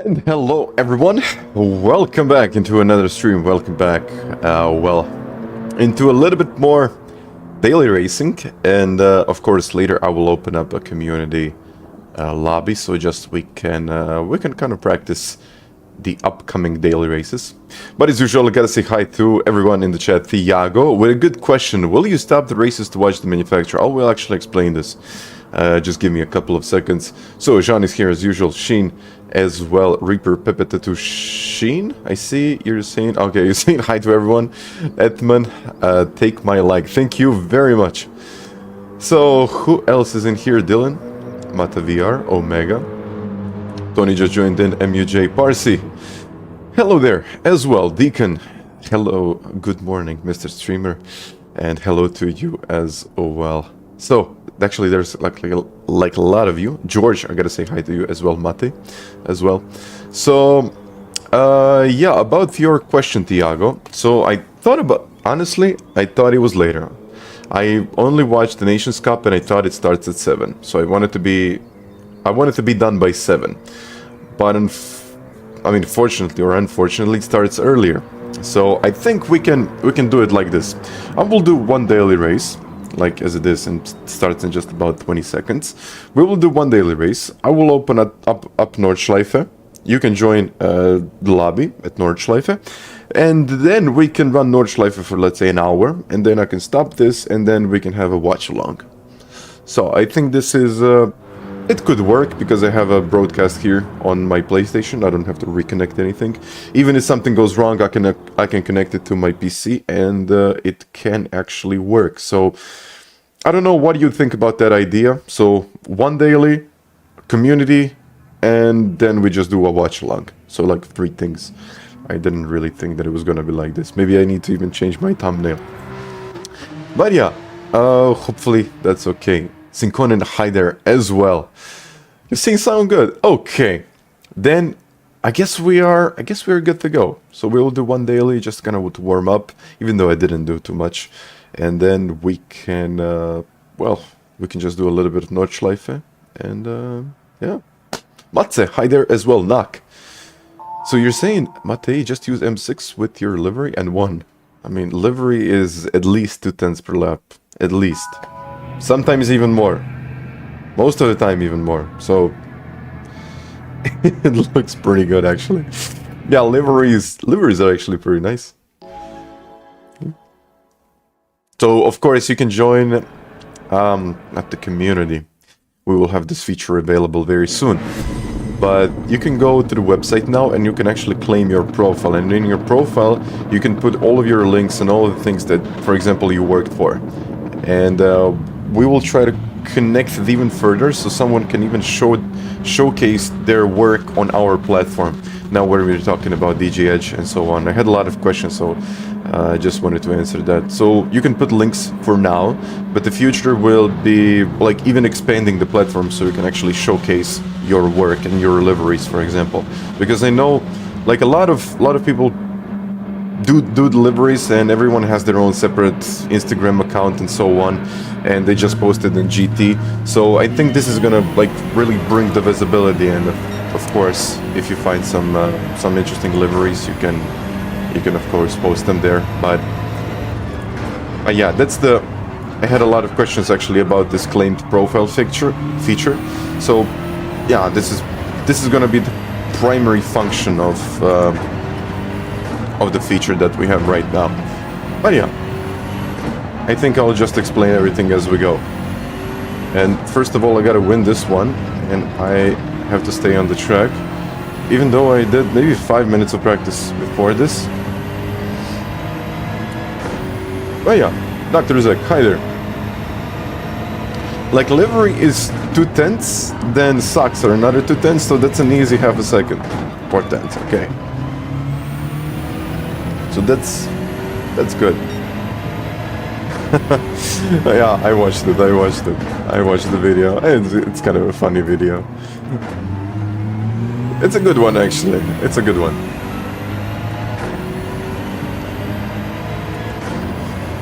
And hello everyone, welcome back into another stream, welcome back, into a little bit more daily racing, and of course later I will open up a community lobby, so just we can kind of practice the upcoming daily races. But as usual, I gotta say hi to everyone in the chat. Tiago with a good question: will you stop the races to watch the manufacturer? I will actually explain this. Just give me a couple of seconds. So Jean is here as usual, Sheen as well, Reaper, Pepe to Sheen. I see you're saying, okay, you're saying hi to everyone. Edman, take my like. Thank you very much. So who else is in here? Dylan, Mata VR, Omega. Tony just joined in, MUJ, Parsi. Hello there as well, Deacon. Hello, good morning, Mr. Streamer. And hello to you as well. So, actually there's like a lot of you. George, I gotta say hi to you as well, Mate, as well. So, yeah, about your question, Tiago. So I thought honestly, I thought it was later. I only watched the Nations Cup and I thought it starts at 7. So I wanted to be done by 7. But I mean, fortunately or unfortunately, it starts earlier. So I think we can do it like this. I will do one daily race, like as it is, and starts in just about 20 seconds. We will do one daily race. I will open up Nordschleife. You can join the lobby at Nordschleife, and then we can run Nordschleife for, let's say, an hour, and then I can stop this, and then we can have a watch along. So I think this is it could work because I have a broadcast here on my PlayStation. I don't have to reconnect anything. Even if something goes wrong, I can connect it to my PC, and it can actually work. So I don't know what you think about that idea. So one daily, community, and then we just do a watch along. So like 3 things. I didn't really think that it was gonna be like this. Maybe I need to even change my thumbnail. But yeah, hopefully that's okay. Synchron and hi there as well. You sing sound good. Okay, then I guess we are good to go. So we will do one daily, just kind of to warm up, even though I didn't do too much, and then we can we can just do a little bit of Nordschleife, and yeah. Matze, hi there as well. Knock. So you're saying, Mate, just use M6 with your livery and 1. I mean, livery is at least 2 tenths per lap, at least. Sometimes even more. Most of the time even more. So it looks pretty good actually. Yeah, liveries are actually pretty nice. So of course you can join at the community. We will have this feature available very soon. But you can go to the website now and you can actually claim your profile, and in your profile you can put all of your links and all of the things that, for example, you worked for. And we will try to connect it even further, so someone can even showcase their work on our platform. Now, where we're talking about DJ Edge and so on, I had a lot of questions, so I just wanted to answer that. So you can put links for now, but the future will be like even expanding the platform, so you can actually showcase your work and your liveries, for example. Because I know, like a lot of people do deliveries, and everyone has their own separate Instagram account and so on, and they just posted in GT. So I think this is gonna like really bring the visibility, and of course if you find some interesting liveries, you can of course post them there. But yeah, I had a lot of questions actually about this claimed profile feature. So yeah, this is gonna be the primary function of the feature that we have right now. But yeah, I think I'll just explain everything as we go. And first of all, I gotta win this one, and I have to stay on the track, even though I did maybe 5 minutes of practice before this. But yeah, Dr. Zek, hi there. Like livery is 2 tenths, then socks are another 2 tenths, so that's an easy half a second. 4 tenths, okay. So that's good. Yeah, I watched the video. It's kind of a funny video. It's a good one actually. It's a good one.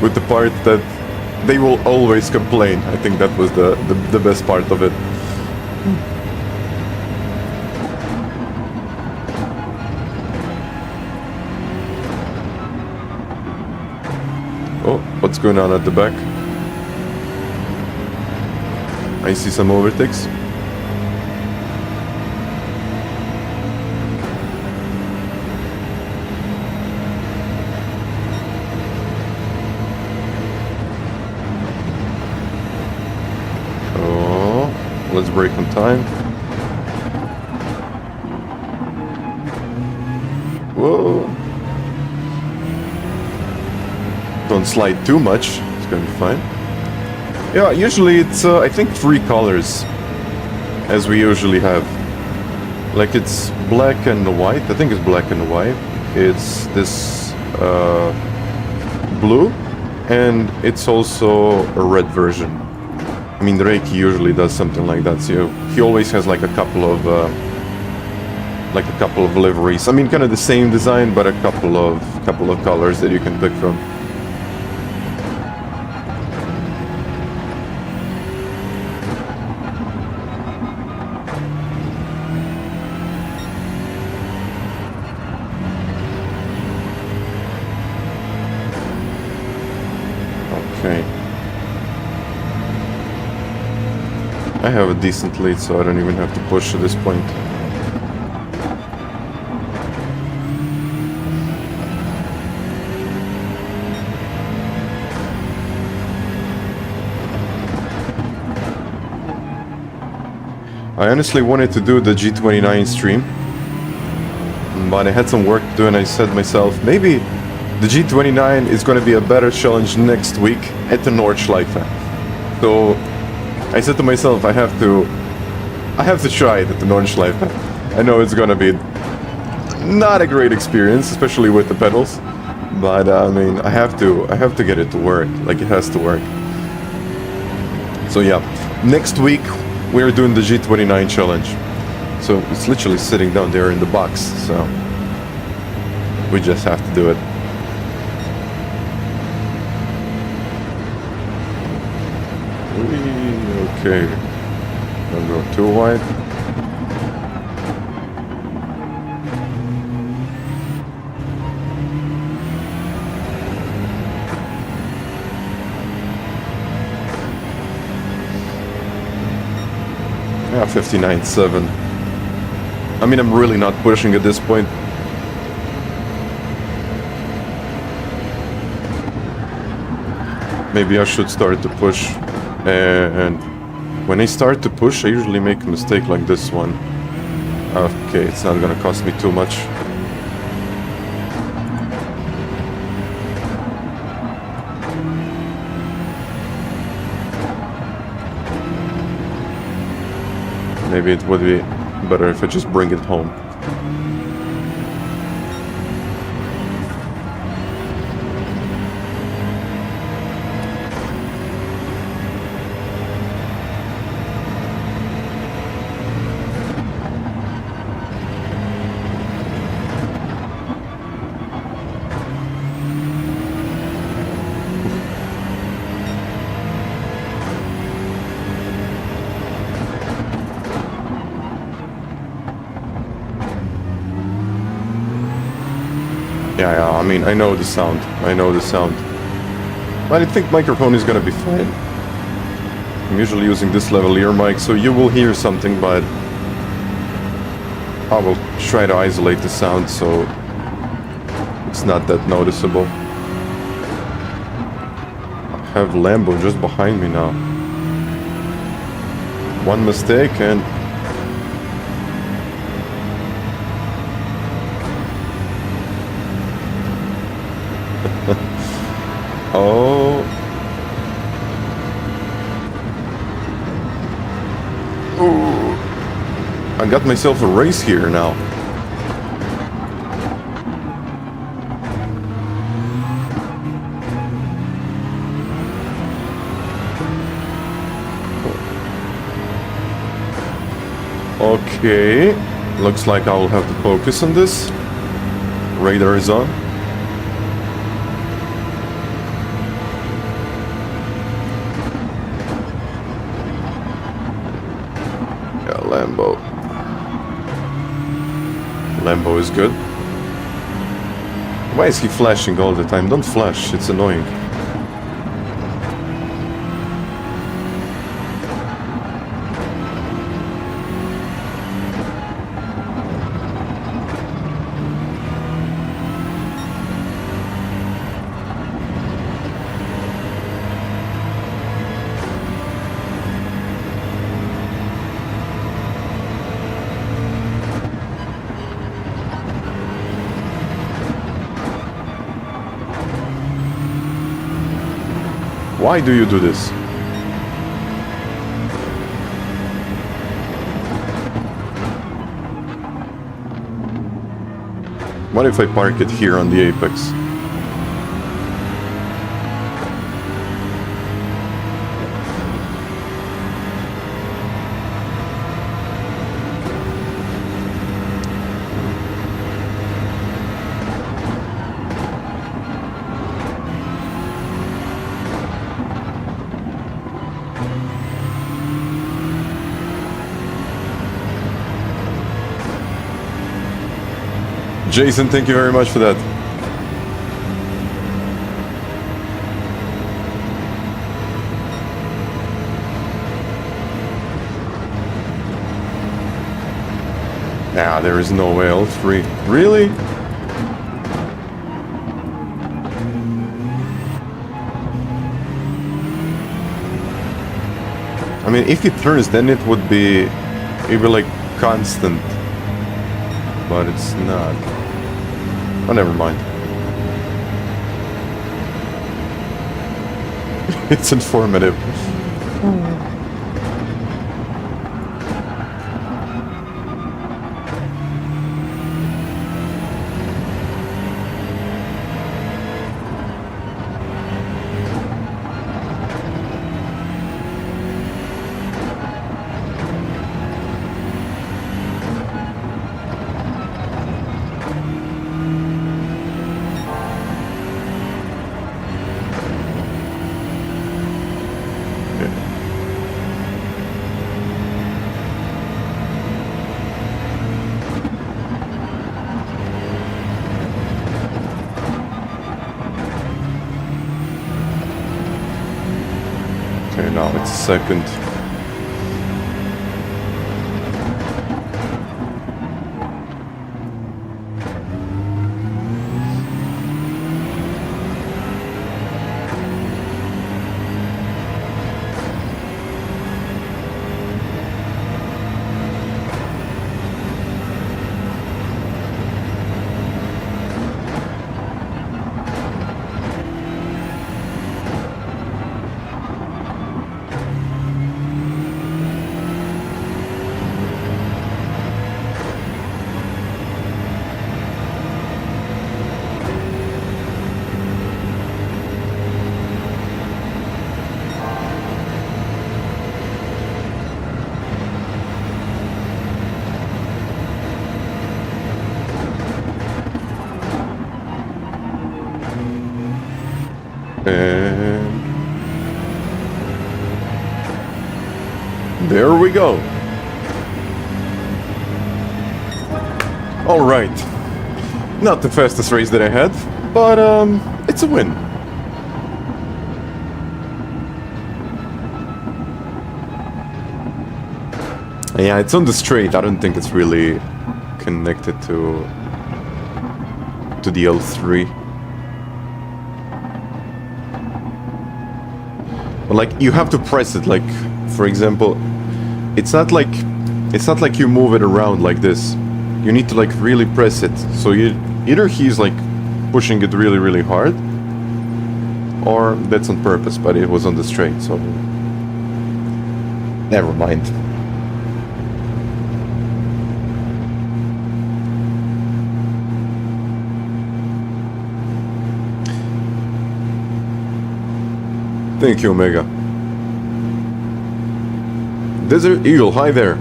With the part that they will always complain. I think that was the best part of it. What's going on at the back? I see some overtakes. Oh, let's brake on time. Whoa. Don't slide too much. It's gonna be fine. Yeah, usually it's, I think 3 colors, as we usually have. Like, it's black and white. I think it's black and white. It's this blue, and it's also a red version. I mean, Reiki usually does something like that. So he always has like a couple of liveries. I mean, kind of the same design, but a couple of colors that you can pick from. I have a decent lead, so I don't even have to push at this point. I honestly wanted to do the G29 stream, but I had some work to do, and I said to myself, maybe the G29 is going to be a better challenge next week at the Nordschleife. So I said to myself, I have to try it at the Nordschleife. I know it's gonna be not a great experience, especially with the pedals, but I mean, I have to get it to work. Like, it has to work. So yeah, next week we're doing the G29 challenge. So it's literally sitting down there in the box. So we just have to do it. Okay, don't go too wide. Yeah, 59.7. I mean, I'm really not pushing at this point. Maybe I should start to push. And when I start to push, I usually make a mistake like this one. Okay, it's not gonna cost me too much. Maybe it would be better if I just bring it home. Yeah, I mean, I know the sound. But I think microphone is gonna be fine. I'm usually using this lavalier mic, so you will hear something, but I will try to isolate the sound so it's not that noticeable. I have Lambo just behind me now. One mistake and... Oh. Ooh. I got myself a race here now. Okay. Looks like I will have to focus on this. Radar is on. Lambo is good. Why is he flashing all the time? Don't flash, it's annoying. Why do you do this? What if I park it here on the apex? Jason, thank you very much for that. Nah, there is no way L3. Really? I mean, if it turns, then it would be like constant. But it's not. Oh, never mind. It's informative. Now it's second. And there we go. All right. Not the fastest race that I had, but it's a win. Yeah, it's on the straight. I don't think it's really connected to the L3. But like you have to press it. Like, for example, it's not like you move it around like this. You need to like really press it. So either he's like pushing it really, really hard, or that's on purpose. But it was on the straight, so never mind. Thank you, Omega. Desert Eagle, hi there.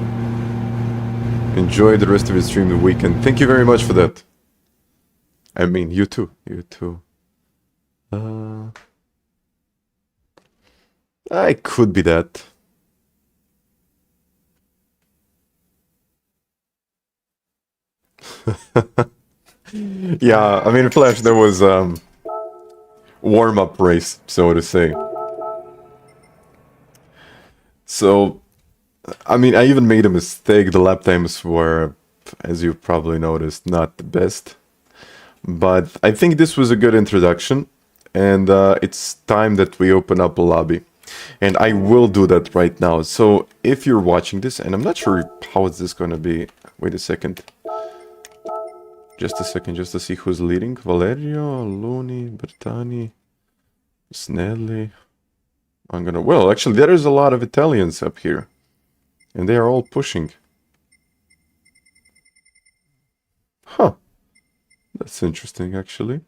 Enjoy the rest of your stream the weekend. Thank you very much for that. I mean, you too. You too. I could be that. Yeah, I mean, Flash, there was warm-up race, so to say. So, I mean, I even made a mistake. The lap times were, as you probably noticed, not the best. But I think this was a good introduction. And it's time that we open up a lobby. And I will do that right now. So, if you're watching this, and I'm not sure how is this going to be. Wait a second. Just a second, just to see who's leading. Valerio, Luni, Bertani, Snelly. I'm gonna... Well, actually, there is a lot of Italians up here. And they are all pushing. Huh. That's interesting, actually.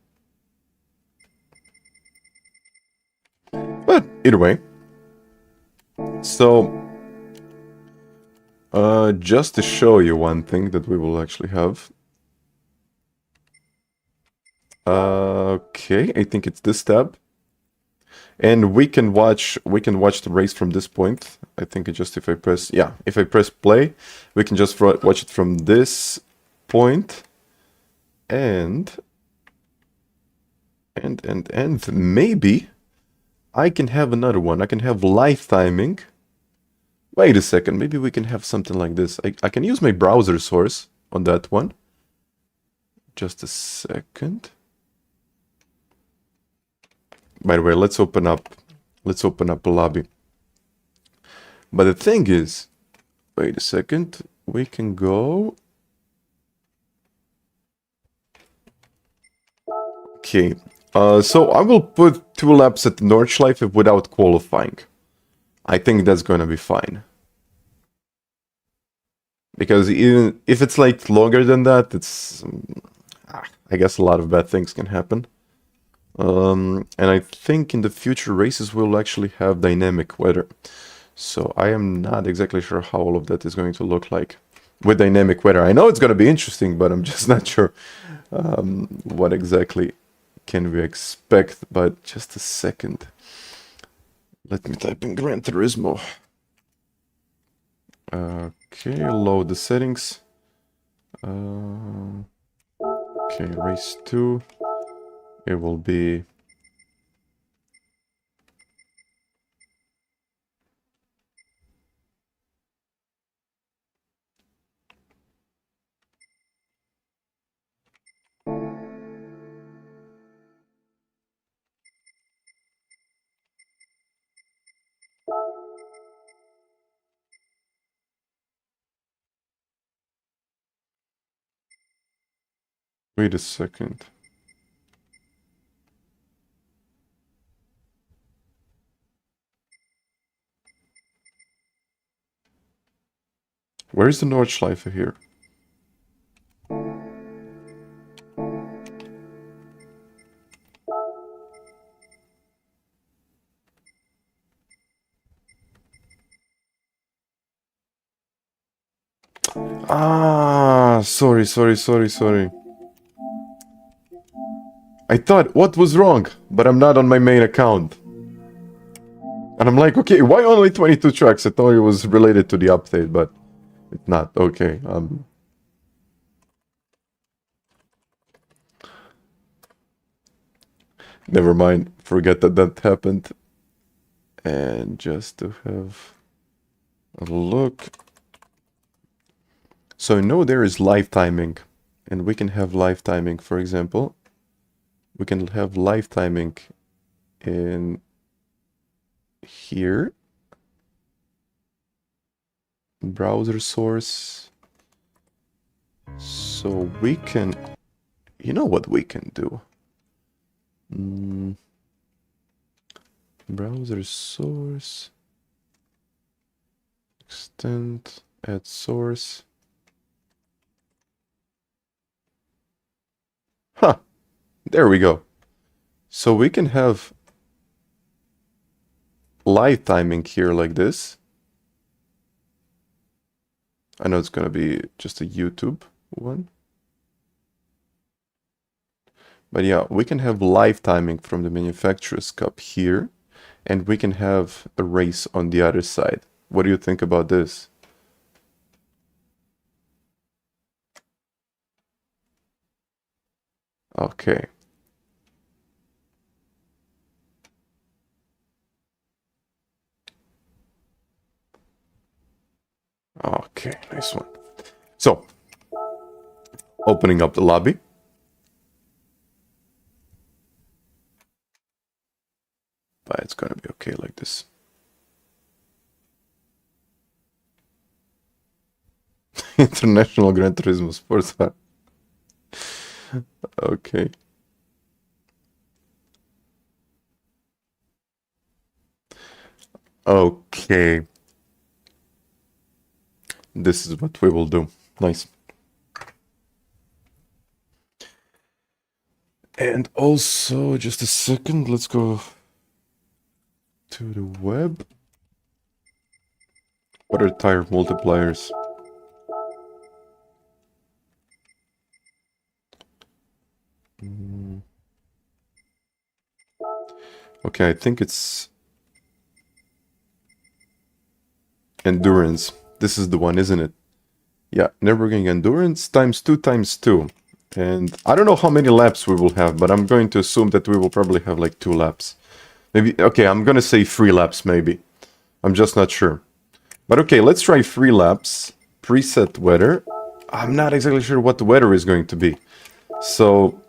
But, either way. So... just to show you one thing that we will actually have. Okay, I think it's this tab. And we can watch the race from this point. I think it just if I press play, we can just watch it from this point. And maybe I can have another one. I can have live timing. Wait a second, maybe we can have something like this. I can use my browser source on that one. Just a second. By the way, let's open up a lobby. But the thing is, wait a second, we can go. Okay, so I will put 2 laps at Nordschleife without qualifying. I think that's gonna be fine. Because even if it's like longer than that, it's... I guess a lot of bad things can happen. And I think in the future races we'll actually have dynamic weather. So I am not exactly sure how all of that is going to look like with dynamic weather. I know it's going to be interesting, but I'm just not sure what exactly can we expect. But just a second. Let me type in Gran Turismo. Okay, load the settings. Okay, race 2. It will be... Wait a second. Where is the Nordschleife here? Ah, sorry. I thought, what was wrong? But I'm not on my main account. And I'm like, okay, why only 22 trucks? I thought it was related to the update, but it's not. Okay, never mind. Forget that happened. And just to have a look. So I know there is live timing. And we can have live timing, for example. We can have live timing in here. Browser source. So we can... You know what we can do? Browser source. Extend. Add source. Huh. There we go. So we can have live timing here like this. I know it's gonna be just a YouTube one. But yeah, we can have live timing from the manufacturer's cup here. And we can have a race on the other side. What do you think about this? Okay. Okay, nice one. So, opening up the lobby. But it's gonna be okay like this. International Gran Turismo Sports Car. Okay. Okay. This is what we will do. Nice. And also, just a second, let's go to the web. What are tire multipliers? Okay, I think it's endurance. This is the one, isn't it? Yeah, Nürburgring endurance times 2 times 2. And I don't know how many laps we will have, but I'm going to assume that we will probably have like 2 laps. Maybe, okay, I'm gonna say 3 laps maybe. I'm just not sure. But okay, let's try 3 laps. Preset weather. I'm not exactly sure what the weather is going to be. So,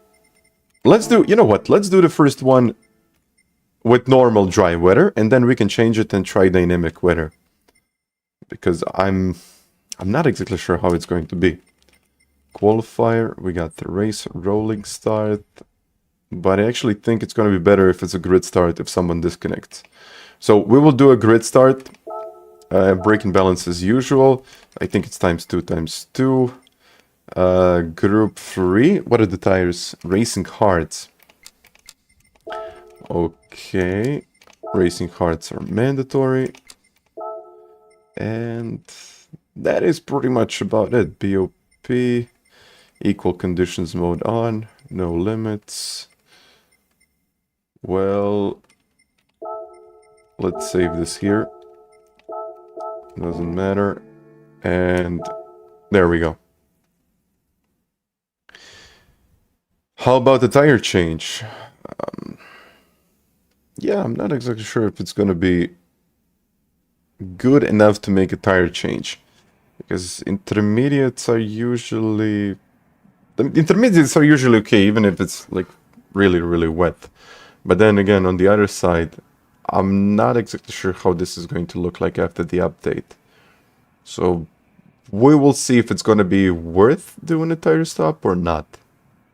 let's do, you know what, let's do the first one with normal dry weather, and then we can change it and try dynamic weather. Because I'm not exactly sure how it's going to be. Qualifier, we got the race rolling start, but I actually think it's going to be better if it's a grid start if someone disconnects. So we will do a grid start, braking balance as usual. I think it's times 2 times 2. Group 3, what are the tires? Racing hards. Okay, racing hards are mandatory. And that is pretty much about it. BOP, equal conditions mode on, no limits. Well, let's save this here. Doesn't matter. And there we go. How about the tire change? Yeah, I'm not exactly sure if it's going to be good enough to make a tire change. Because intermediates are usually... The intermediates are usually okay, even if it's like really, really wet. But then again, on the other side, I'm not exactly sure how this is going to look like after the update. So we will see if it's going to be worth doing a tire stop or not.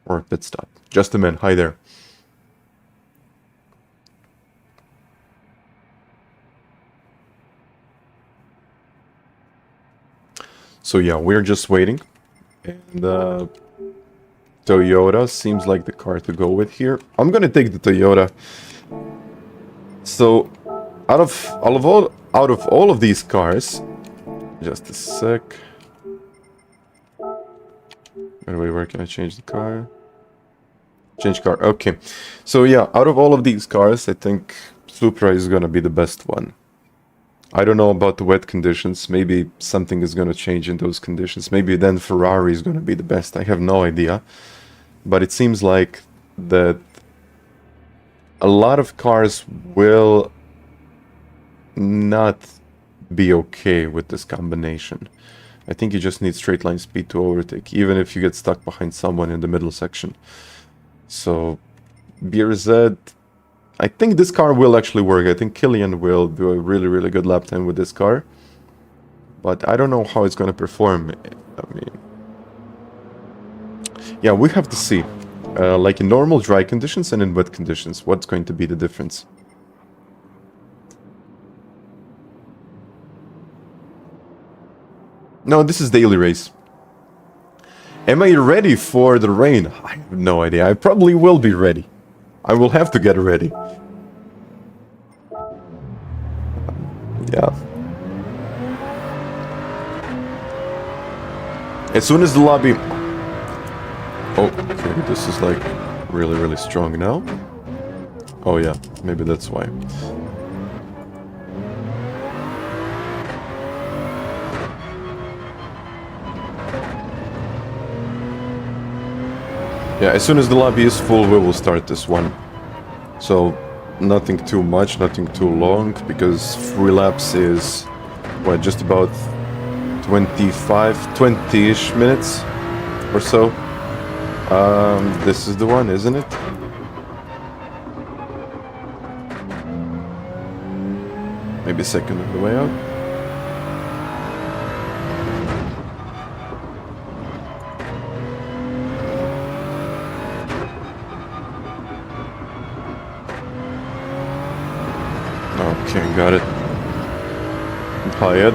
Or a pit stop. Just a minute, hi there. So yeah, we're just waiting. And Toyota seems like the car to go with here. I'm gonna take the Toyota. So out of all of these cars, just a sec. By the way, where can I change the car? Change car. Okay. So yeah, out of all of these cars, I think Supra is gonna be the best one. I don't know about the wet conditions. Maybe something is going to change in those conditions. Maybe then Ferrari is going to be the best. I have no idea. But it seems like that a lot of cars will not be okay with this combination. I think you just need straight line speed to overtake, even if you get stuck behind someone in the middle section. So, BRZ... I think this car will actually work. I think Killian will do a really, really good lap time with this car. But I don't know how it's going to perform. I mean... Yeah, we have to see. Like in normal dry conditions and in wet conditions, what's going to be the difference? No, this is daily race. Am I ready for the rain? I have no idea. I probably will be ready. I will have to get ready. Yeah. As soon as the lobby... Oh, okay, this is like really, really strong now. Oh yeah, maybe that's why. Yeah, as soon as the lobby is full, we will start this one. So, nothing too much, nothing too long, because 3 laps is, what, just about 20-ish minutes or so. This is the one, isn't it? Maybe second on the way out. Okay, got it. Hi, Ed.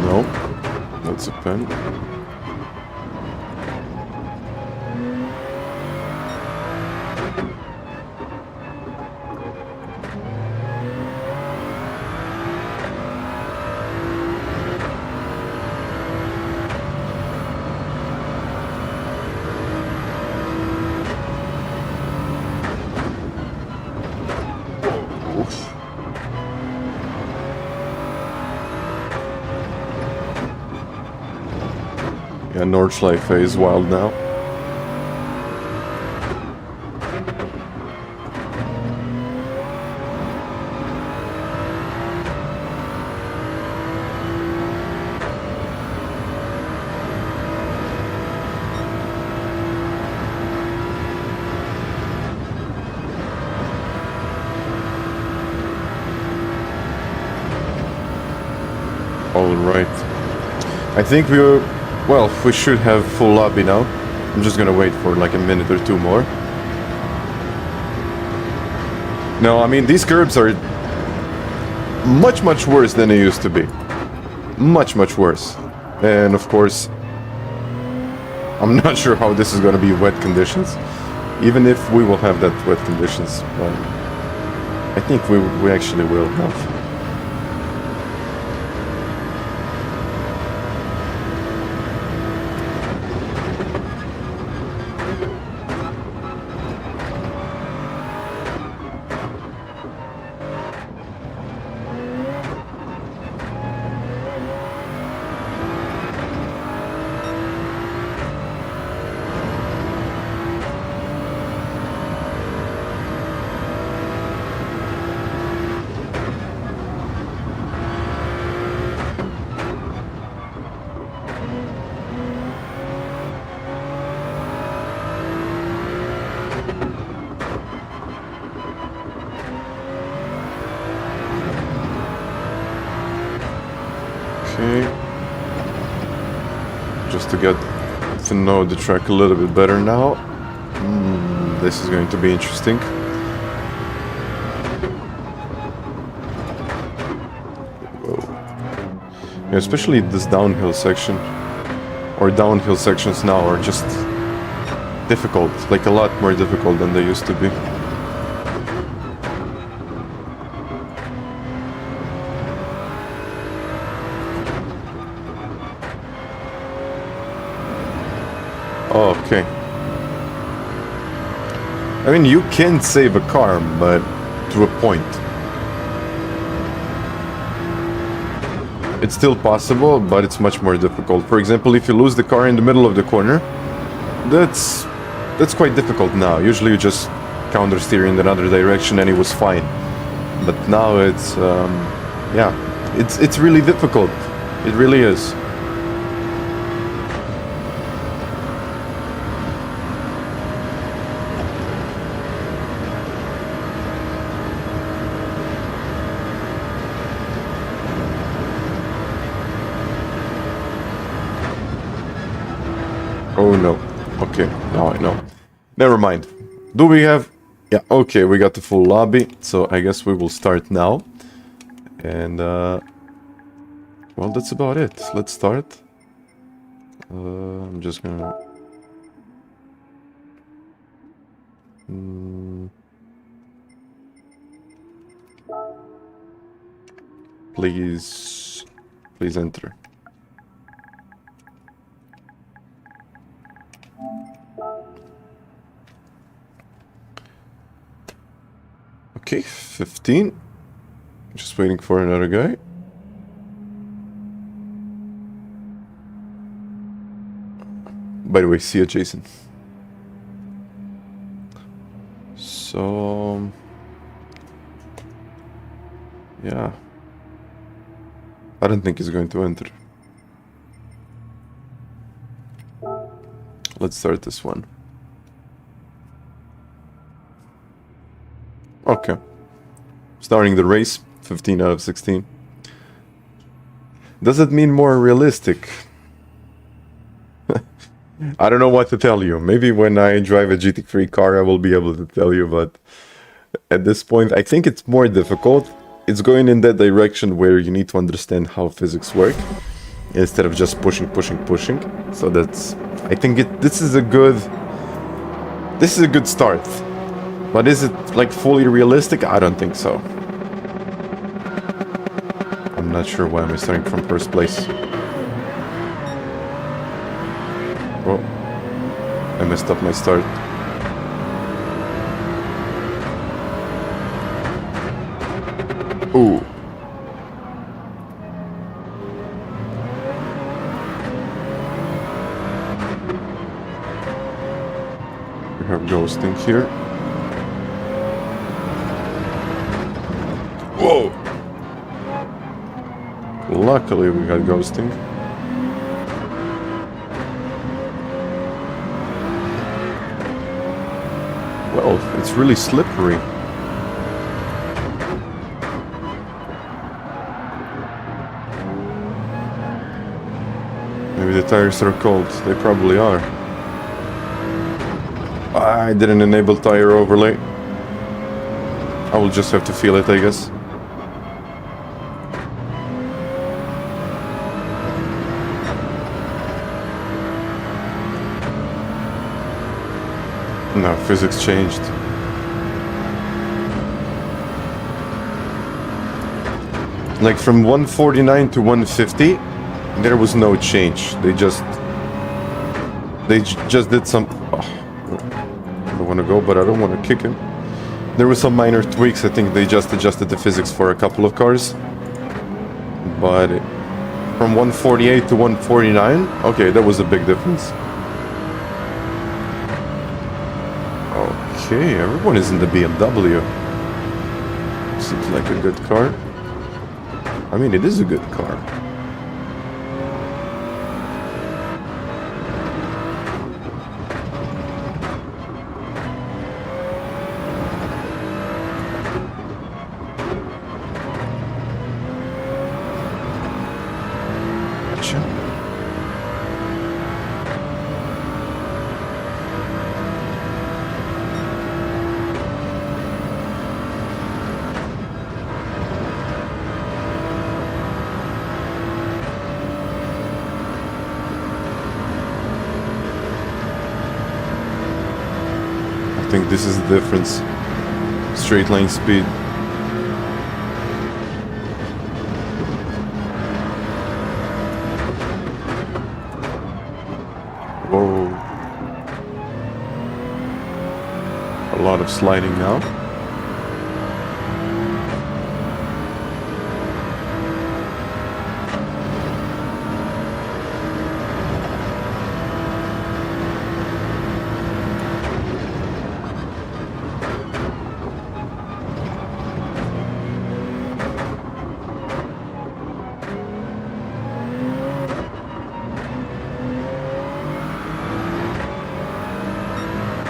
No, that's a pen. Yeah, Nordschleife is wild now. All right. I think well, we should have full lobby now. I'm just gonna wait for like a minute or two more. No, I mean, these curbs are much, much worse than they used to be. Much, much worse. And of course, I'm not sure how this is gonna be wet conditions. Even if we will have that wet conditions. But I think we actually will have. Okay. Just to get to know the track a little bit better now. This is going to be interesting. Whoa. Yeah, especially this downhill section. Or downhill sections now are just difficult. Like a lot more difficult than they used to be. Oh, okay. I mean, you can save a car, but to a point. It's still possible, but it's much more difficult. For example, if you lose the car in the middle of the corner, that's quite difficult now. Usually you just counter steer in another direction and it was fine. But now it's, yeah, it's really difficult. It really is. Oh no. Okay, now I know. Never mind. Do we have... Yeah, okay, we got the full lobby, so I guess we will start now. And, well, that's about it. Let's start. I'm just gonna... Please enter. Okay, 15. Just waiting for another guy. By the way, see you, Jason. So... yeah. I don't think he's going to enter. Let's start this one. Okay. Starting the race, 15 out of 16. Does it mean more realistic? I don't know what to tell you. Maybe when I drive a GT3 car I will be able to tell you, but at this point I think it's more difficult. It's going in that direction where you need to understand how physics work instead of just pushing. So that's, I think this is a good start. But is it like fully realistic? I don't think so. I'm not sure why I'm starting from first place. Oh, I messed up my start. Ooh. We have ghosting here. Whoa! Luckily we got ghosting. Well, it's really slippery. Maybe the tires are cold. They probably are. I didn't enable tire overlay. I will just have to feel it, I guess. No, physics changed. Like from 149 to 150, there was no change. They just did some... Oh, I don't want to go, but I don't want to kick him. There were some minor tweaks. I think they just adjusted the physics for a couple of cars. But from 148 to 149, okay, that was a big difference. Okay, everyone is in the BMW. Seems like a good car. I mean, it is a good car. I think this is the difference. Straight line speed. Whoa. A lot of sliding now.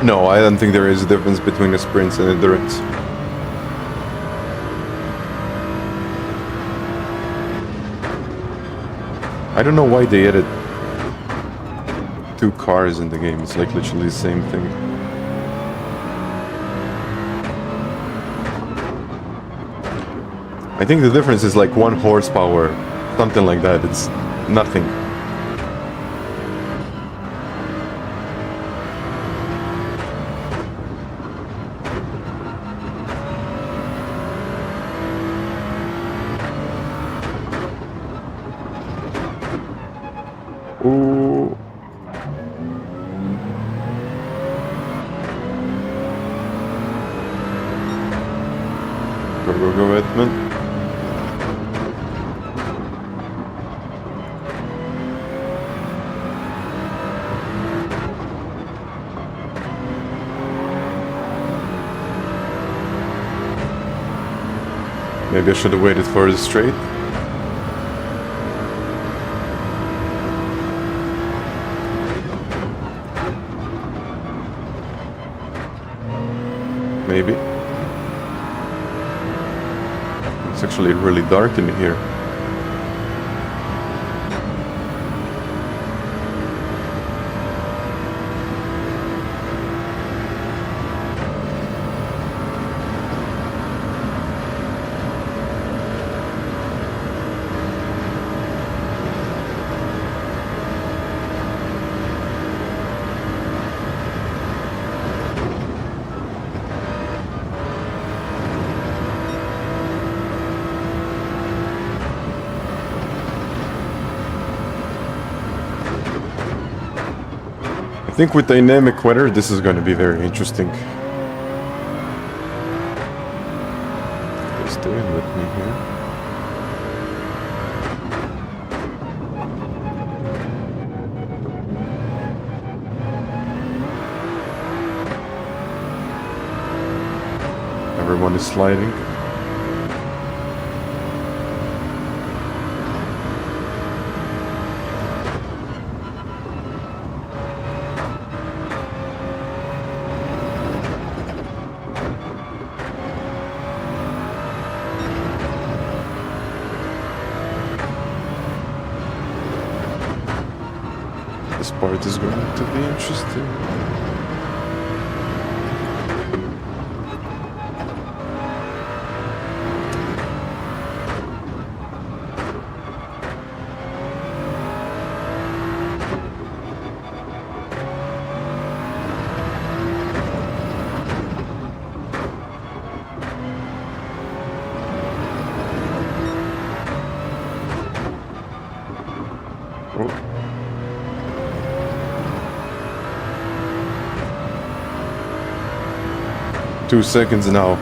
No, I don't think there is a difference between the sprints and the Durrants. I don't know why they added 2 cars in the game. It's like literally the same thing. I think the difference is like 1 horsepower, something like that. It's nothing. Ooh. Go, Edmund. Maybe I should have waited for the straight. Maybe. It's actually really dark in here. think with dynamic weather, this is going to be very interesting. Stay with me here. Everyone is sliding. This part is going to be interesting. Oh. 2 seconds now.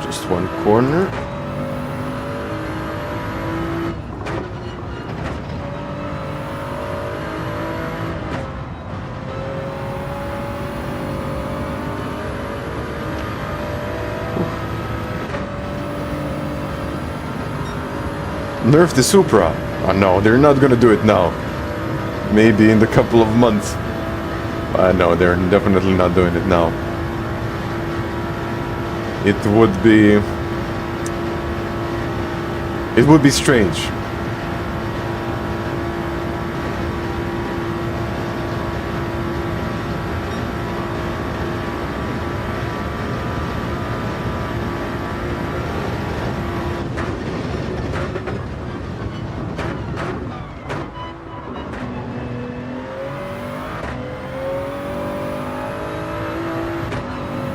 Just one corner. Nerf the Supra. Oh no, they're not gonna do it now. Maybe in a couple of months. No, they're definitely not doing it now. It would be strange.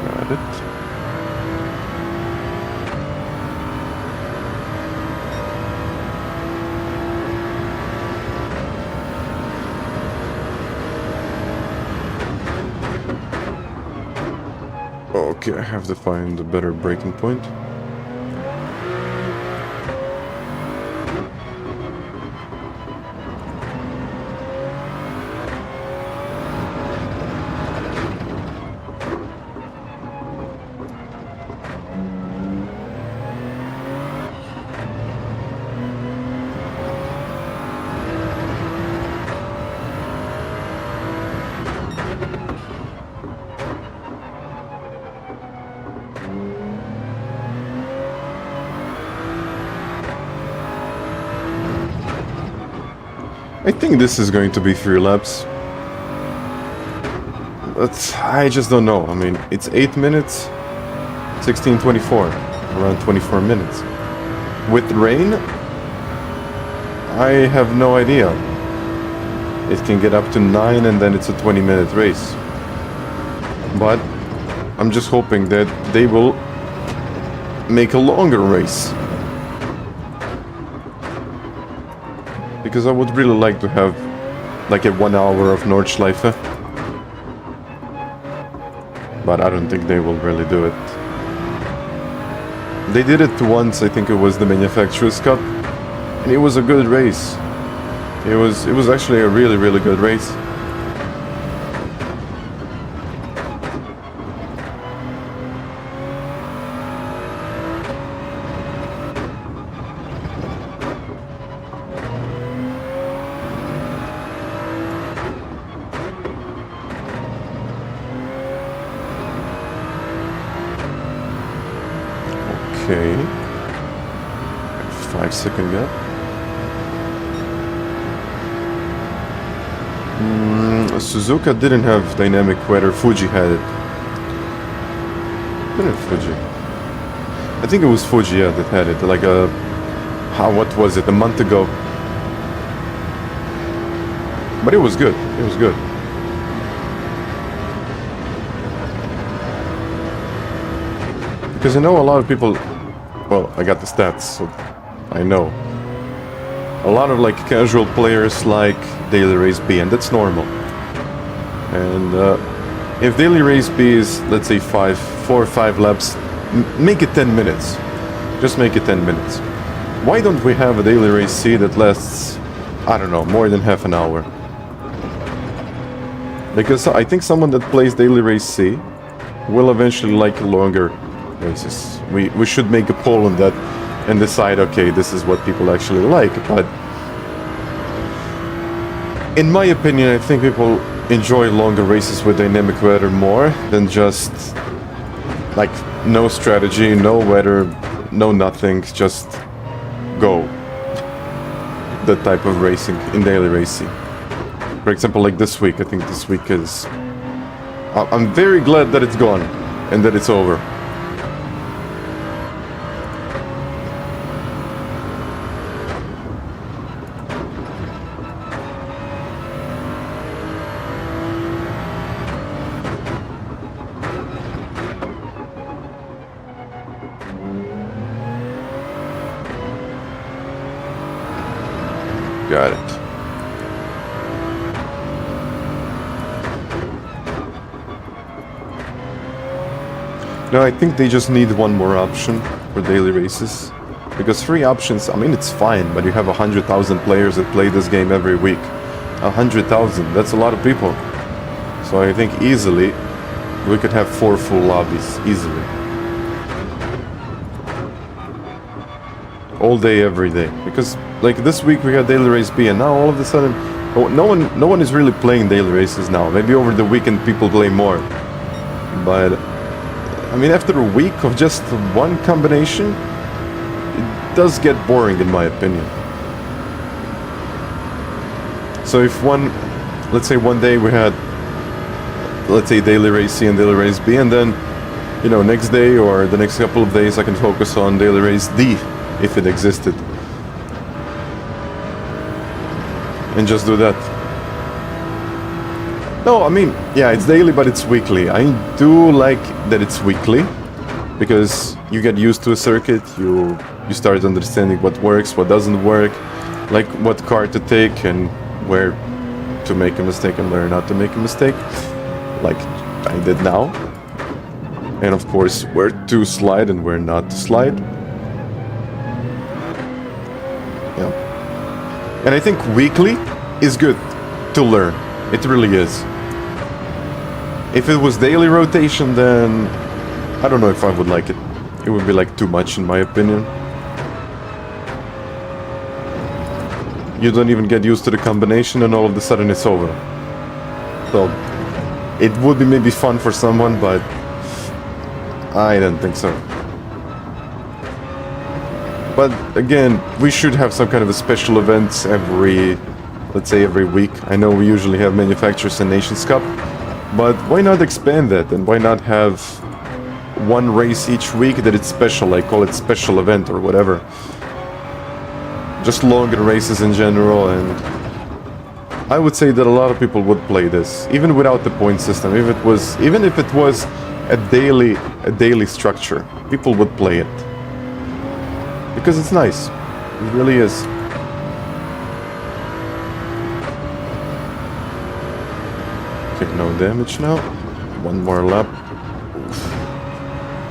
Got it. Okay, I have to find a better breaking point. I think this is going to be 3 laps. But I just don't know. I mean, it's 8 minutes, 16:24, around 24 minutes. With rain, I have no idea. It can get up to 9 and then it's a 20-minute race. But I'm just hoping that they will make a longer race. Because I would really like to have like a 1 hour of Nordschleife. But I don't think they will really do it. They did it once, I think it was the Manufacturers Cup, and it was a good race. It was actually a really good race. Okay. 5-second gap. Suzuka didn't have dynamic weather. Fuji had it. Didn't Fuji? I think it was Fuji, yeah, that had it. Like what was it? A month ago. But it was good. It was good. Because I know a lot of people. Well, I got the stats, so I know. A lot of like casual players like daily race B, and that's normal. And if daily race B is, let's say 4 or 5 laps, make it 10 minutes. Just make it 10 minutes. Why don't we have a daily race C that lasts, I don't know, more than half an hour? Because I think someone that plays daily race C will eventually like longer races. We should make a poll on that and decide, okay, this is what people actually like. But in my opinion, I think people enjoy longer races with dynamic weather more than just like no strategy, no weather, no nothing, just go. That type of racing in daily racing. For example, like this week, I think this week is... I'm very glad that it's gone and that it's over. Got it. No, I think they just need one more option for daily races. Because 3 options, I mean, it's fine, but you have 100,000 players that play this game every week. 100,000, that's a lot of people. So I think easily we could have 4 full lobbies, easily. All day, every day. Because like this week we had daily race B, and now all of a sudden, oh, no one is really playing daily races now. Maybe over the weekend people play more. But I mean, after a week of just one combination, it does get boring in my opinion. So if let's say one day we had, let's say daily race C and daily race B, and then, you know, next day or the next couple of days I can focus on daily race D, if it existed. And just do that. No, I mean, yeah, it's daily, but it's weekly. I do like that it's weekly, because you get used to a circuit, you start understanding what works, what doesn't work, like what car to take and where to make a mistake and where not to make a mistake, like I did now. And of course, where to slide and where not to slide. Yeah. And I think weekly is good to learn. It really is. If it was daily rotation, then I don't know if I would like it. It would be like too much in my opinion. You don't even get used to the combination and all of a sudden it's over. So it would be maybe fun for someone, but I don't think so. But again, we should have some kind of a special events let's say every week. I know we usually have Manufacturers and Nations Cup, but why not expand that, and why not have one race each week that it's special, like call it special event or whatever. Just longer races in general, and I would say that a lot of people would play this, even without the point system. Even if it was a daily structure, people would play it. Because it's nice. It really is. Okay, no damage now. One more lap.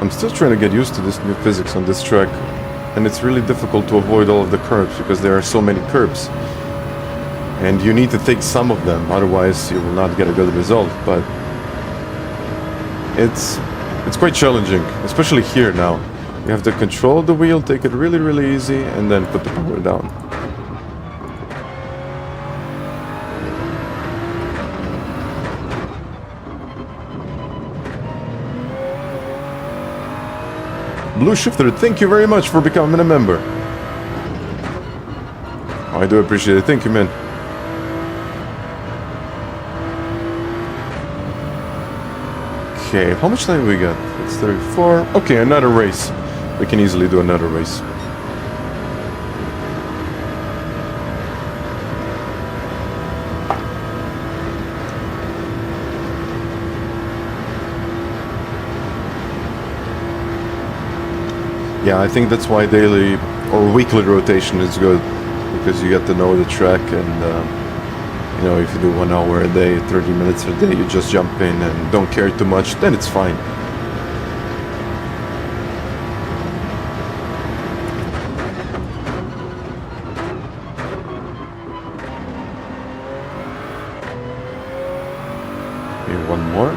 I'm still trying to get used to this new physics on this track. And it's really difficult to avoid all of the curbs, because there are so many curbs. And you need to take some of them, otherwise you will not get a good result. But it's quite challenging, especially here now. You have to control the wheel, take it really, really easy, and then put the power down. Blue Shifter, thank you very much for becoming a member. I do appreciate it. Thank you, man. Okay, how much time we got? It's 34. Okay, another race. We can easily do another race. Yeah, I think that's why daily or weekly rotation is good, because you get to know the track, and you know, if you do 1 hour a day, 30 minutes a day, you just jump in and don't care too much, then it's fine. Okay, one more.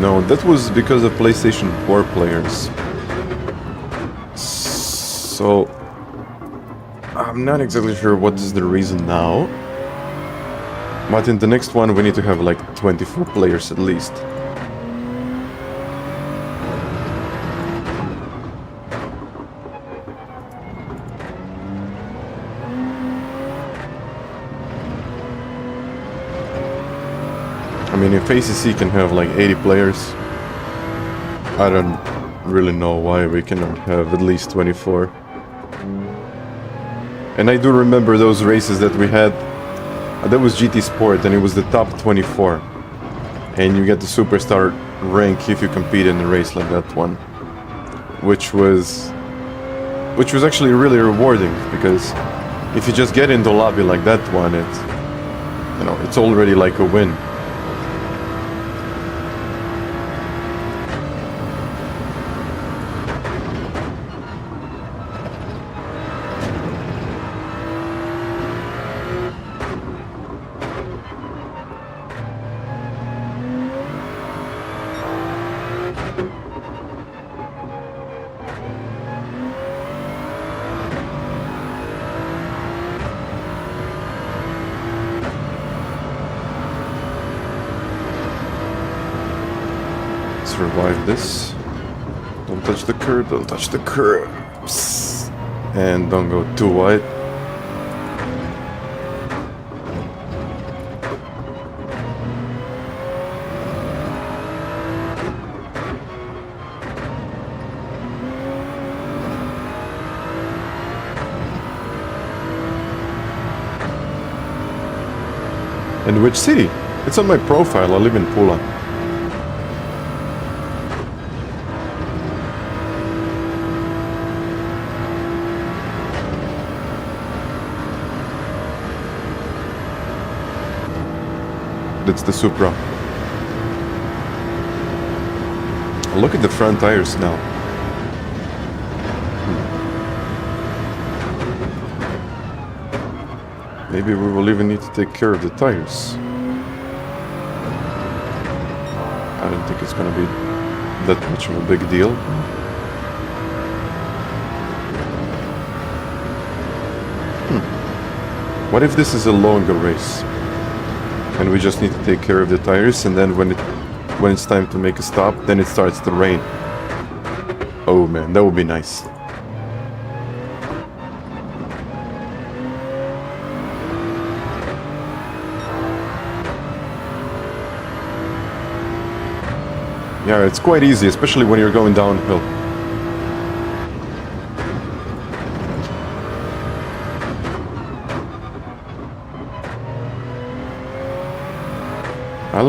No, that was because of PlayStation 4 players. So I'm not exactly sure what is the reason now. But in the next one we need to have like 24 players at least. I mean, if ACC can have like 80 players, I don't really know why we cannot have at least 24. And I do remember those races that we had. That was GT Sport, and it was the top 24. And you get the superstar rank if you compete in a race like that one, which was actually really rewarding, because if you just get into lobby like that one, it's already like a win. Revive this. Don't touch the curb, don't touch the curbs. And don't go too wide. And which city? It's on my profile, I live in Pula. That's the Supra. Look at the front tires now. Maybe we will even need to take care of the tires. I don't think it's gonna be that much of a big deal. What if this is a longer race? And we just need to take care of the tires, and then when it's time to make a stop, then it starts to rain. Oh man, that would be nice. Yeah, it's quite easy, especially when you're going downhill. I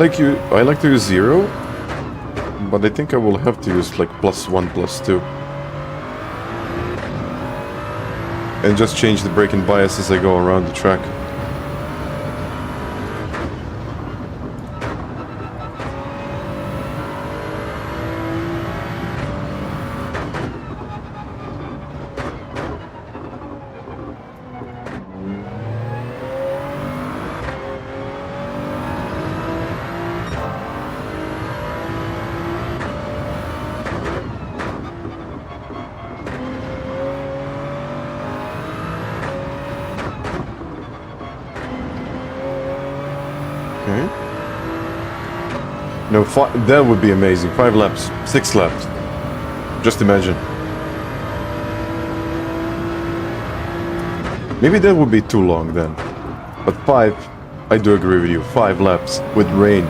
like to use 0, but I think I will have to use like +1, +2. And just change the braking bias as I go around the track. No, that would be amazing. 5 laps, 6 laps. Just imagine. Maybe that would be too long then. But 5, I do agree with you. 5 laps with rain.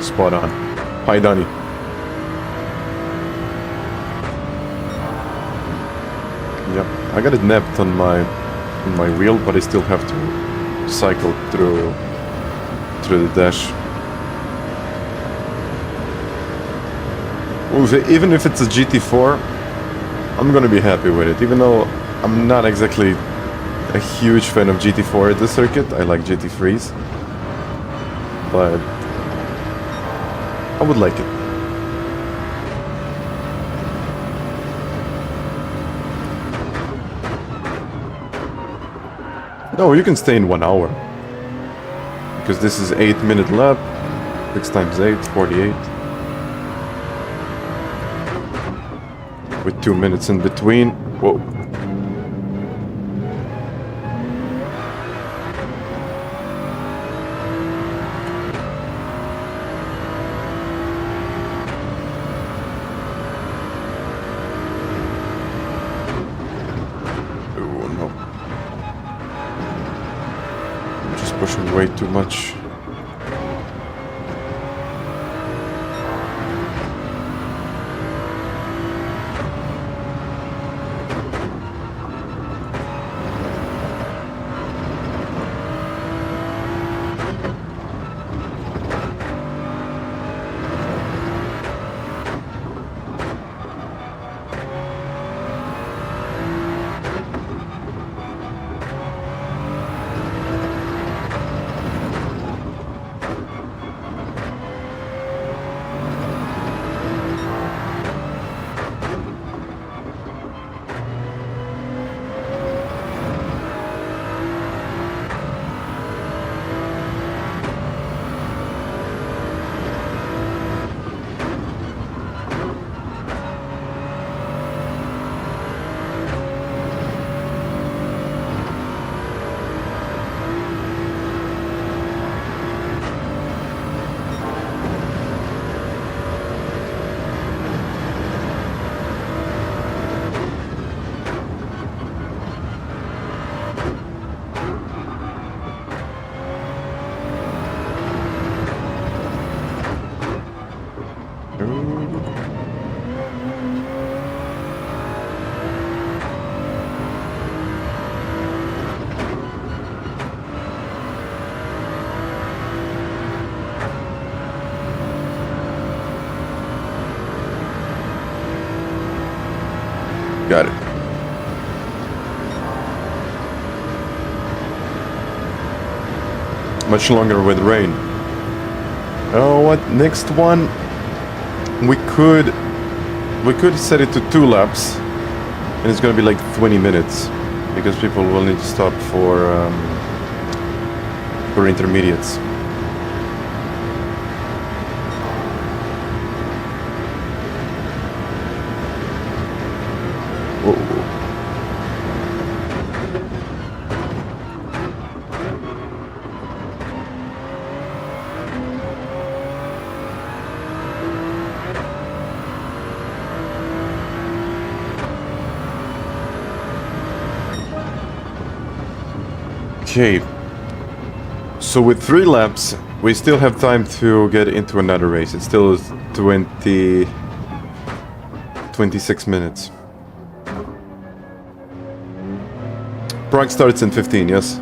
Spot on. Hi, Donnie. Yep, I got it napped on my wheel, but I still have to cycle through the dash. Even if it's a GT4, I'm gonna be happy with it. Even though I'm not exactly a huge fan of GT4 at the circuit, I like GT3s, but I would like it. No, you can stay in 1 hour. Because this is 8-minute lap. 6 times 8, 48. With 2 minutes in between. Whoa. Pushing way too much. Got it. Much longer with rain. Oh, what? Next one, we could set it to 2 laps, and it's gonna be like 20 minutes because people will need to stop for intermediates. Okay, so with 3 laps, we still have time to get into another race. It's still 26 minutes. Prague starts in 15, yes.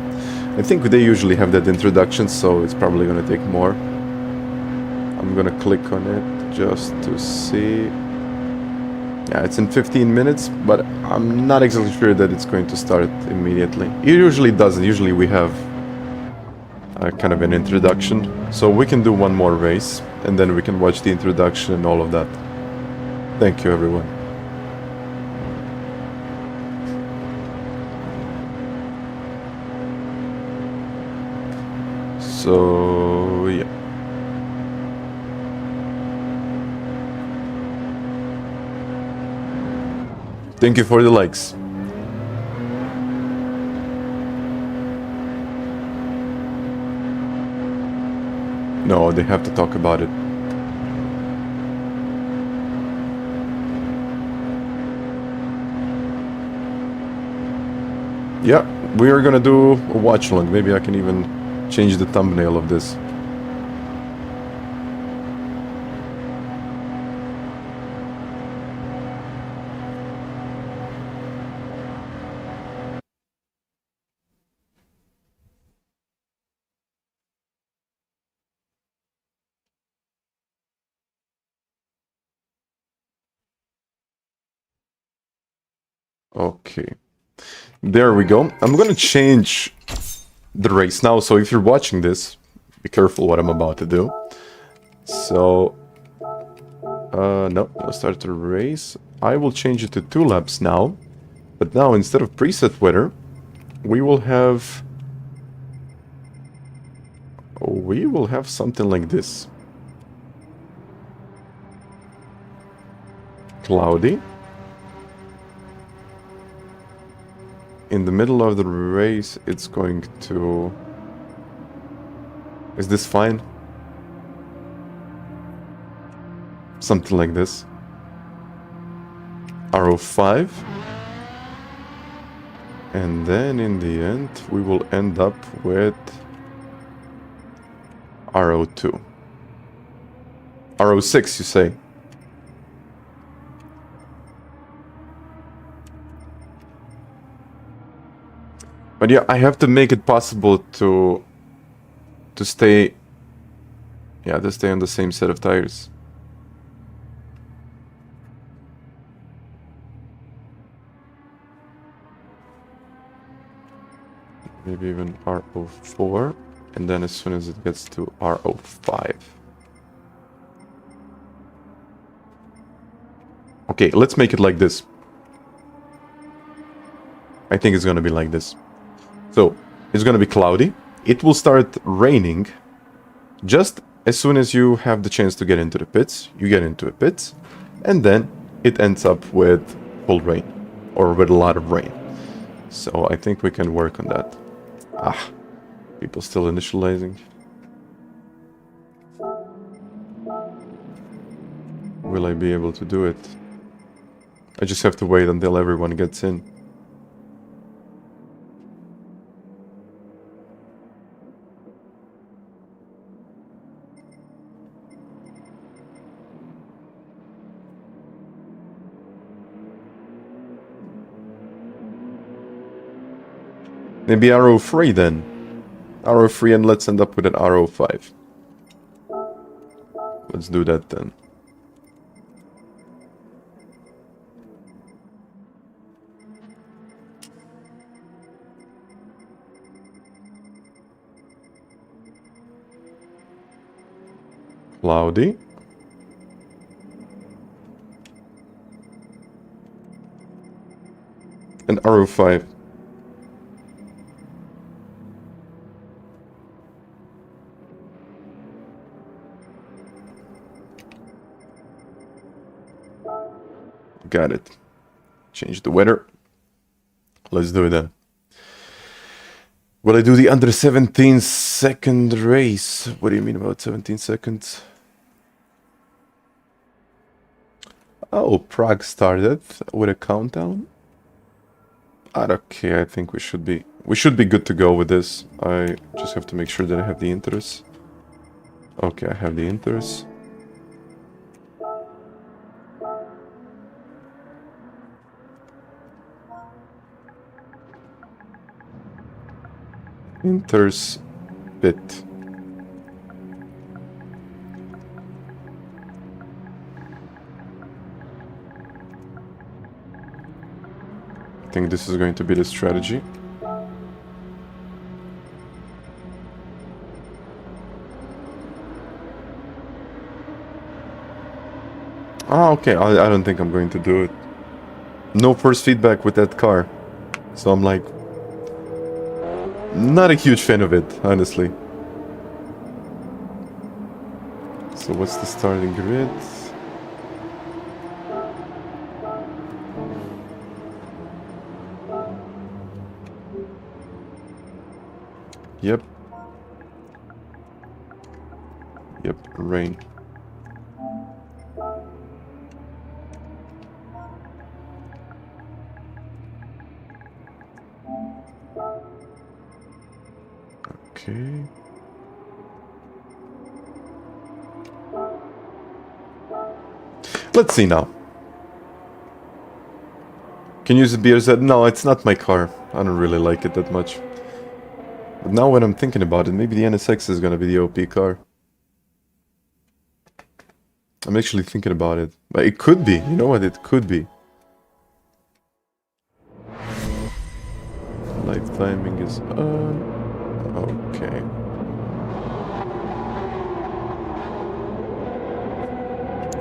I think they usually have that introduction, so it's probably gonna take more. I'm gonna click on it just to see. Yeah, it's in 15 minutes, but I'm not exactly sure that it's going to start immediately. It usually doesn't. Usually we have kind of an introduction. So we can do one more race, and then we can watch the introduction and all of that. Thank you, everyone. So, yeah. Thank you for the likes. No, they have to talk about it. Yeah, we are gonna do a watch along. Maybe I can even change the thumbnail of this. Okay. There we go. I'm gonna change the race now, so if you're watching this, be careful what I'm about to do. So, no, let's start the race. I will change it to 2 laps now. But now, instead of preset weather, we will have... We will have something like this. Cloudy. In the middle of the race, it's going to... Is this fine? Something like this. RO5. And then in the end, we will end up with RO2. RO6, you say? But yeah, I have to make it possible to stay... Yeah, to stay on the same set of tires. Maybe even RO4. And then as soon as it gets to RO5. Okay, let's make it like this. I think it's gonna be like this. So, it's gonna be cloudy. It will start raining just as soon as you have the chance to get into the pits. You get into the pits, and then it ends up with full rain, or with a lot of rain. So I think we can work on that. Ah, people still initializing. Will I be able to do it? I just have to wait until everyone gets in. Maybe RO3 then. RO3 and let's end up with an RO5. Let's do that then. Cloudy. And RO5. Got it. Change the weather. Let's do it then. Will I do the under 17 second race? What do you mean about 17 seconds? Oh, Prague started with a countdown. Okay, I think we should be good to go with this. I just have to make sure that I have the interest. Okay, I have the interest. Inters bit. I think this is going to be the strategy. Ah, okay, I don't think I'm going to do it. No force feedback with that car. So I'm like... not a huge fan of it, honestly. So what's the starting grid? Yep. Yep, rain. Okay. Let's see now. Can use the BRZ? No, it's not my car. I don't really like it that much. But now when I'm thinking about it, maybe the NSX is gonna be the OP car. I'm actually thinking about it. But it could be. You know what? It could be. Life timing is on. Okay.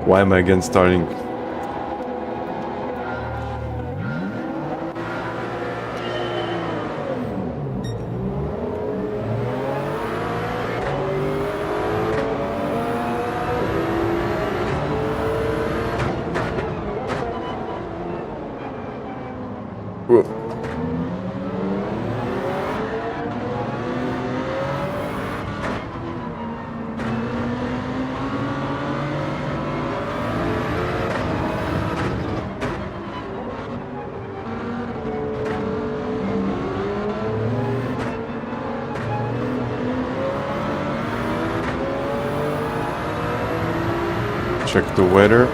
Why am I again starting? Whoa. Check the weather.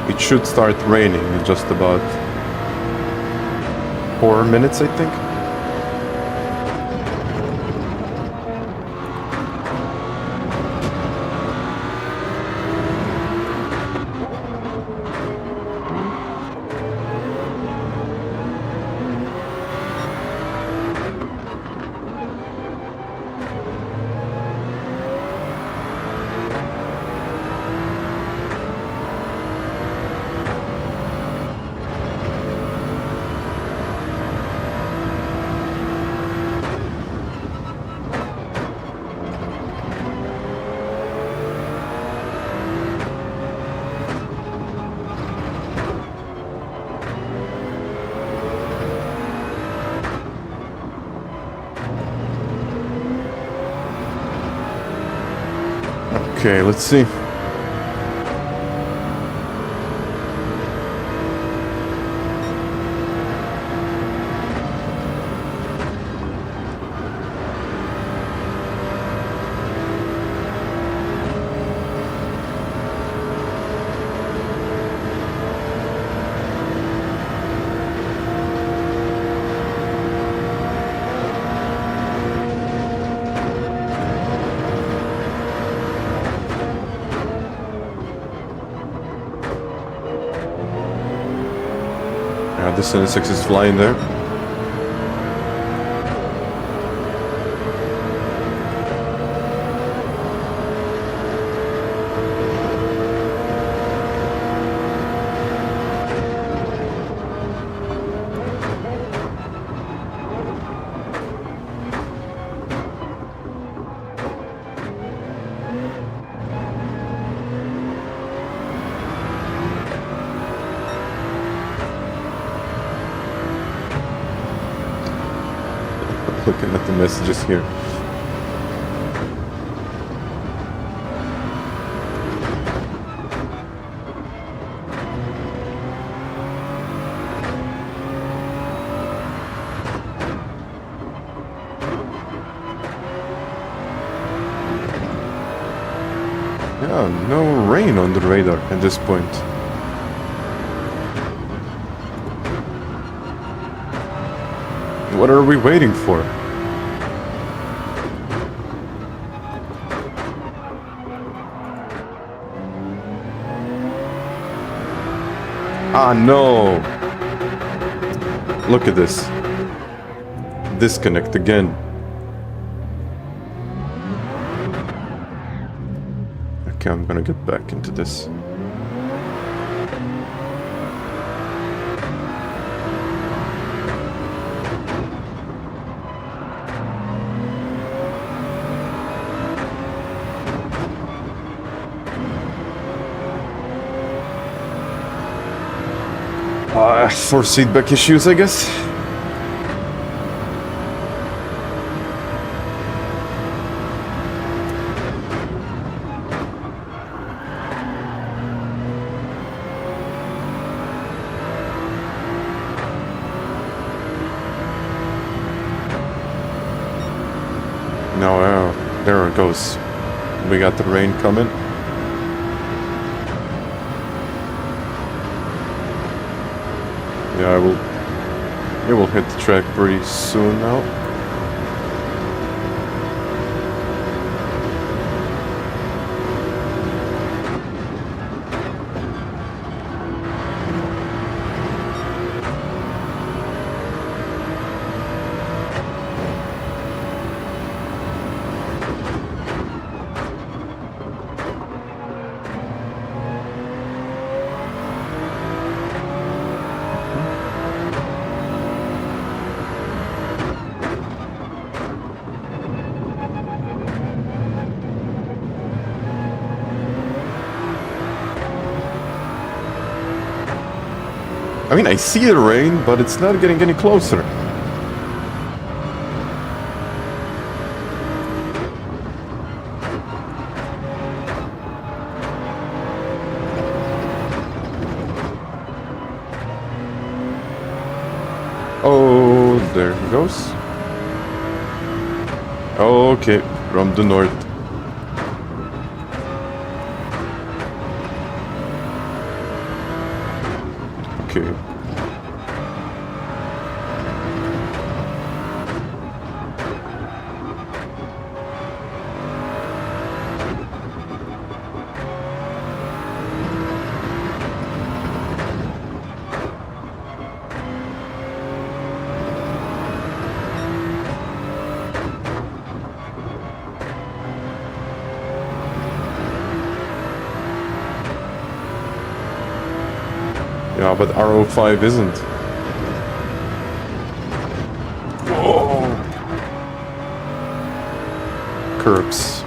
It should start raining in just about 4 minutes, I think. Okay, let's see. This NSX is flying there. Looking at the messages here. Yeah, no rain on the radar at this point. What are we waiting for? Ah, no! Look at this. Disconnect again. Okay, I'm gonna get back into this. For feedback issues, I guess. No, there it goes. We got the rain coming. Yeah, it will hit the track pretty soon now. I mean, I see the rain, but it's not getting any closer. Oh, there he goes. Okay, from the north. Okay. Yeah, but RO5 isn't. Whoa! Curbs.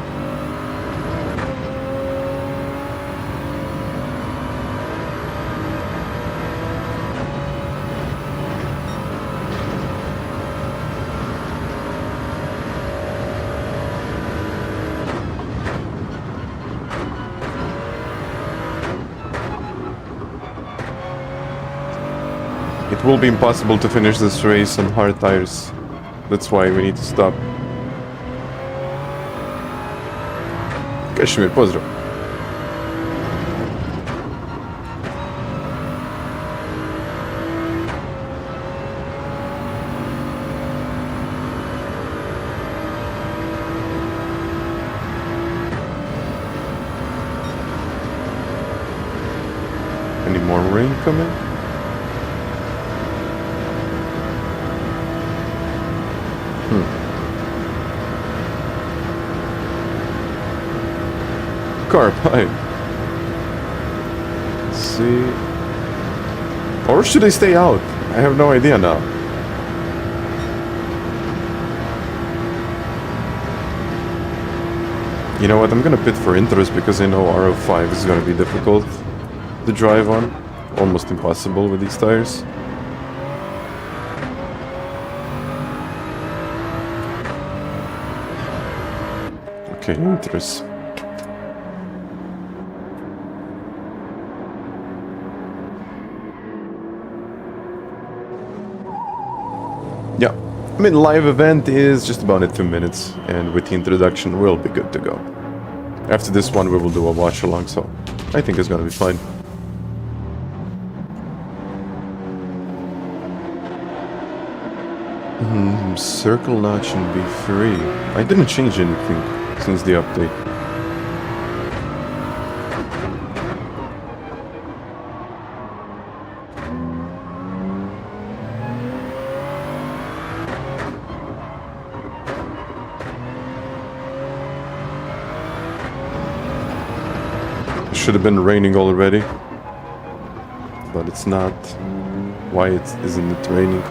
It will be impossible to finish this race on hard tires. That's why we need to stop. Kashmir, pozdrav. Any more rain coming? Carp, hi. Let's see. Or should I stay out? I have no idea now. You know what? I'm gonna pit for intros because I know RO5 is gonna be difficult to drive on. Almost impossible with these tires. Okay, intros. Yeah, I mean, live event is just about in 2 minutes, and with the introduction, we'll be good to go. After this one, we will do a watch along, so I think it's gonna be fine. Circle notch and be free. I didn't change anything since the update. Should have been raining already, but it's not. Why isn't it raining?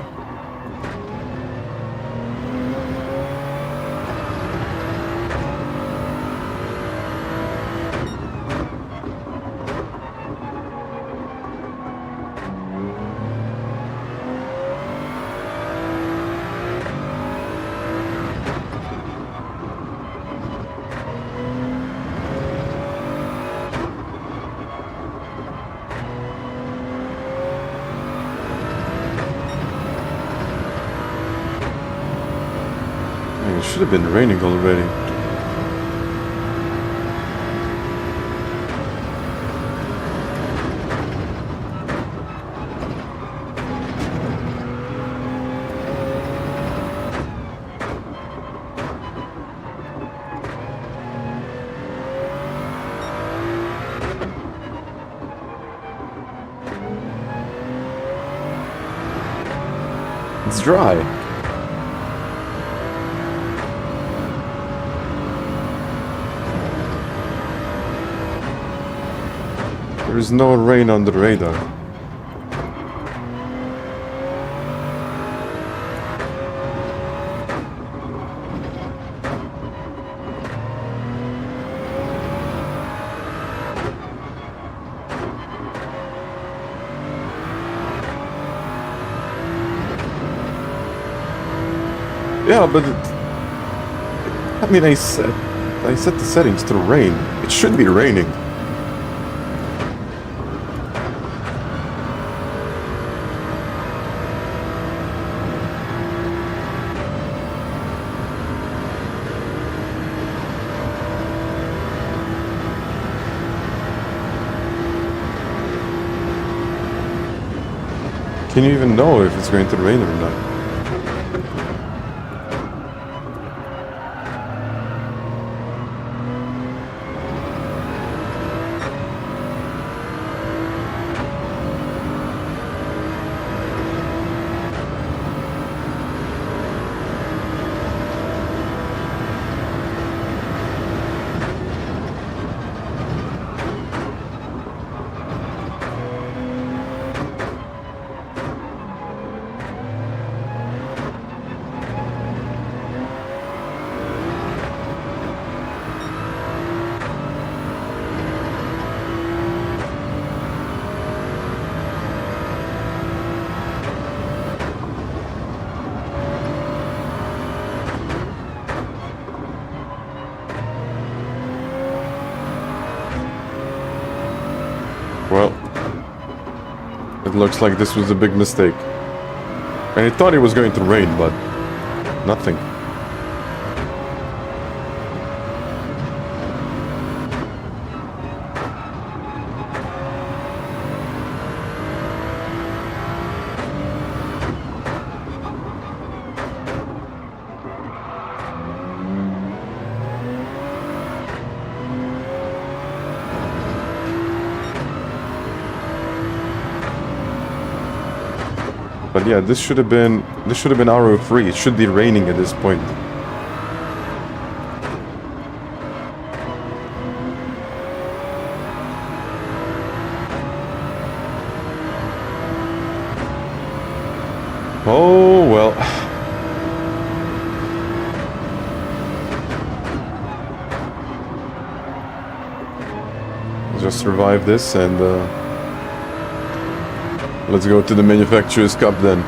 should have been raining already. It's dry. There is no rain on the radar. Yeah, but I mean, I set the settings to rain. It should be raining. Can you even know if it's going to rain or not? Well, it looks like this was a big mistake. And I thought it was going to rain, but nothing. But yeah, this should have been hour 3. It should be raining at this point. Oh well. Just survive this and let's go to the Manufacturers' Cup then.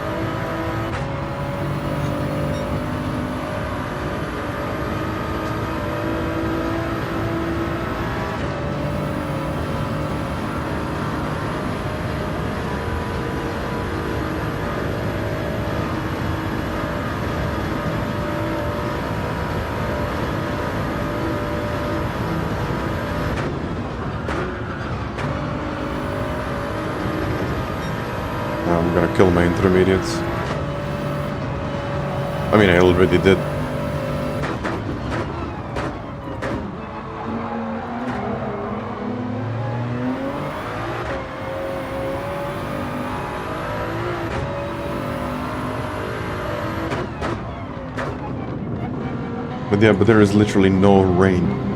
I'm gonna kill my intermediates. I mean, I already did. But yeah, but there is literally no rain.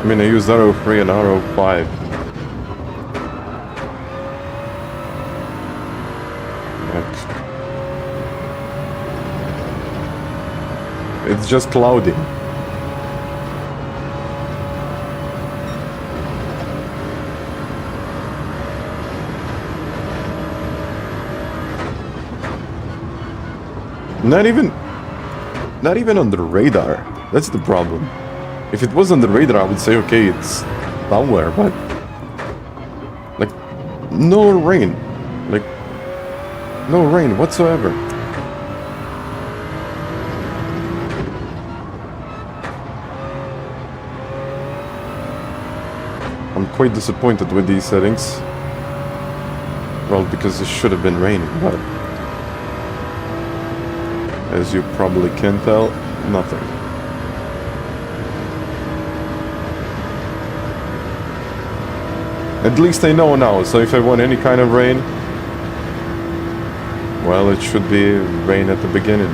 mean, I used RO3 and RO5. It's just cloudy. Not even on the radar. That's the problem. If it was on the radar, I would say, okay, it's somewhere, but like no rain. Like no rain whatsoever. I'm quite disappointed with these settings. Well, because it should have been raining, but as you probably can tell, nothing. At least I know now, so if I want any kind of rain, well, it should be rain at the beginning.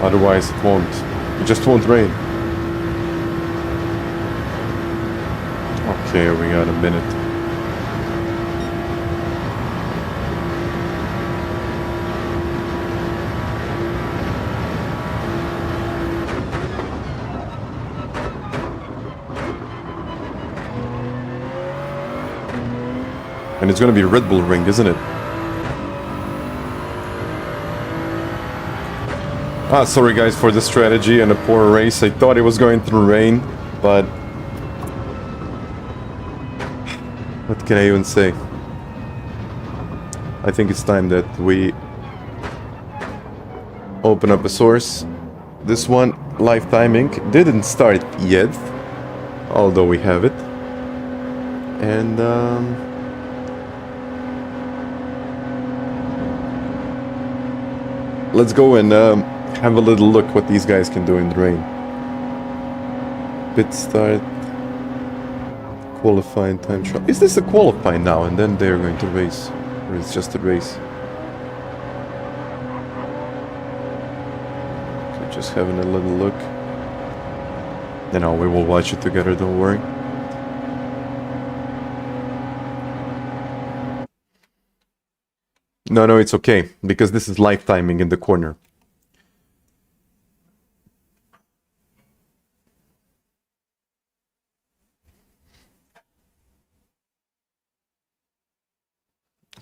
Otherwise it won't. It just won't rain. Okay, we got a minute. And it's gonna be Red Bull Ring, isn't it? Ah, sorry guys for the strategy and a poor race. I thought it was going to rain, but what can I even say? I think it's time that we open up a source. This one, live timing, didn't start yet, although we have it. And let's go and have a little look what these guys can do in the rain. Pit start. Qualifying time trial. Is this a qualifying now and then they're going to race? Or it's just a race? Okay, just having a little look. You know, we will watch it together, don't worry. No, it's okay, because this is live timing in the corner.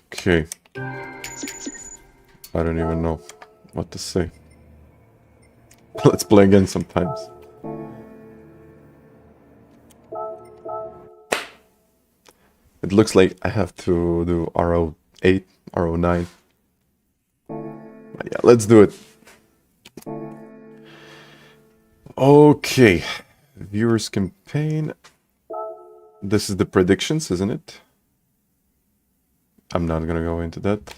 Okay. I don't even know what to say. Let's play again sometimes. It looks like I have to do RO8, RO9. But yeah, let's do it. Okay. Viewers campaign. This is the predictions, isn't it? I'm not gonna go into that.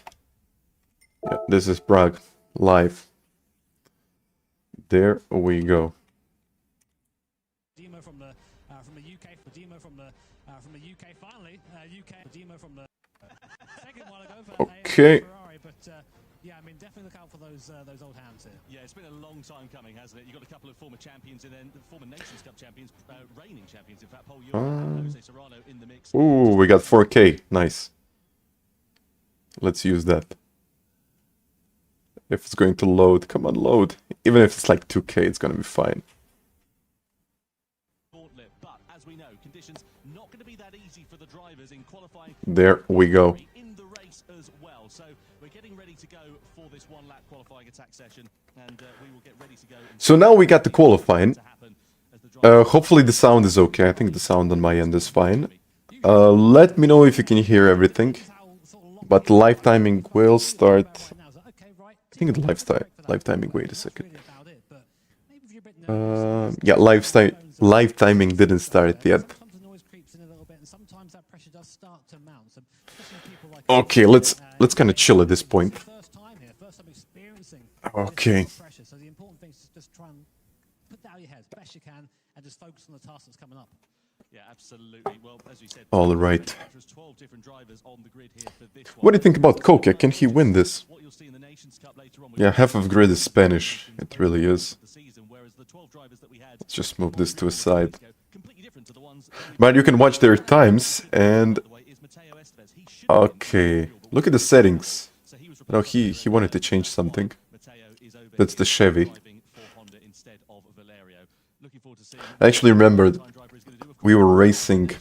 Yeah, this is Prague live. There we go. Demo from the UK. Demo from the UK. Finally, UK. Demo from the second while ago for okay. Ferrari, but yeah, I mean, definitely look out for those old hounds here. Yeah, it's been a long time coming, hasn't it? You've got a couple of former champions and then the former Nations Cup champions, reigning champions, in fact, Paul Elam and Jose Serrano in the mix. Ooh, we got 4K. Nice. Let's use that. If it's going to load, come on, load. Even if it's like 2K, it's gonna be fine. But as we know, conditions not going to be that easy for the drivers in qualifying. There we go. In the race as well. So we're getting ready to go for this one lap qualifying attack session, and we will get ready to go. So now we got the qualifying. Hopefully the sound is okay. I think the sound on my end is fine. Let me know if you can hear everything. But live timing will start. I think it's live timing. Wait a second. Yeah, live timing didn't start yet. Okay, let's kind of chill at this point. Okay. Yeah, absolutely. Well, as we said, all right. 12 different drivers on the grid here for this one. What do you think about Coca? Can he win this? Yeah, half of grid is Spanish. It really is. whereas the 12 drivers that we had. Let's just move this to a side. But you can watch their times and... Okay, look at the settings. No, he wanted to change something. That's the Chevy. I actually remembered we were racing.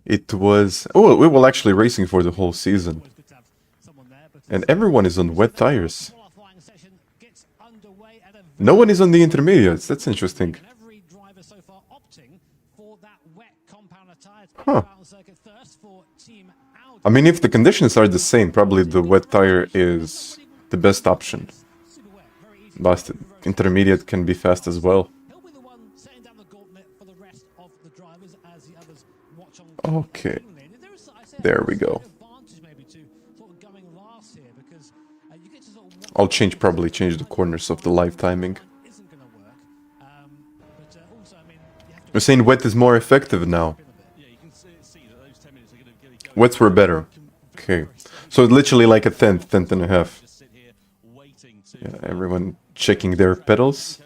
It was... Oh, we were actually racing for the whole season. And everyone is on wet tires. No one is on the intermediates. That's interesting. Huh. I mean, if the conditions are the same, probably the wet tire is the best option. But intermediate can be fast as well. Okay. There we go. I'll probably change the corners of the live timing. You're saying wet is more effective now. Wets were better. Okay. So it's literally like a tenth and a half. Yeah, everyone checking their pedals.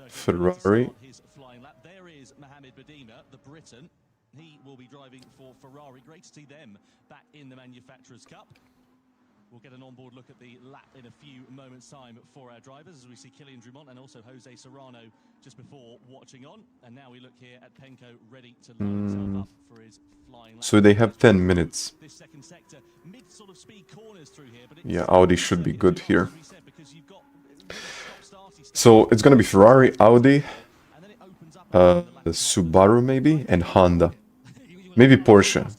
Ferrari. There is Mohammed Badima, the Briton. He will be driving for Ferrari. Great to see them back in the Manufacturers' Cup. We'll get an onboard look at the lap in a few moments' time for our drivers as we see Kylian Drummond and also Jose Serrano just before watching on. And now we look here at Penko ready to line himself up for his flying lap. So they have 10 minutes. This second sector, mid sort of speed corners through here, but yeah, Audi should be good here. So it's gonna be Ferrari, Audi, Subaru maybe, and Honda. Maybe Porsche.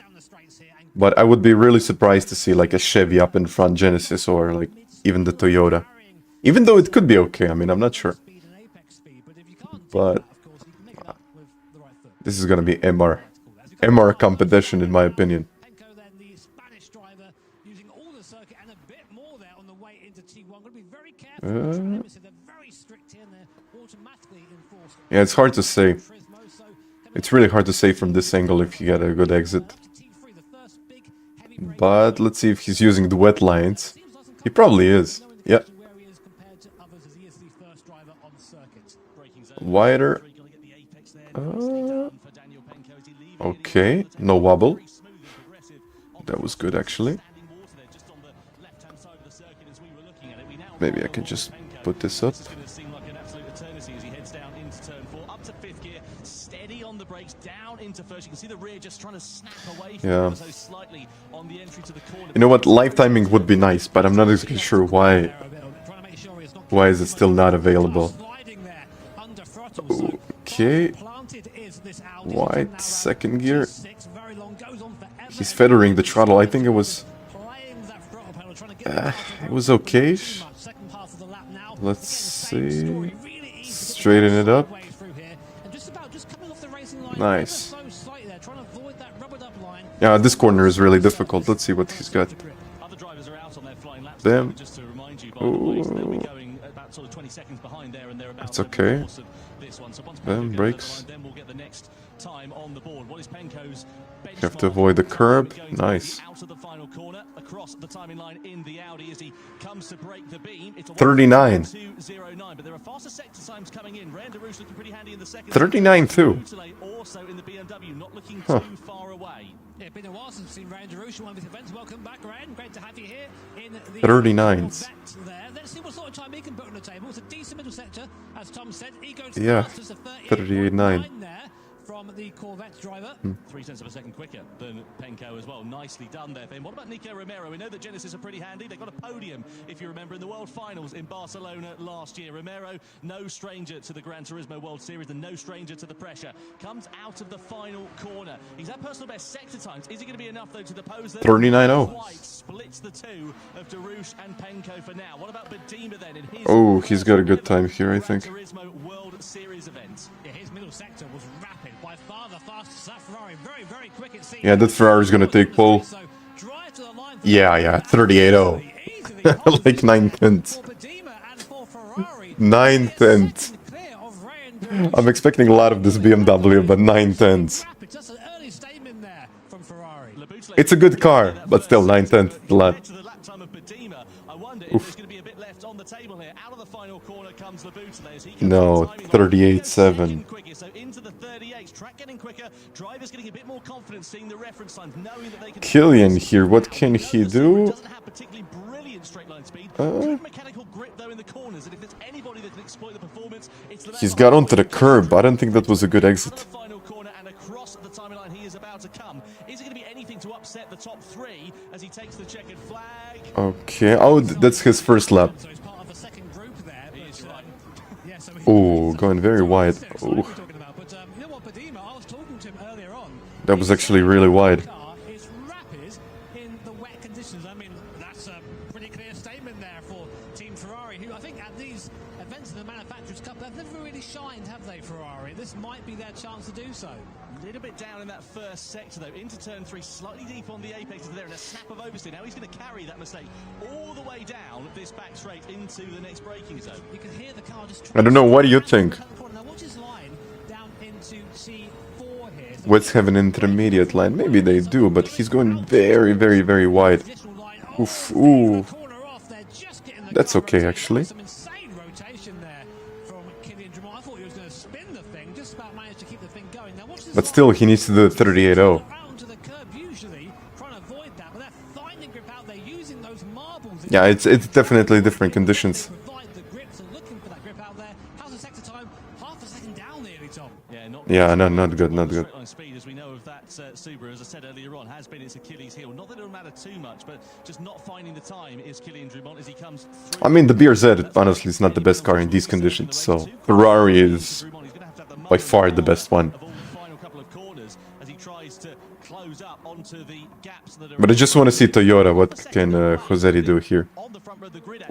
But I would be really surprised to see like a Chevy up in front, Genesis, or like even the Toyota. Even though it could be okay, I mean, I'm not sure. But this is gonna be MR competition in my opinion. Yeah, it's hard to say. It's really hard to say from this angle if you get a good exit. But let's see if he's using the wet lines. He probably is. Yeah. Wider. Okay, no wobble. That was good actually. Maybe I can just put this up. Yeah. You know what? Live timing would be nice, but I'm not exactly sure why. Why is it still not available? Okay. White, second gear. He's feathering the throttle. I think it was... it was okay. Let's see. Straighten it up. Nice. Yeah, this corner is really difficult. Let's see what he's got. Damn. Ooh. That's okay. Damn, brakes. You have to avoid the curb. Nice. 39. 39 too. Huh. It's been a while since we've seen Gran Durrant on this event. Welcome back, Gran. Great to have you here in the 39s. Let's see what sort of time he can put on the table. It's a decent middle sector, as Tom said. He goes 38.9 there from the Corvette driver. 3 tenths of a second quicker than Penko as well. Nicely done there, Ben. What about Nico Romero? We know that Genesis are pretty handy. They got a podium, if you remember, in the World Finals in Barcelona last year. Romero, no stranger to the Gran Turismo World Series and no stranger to the pressure. Comes out of the final corner. He's had personal best sector times. Is he going to be enough, though, to the pose? 39.0. Splits the two of Durrant and Penko for now. What about Badima then in his... Oh, he's got a good time here, I think. Turismo World Series event. Yeah, his middle sector was rapid. By far the fastest. That Ferrari very, very quick it seems. Yeah, that Ferrari's gonna take pole. Yeah, 38.0. Like 9 tenths. 9 tenths. I'm expecting a lot of this BMW, but 9 tenths. It's a good car, but still 9 tenths a lot. I wonder if there's going to be a bit left on the table here. Out of the final corner comes Lotharvel as he comes No, 38.7. so into the 38s, track getting quicker, drivers getting a bit more confidence seeing the reference times, knowing that they can. Killian here, what can he do? Doesn't have particularly brilliant straight line speed. Good mechanical grip though in the corners, and if there's anybody that can exploit the performance, it's the He's got onto the curb. I don't think that was a good exit. final corner and across the timeline he is about to come. Is it going to be anything to upset the top three as he takes the checkered flag? Okay, oh, that's his first lap. So he's part of a second group there. Yeah, so Oh, going very wide. Oh, you know what, Badima, I was talking to him earlier on. that was actually really wide. Car is rapid in the wet conditions. I mean, that's a pretty clear statement there for Team Ferrari, who I think at these events in the Manufacturers' Cup, they've never really shined, have they, Ferrari? This might be their chance to do so. A little bit down in that first sector though, into turn 3, slightly deep on the apex there, and a snap of oversteer. Now he's going to carry that mistake all the way down this back straight into the next braking zone. You can hear the car just. I don't know, what do you think? Now watch his line down into C4 here. Let's have an intermediate line. Maybe they do, but he's going very, very, very wide. Oof, ooh. That's okay, actually. Some insane rotation there from Killian. I thought he was going to spin the thing, just about managed to keep the thing going. Now watch this. But still, he needs to do 38.0. Around to the curb usually, trying to avoid that, but they're finding grip out there using those marbles. Yeah, it's definitely different conditions. Provide the grip, so looking for that grip out there. How's the sector time? Half a second down nearly, Tom. Yeah, no, not good, not good. On speed, as we know of that Subaru, as I said earlier on, has been its Achilles heel. Not that it'll matter too much, but just not finding the time is Killian Drummond as he comes through. I mean, the BRZ, honestly, is not the best car in these conditions, so Ferrari is by far the best one. But I just want to see Toyota, what can Josetti do here?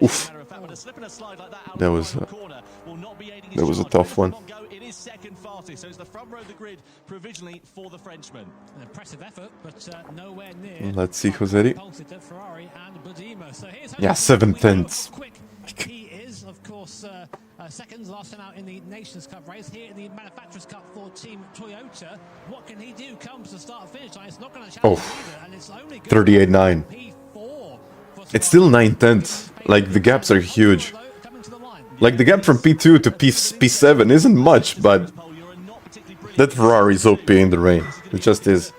Oof. That was a tough one. It is second fastest, so it's the front row of the grid provisionally for the Frenchman. An impressive effort, but nowhere near. Let's see Josetti. Ferrari and Badima. So here's Yeah, 7/10. quick he is, of course, second, last time out in the Nations Cup race. Here in the Manufacturers' Cup for Team Toyota. What can he do? Comes to start finish line. It's not going to challenge either, and it's only 38.9. P4. It's still 9/10. Like, the gaps are huge. Like, the gap from P2 to P7 isn't much, but that Ferrari is OP in the rain. It just is.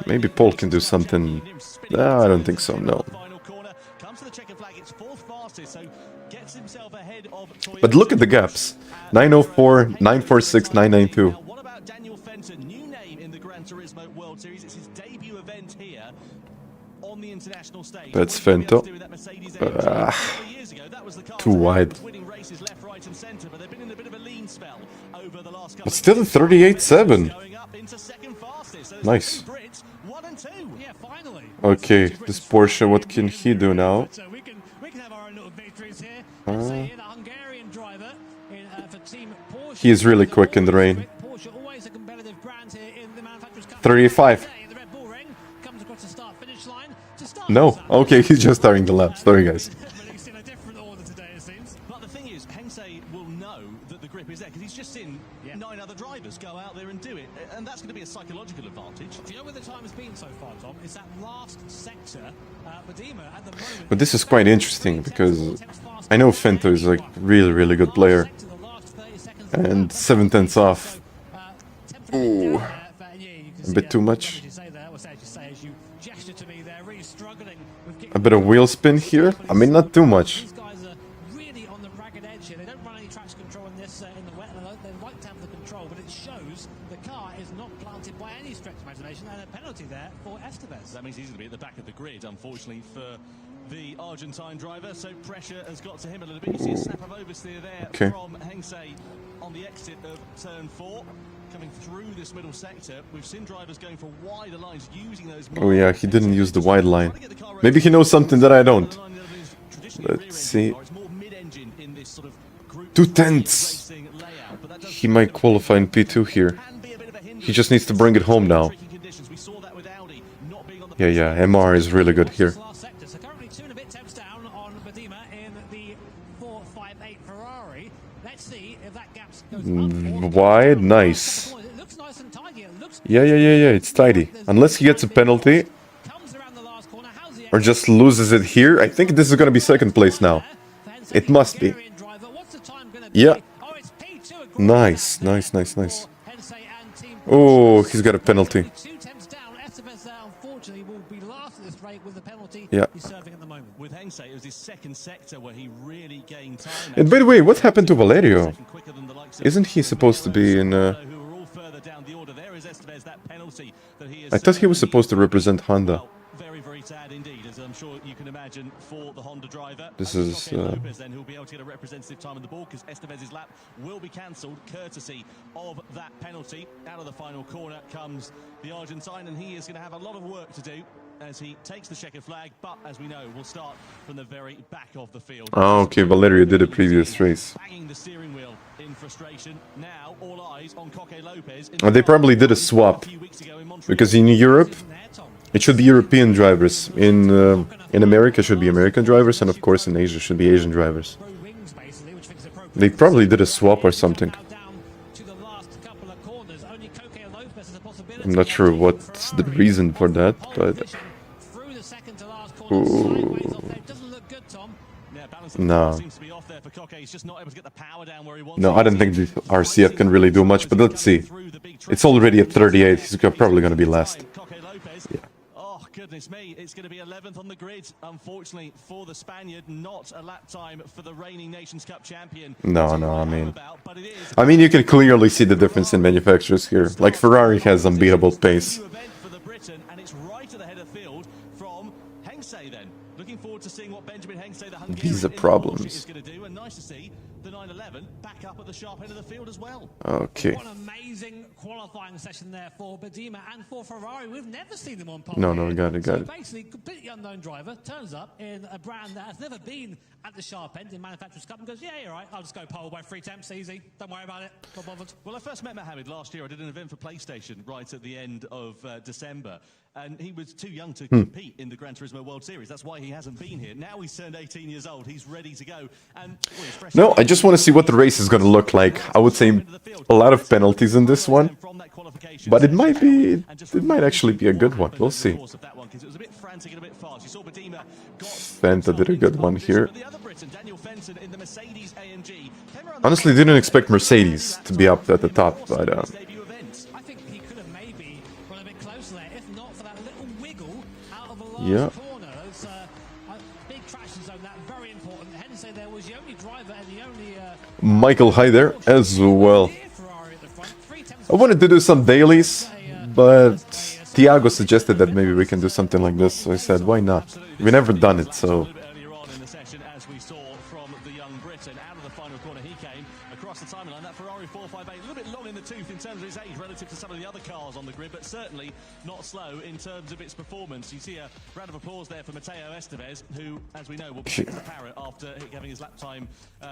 Maybe Paul can do something. No, I don't think so, no. But look at the gaps. 904, 946, 992. What about Daniel Fenton? New name in the Gran Turismo World Series. It's his debut event here on the international stage. That's Fento. Too wide. But still a 38.7. Nice. Okay, this Porsche, what can he do now? So we can have our own little victories here. Let's say the Hungarian driver for Team Porsche. He is really quick in the rain. Porsche, always a competitive brand here in the Manufacturers' Cup. 35. The Red Bull Ring comes across the start-finish line to start. No. Okay, he's just starting the lap. Sorry, guys. He's in a different order today, it seems. But the thing is, Hensei will know that the grip is there because he's just seen 9 other drivers go out there and do it, and that's going to be a psychological advantage. Do you know where the time has been so far, Tom? It's that last sector. Badima at the moment. But this is quite interesting because I know Fento is like really, really good player. And 7/10 off. Ooh. A bit too much. A bit of wheel spin here. I mean, not too much. These guys are really on the ragged edge here. They don't run any traction control in this in the wet. They like to have the control, but it shows the car is not planted by any stretch of imagination, and a penalty there for Estevez. That means he's going to be at the back of the grid, unfortunately, for the Argentine driver, so pressure has got to him a little bit. You see a snap of oversteer there from Hensei on the exit of turn 4. Coming through this middle sector, we've seen drivers going for wider lines, using those. Oh yeah, he didn't use the wide line. Maybe he knows something that I don't. Let's see. 2/10. He might qualify in P2 here. He just needs to bring it home now. Yeah, MR is really good here. So currently 2 and a bit temps down on Badima in the 458 Ferrari. Let's see if that gap goes up. Wide, nice. It looks nice and tidy. It looks Yeah, it's tidy. Unless he gets a penalty. comes around the last corner, or just loses it here. I think this is gonna be second place now. It must be. Yeah. Nice, nice, nice, nice. Oh, he's got a penalty. Yeah. With Hengse, it was his second sector where he really gained time. And by the way, what happened to Valerio? Isn't he supposed to be in... I thought he was supposed to represent Honda. Very, very sad indeed, as I'm sure you can imagine for the Honda driver. This is... Lopez then, who'll be able to get a representative time on the ball because Estevez's lap will be cancelled courtesy of that penalty. Out of the final corner comes the Argentine, and he is going to have a lot of work to do as he takes the checkered flag, but as we know, we'll start from the very back of the field. Oh, okay, Valerio did a previous race. Banging the steering wheel in frustration. Now all eyes on Coque Lopez. They probably did a swap, because in Europe, it should be European drivers. In America, should be American drivers, and of course in Asia, should be Asian drivers. They probably did a swap or something. I'm not sure what's the reason for that, but... Ooh. No. No, I don't think the RCF can really do much, but let's see. It's already at 38, he's probably going to be last. Yeah. Oh, goodness me, it's going to be 11th on the grid, unfortunately, for the Spaniard. Not a lap time for the reigning Nations Cup champion. No, I mean, you can clearly see the difference in manufacturers here. Like, Ferrari has unbeatable pace. And it's right at the head of field from Hengse then. Looking forward to seeing what Benjamin Hengse, the Hungarian, Visa problems is going to do, and nice to see the 911 back up at the sharp end of the field as well. Okay. What an amazing qualifying session there for Bedima and for Ferrari. We've never seen them on pole. No, we got it, so basically, completely unknown driver turns up in a brand that has never been at the sharp end in Manufacturers' Cup and goes, yeah, you're right, I'll just go pole by 3 temps, easy. Don't worry about it. Not bothered. Well, I first met Mohammed last year. I did an event for PlayStation right at the end of December. And he was too young to compete in the Gran Turismo World Series. That's why he hasn't been here. Now he's turned 18 years old. He's ready to go. And no, I just want to see what the race is going to look like. I would say a lot of penalties in this one, but it might actually be a good one. We'll see. Fenta did a good one here. Honestly, didn't expect Mercedes to be up at the top, but yeah. Michael, hi there as well. I wanted to do some dailies, but Tiago suggested that maybe we can do something like this, so I said, why not? We've never done it, so... in terms of his age relative to some of the other cars on the grid, but certainly not slow in terms of its performance. You see a round of applause there for Mateo Estevez, who, as we know, will be the parrot after having his lap time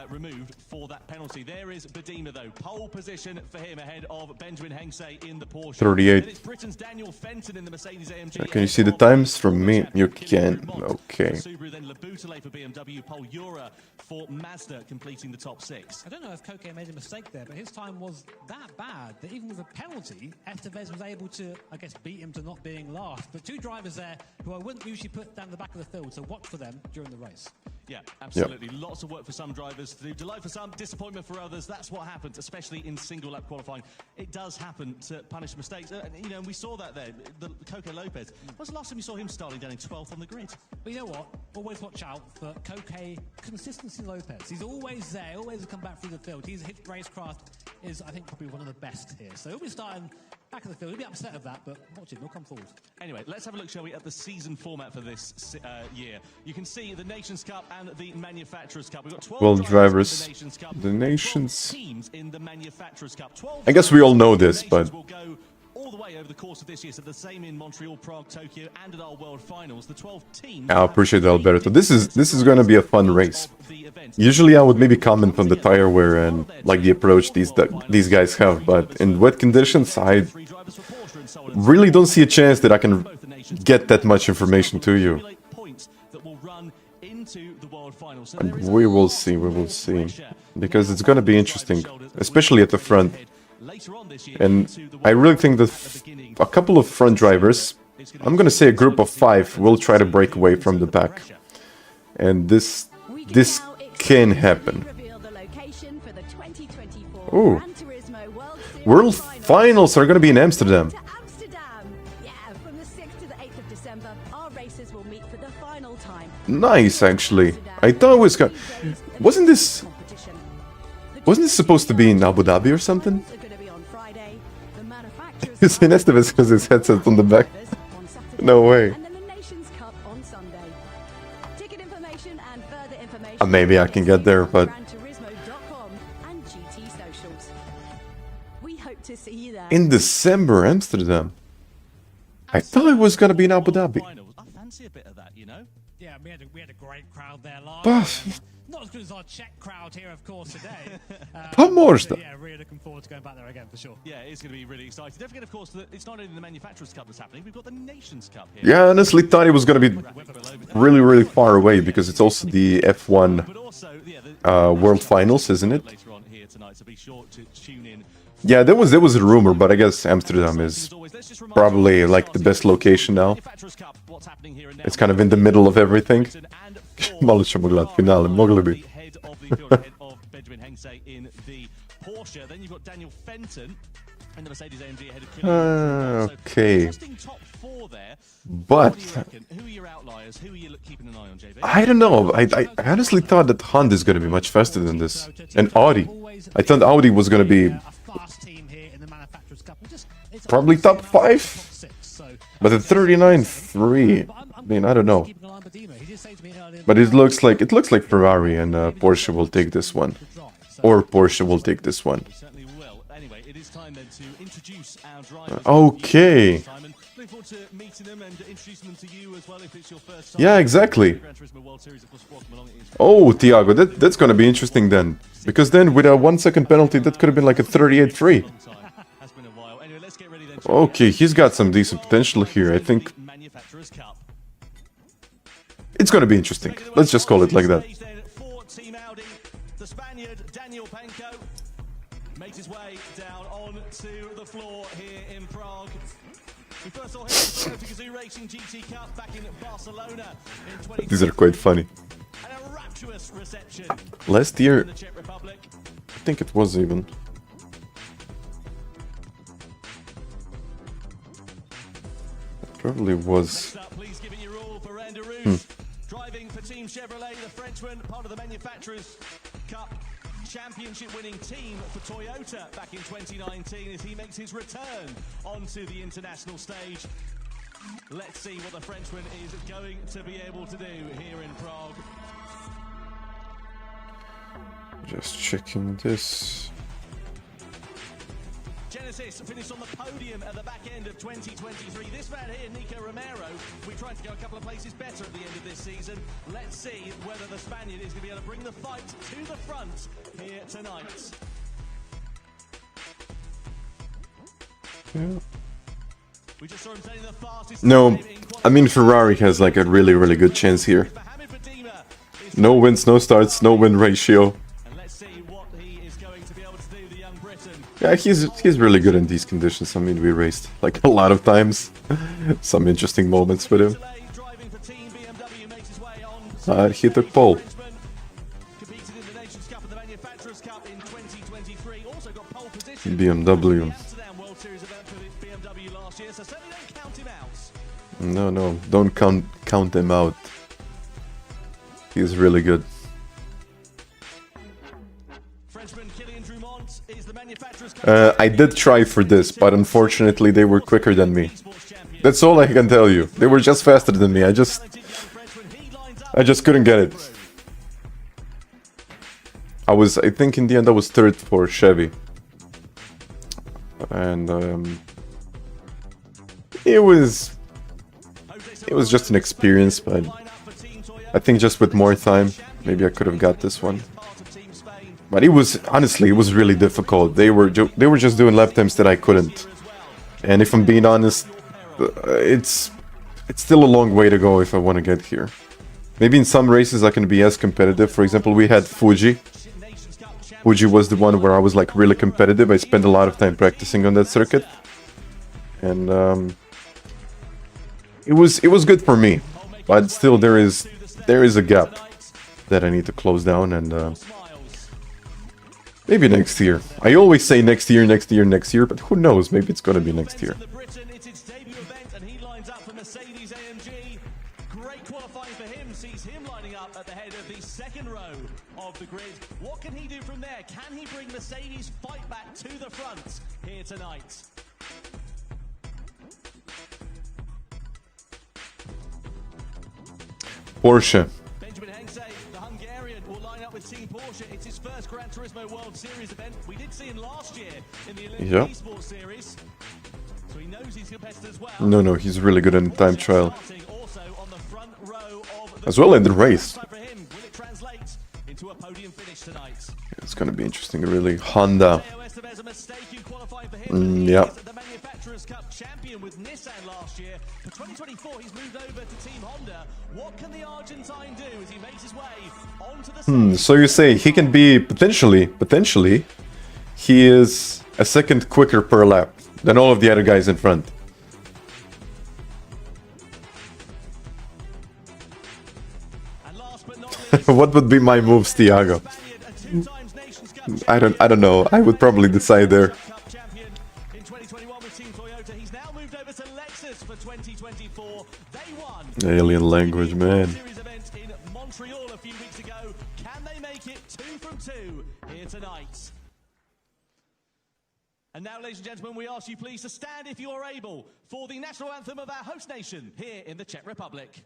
removed for that penalty. There is Bedima, though. Pole position for him ahead of Benjamin Hengse in the Porsche. 38. And it's Britain's Daniel Fenton in the Mercedes AMG. Can you see the times from me? You can. Okay. Subaru, then Labutale for BMW, Pol Ura for Mazda completing the top 6. I don't know if Coque made a mistake there, but his time was that bad that even with a penalty, Estevez was able to, I guess, beat him to not being last. But two drivers there who I wouldn't usually put down the back of the field, so watch for them during the race. Yeah, absolutely. Yep. Lots of work for some drivers to do. Delight for some, disappointment for others. That's what happens, especially in single lap qualifying. It does happen to punish mistakes. You know, and we saw that there. Coque Lopez. When was the last time you saw him starting down in 12th on the grid? But you know what? Always watch out for Coque Consistency Lopez. He's always there, always come back through the field. His racecraft is, I think, probably one of the best here. So he'll be starting back of the field. He'll be upset of that, but watch him. He'll come forward. Anyway, let's have a look, shall we, at the season format for this year. You can see the Nations Cup and the Manufacturers Cup. We've got 12 drivers. In the Nations Cup. The Nations teams in the Manufacturers Cup. 12 I guess we all know this, but will go all the way over the course of this year. So the same in Montreal, Prague, Tokyo, and at our World Finals. The 12 teams. I appreciate that, Alberto. This is going to be a fun race. Usually I would maybe comment on the tire wear and like the approach these guys have, but in wet conditions I really don't see a chance that I can get that much information to you. And we will see, because it's going to be interesting, especially at the front. And I really think that a couple of front drivers I'm gonna say a group of 5 will try to break away from the pack. And this can happen. Ooh. World Finals are gonna be in Amsterdam. Nice, actually. I thought it was wasn't this supposed to be in Abu Dhabi or something? You see Esteves because his headset on the back. No way. Maybe I can get there, but in December, Amsterdam. I thought it was gonna be in Abu Dhabi. I fancy a bit of that, you know? Yeah, we had a great crowd there live. But Not as good as our Czech crowd here, of course, today. Yeah, really looking forward to going back there again for sure. Yeah, it's going to be really exciting. Don't forget, of course, that it's not only the Manufacturers' Cup that's happening, we've got the Nations' Cup here. Yeah, I honestly thought it was gonna be really, really far away because it's also the F1 World Finals, isn't it? Later on here tonight, so be sure to tune in. Yeah, there was a rumor, but I guess Amsterdam is probably like the best location now. It's kind of in the middle of everything. Malo će mu gledat finale, mogli bi. Okay. But I don't know. I honestly thought that Honda is going to be much faster than this. And Audi. I thought Audi was going to be probably top 5. But the 39.3, I mean, I don't know. But it looks like Ferrari and Porsche will take this one. Or Porsche will take this one. Okay. Yeah, exactly. Oh, Tiago, that's gonna be interesting then. Because then with a 1 second penalty, that could have been like a 38-3. Okay, he's got some decent potential here, I think. It's gonna be interesting. Let's just call it like that. Makes his way down onto the floor here in Prague. We first saw him in the Gazoo Racing GT Cup back in Barcelona in 2020. These are quite funny. And a rapturous reception last year, in the Czech Republic. I think it was even. It probably was. Please give it your all for driving for Team Chevrolet, the Frenchman, part of the Manufacturers' Cup championship winning team for Toyota back in 2019 as he makes his return onto the international stage. Let's see what the Frenchman is going to be able to do here in Prague. Just checking this. Genesis finished on the podium at the back end of 2023. This man here, Nico Romero, we tried to go a couple of places better at the end of this season. Let's see whether the Spaniard is going to be able to bring the fight to the front here tonight. Yeah. We just saw him taking the fastest. No, I mean Ferrari has like a really, really good chance here. No wins, no starts, no win ratio. Yeah, he's really good in these conditions. I mean, we raced like a lot of times. Some interesting moments with him. He took pole. BMW. No, don't count him out. He's really good. I did try for this, but unfortunately they were quicker than me. That's all I can tell you. They were just faster than me. I just couldn't get it. I think in the end I was third for Chevy. And it was just an experience, but I think just with more time, maybe I could have got this one. But it was really difficult. They were just doing lap times that I couldn't. And if I'm being honest, it's still a long way to go if I want to get here. Maybe in some races I can be as competitive. For example, we had Fuji. Fuji was the one where I was like really competitive. I spent a lot of time practicing on that circuit. And it was good for me, but still there is a gap that I need to close down, and maybe next year. I always say next year, next year, next year, but who knows? Maybe it's gonna be next year. It's his debut event, and he lines up for Mercedes AMG. Great qualifying for him, sees him lining up at the head of the second row of the grid. What can he do from there? Can he bring Mercedes fight back to the front here tonight? Porsche. Benjamin Hengse, the Hungarian, will line up with Team Porsche. It's his first Gran Turismo World Series event. We did see him last year in the Olympic Esports Series. So he knows he's competitive as well. No, he's really good in time trial. Also on the front row of the As well in the race. for him. Will it translate into a podium finish tonight? It's gonna be interesting, really. Honda. JOS, there's a mistake in qualifying for him. Yeah. The Manufacturers Cup champion with Nissan last year. For 2024, he's moved over to Team Honda. What can the Argentine do as he makes his way onto the So you say he can be potentially, he is a second quicker per lap than all of the other guys in front. And last but not least, What would be my moves, Tiago? I don't know. I would probably decide there. Cup champion in 2021 with Team Toyota. He's now moved over to Lexus for 2024. They won Alien language, man. series event in Montreal a few weeks ago. Can they make it 2 from 2 here tonight? And now, ladies and gentlemen, we ask you please to stand if you are able for the national anthem of our host nation here in the Czech Republic.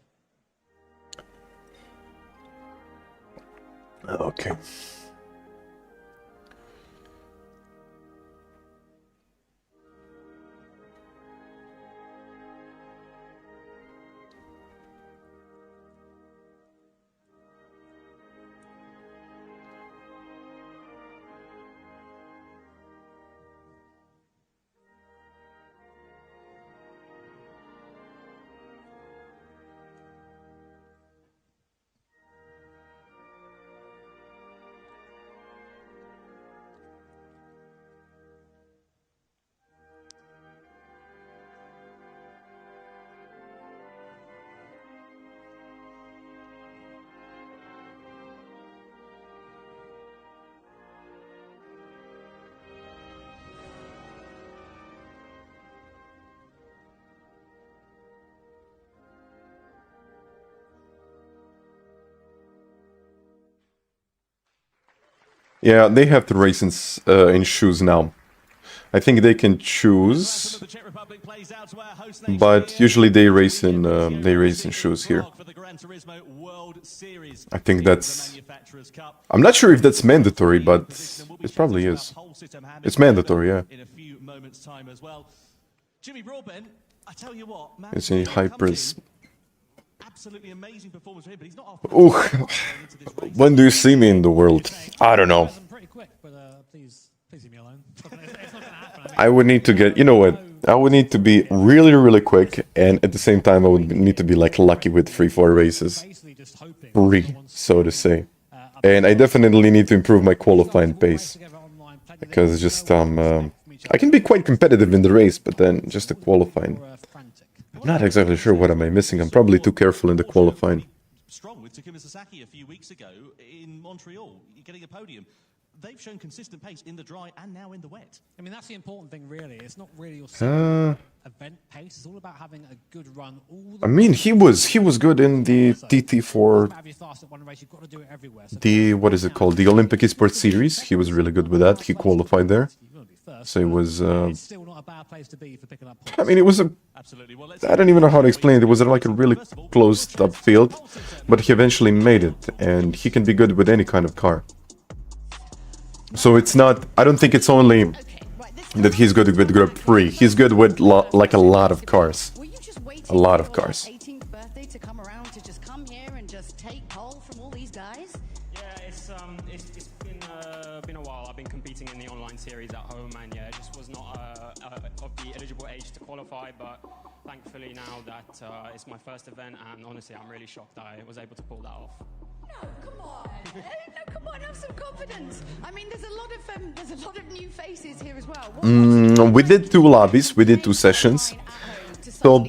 Okay. Yeah, they have to race in shoes now. I think they can choose, The Czech Republic plays out to our host nation but here. usually they race in shoes here. For the Gran Turismo World Series. I think The that's. Manufacturers Cup. I'm not sure if that's mandatory, but it probably is. It's mandatory, yeah. In a few moments' time as well. Jimmy Broadbent, I tell you what, man. It's a hypers. Absolutely amazing performance for him, but he's not Ooh, when do you see me in the world? I don't know. I'm pretty quick, but please leave me alone. It's not gonna happen. I would need to get, you know what? I would need to be really, really quick, and at the same time, I would need to be like lucky with 3-4 races, Basically just hoping free, so to say. And I definitely need to improve my qualifying pace, because just I can be quite competitive in the race, but then just the qualifying. I'm not exactly sure what am I missing. I'm probably too careful in the qualifying. Strong with Takuma Sasaki a few weeks ago in Montreal, getting a podium. They've shown consistent pace in the dry and now in the wet. I mean, that's the important thing, really. It's not really your single event pace. It's all about having a good run. I mean, he was good in the TT4, Have you fast at one race, you've got to do it everywhere. So the what is it called? The Olympic Esports Series. He was really good with that. He qualified there, you've got to be first. so it was. It's still not a bad place to be for picking up points. I mean, it was a. Absolutely. Well, let's I don't even know how to explain it. It was like a really closed up field, but he eventually made it, and he can be good with any kind of car. So it's not. I don't think it's only that he's good with Group 3. He's good with like a lot of cars. A lot of cars. 18th birthday to come around to just come here and just take pole from all these guys. Yeah, it's been a while. I've been competing in the online series at home, and yeah, it just was not of the eligible age to qualify. But thankfully now that it's my first event, and honestly, I'm really shocked that I was able to pull that off. No, come on. No, come on, have some confidence. I mean, there's a lot of new faces here as well. We did 2 lobbies. We did 2 sessions. So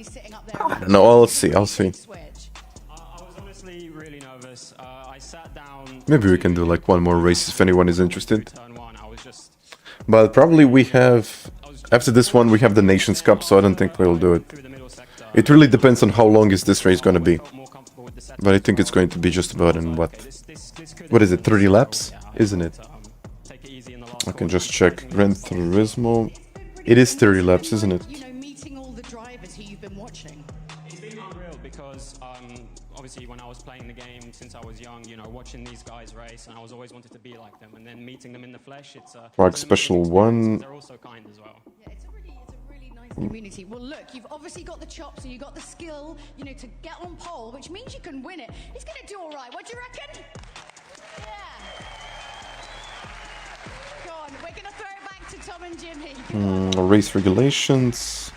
I don't know. I'll see. I'll see. I was honestly really nervous. I sat down. Maybe we can do like one more race if anyone is interested. Turn one. I was just. But probably we have, after this one, we have the Nations Cup, so I don't think we'll do it. Through the middle sector. It really depends on how long is this race going to be. More comfortable with the sector. But I think it's going to be just about in what is it, 30 laps? Isn't it? Take it easy in the last I can corner. just check. Gran Turismo. It is 30 laps, isn't it? You know, meeting all the drivers who you've been watching. It's been unreal because obviously when I was playing the game since I was young, you know, watching these guys race, and I was always wanted to be like them, and then meeting them in the flesh, it's Prague it's an Special amazing 1. experience. They're also kind as well. Yeah, it's a really nice community. Well, look, you've obviously got the chops and you've got the skill, you know, to get on pole, which means you can win it. He's going to do all right. What do you reckon? Yeah. Go on, we're going to throw it back to Tom and Jimmy. Race regulations.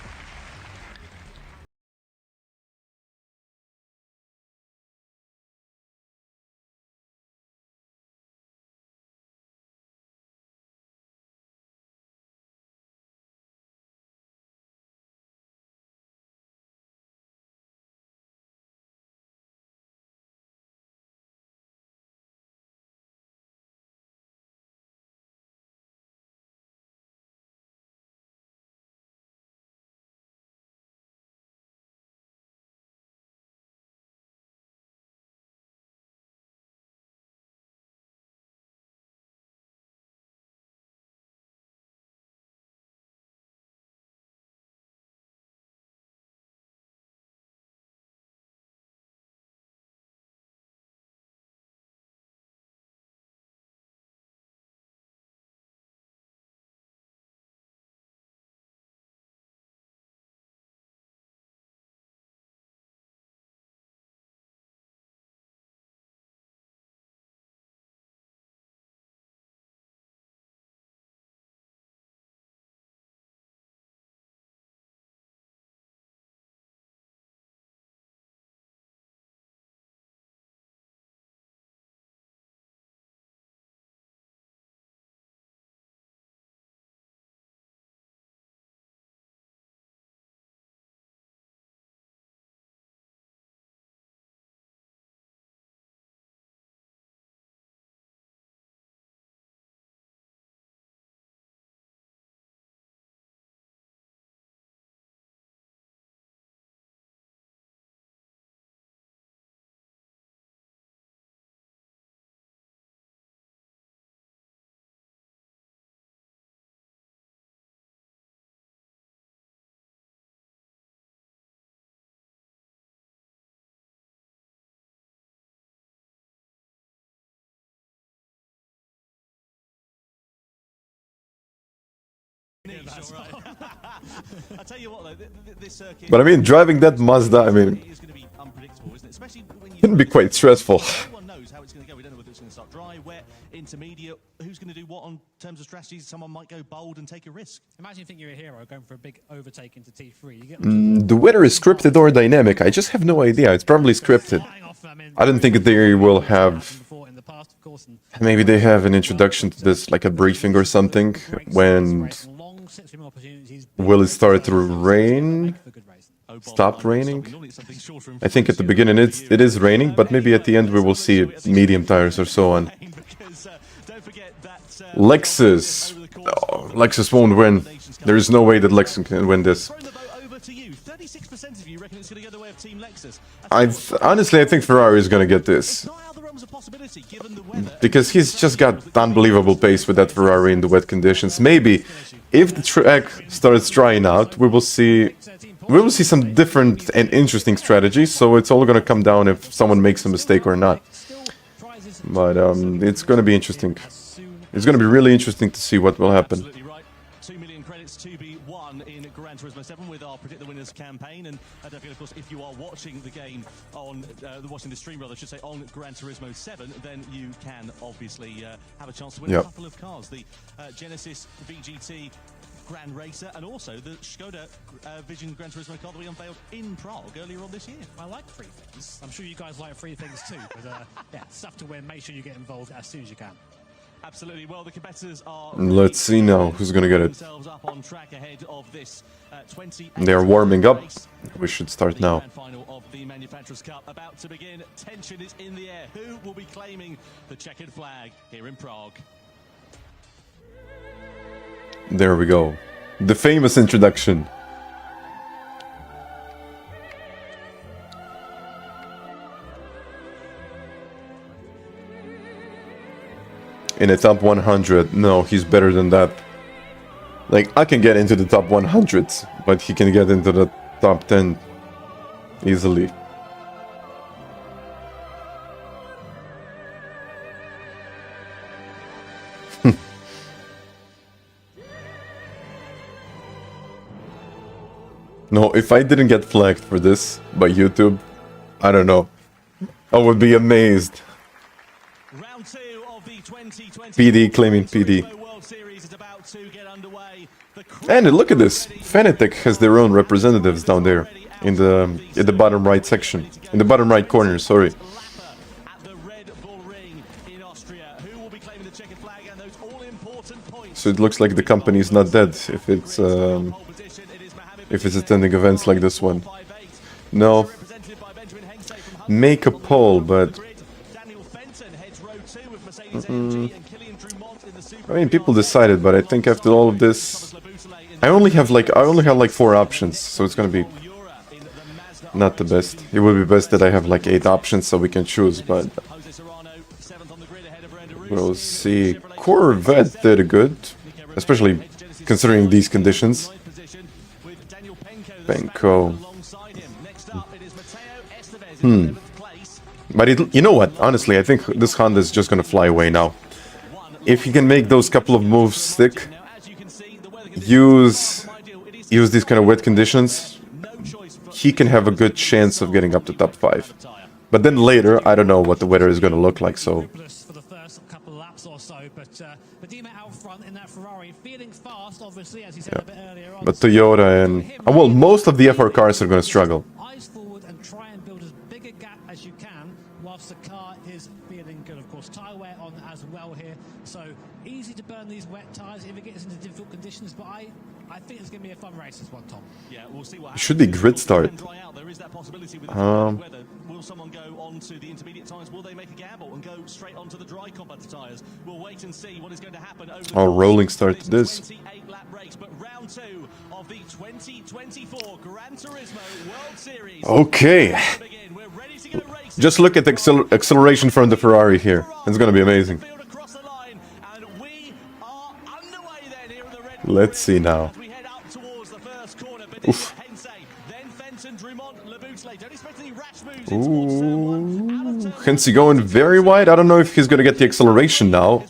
I tell you what, though, this circuit. But I mean, driving that Mazda, I mean, is going to be unpredictable, isn't it? Especially when you can be quite stressful. Everyone knows how it's going to go. We don't know whether it's going to start dry, wet, intermediate. Who's going to do what on terms of strategies? Someone might go bold and take a risk. Imagine you think you're a hero going for a big overtake into T3. You get The weather is scripted or dynamic. I just have no idea. It's probably scripted. flying off them in I don't think they will have. before in the past, of course. And Maybe they have an introduction to this, like a briefing or something, when long slipstream opportunities. will it start to rain? For good racing. Stop raining? Normally it's something shorter and I think at the beginning it is raining, but maybe at the end we will see medium tires or so on. because, don't forget that, Lexus. Oh, Lexus won't win. There is no way that Lexus can win this. Throwing the vote over to you. 36% of you reckon it's going to go the way of Team Lexus. Honestly, I think Ferrari is gonna get this. Not out of the realms of possibility, given the weather. Because he's just got unbelievable pace with that Ferrari in the wet conditions. Maybe if the track starts drying out, we will see some different and interesting strategies. So it's all gonna come down if someone makes a mistake or not. But it's gonna be interesting. It's gonna be really interesting to see what will happen. Absolutely right. 2 million credits to be won in Gran Turismo 7 with our Predict the Winners campaign. And don't forget, of course, if you are watching the game on, watching the stream, rather, I should say, on Gran Turismo 7, then you can obviously have a chance to win a couple of cars. The Genesis VGT Grand Racer and also the Skoda Vision Gran Turismo car that we unveiled in Prague earlier on this year. I like free things. I'm sure you guys like free things too. But yeah, stuff to win. Make sure you get involved as soon as you can. Absolutely. Well, the competitors are Let's see now who's gonna get it. themselves up on track ahead of this 28 They're warming up. race. We should start The now. grand final of the Manufacturers' Cup about to begin. Tension is in the air. Who will be claiming the checkered flag here in Prague? There we go. The famous introduction. In a top 100, no, he's better than that. Like, I can get into the top 100s, but he can get into the top 10 easily. No, if I didn't get flagged for this by YouTube, I don't know. I would be amazed. Round 2 of the 2020 PD claiming PD. World Series is about to get underway. The And look at this. FANATEC has their own representatives down there in the bottom right section. In the bottom right corner, sorry. at the Red Bull Ring in Austria. Who will be claiming the checkered flag and those all-important points? So it looks like the company is not dead if it's attending events like this one. No. Make a poll, but I mean, people decided, but I think after all of this, I only have like 4 options, so it's gonna be not the best. It would be best that I have like 8 options so we can choose, but we'll see. Corvette did good, especially considering these conditions. Benko. But you know what? Honestly, I think this Honda is just gonna fly away now. If he can make those couple of moves stick, use these kind of wet conditions, he can have a good chance of getting up to top 5. But then later, I don't know what the weather is gonna look like, so... For the first couple of laps or so, but Medina out front in that Ferrari, feeling fast, obviously, as he said a bit earlier on. But Toyota and... well, most of the FR cars are gonna struggle. Eyes forward and try and build as big a gap as you can, whilst the car is feeling good. Of course, tyre wear on as well here, so easy to burn these wet tyres if it gets into difficult conditions. But I think it's going to be a fun race this one, Tom. Yeah, we'll see what It should be grid start. There is that possibility with the weather. Will someone go on to the intermediate tyres? Will they make a gamble and go straight onto the dry combat tyres? We'll wait and see what is going to happen over the rolling start to this. 28-lap race, but round 2 of the 2024 Gran Turismo World Series. Okay. We're ready to go racing. Just look at the acceleration from the Ferrari here. It's gonna be amazing. Across the line, and we are underway then here in the Red Let's see now. we head up towards the first corner. Oof. Then Fenton, Drummond, Led-Sled. Don't expect any rash moves Ooh, Hensey going very wide. I don't know if he's gonna get the acceleration now.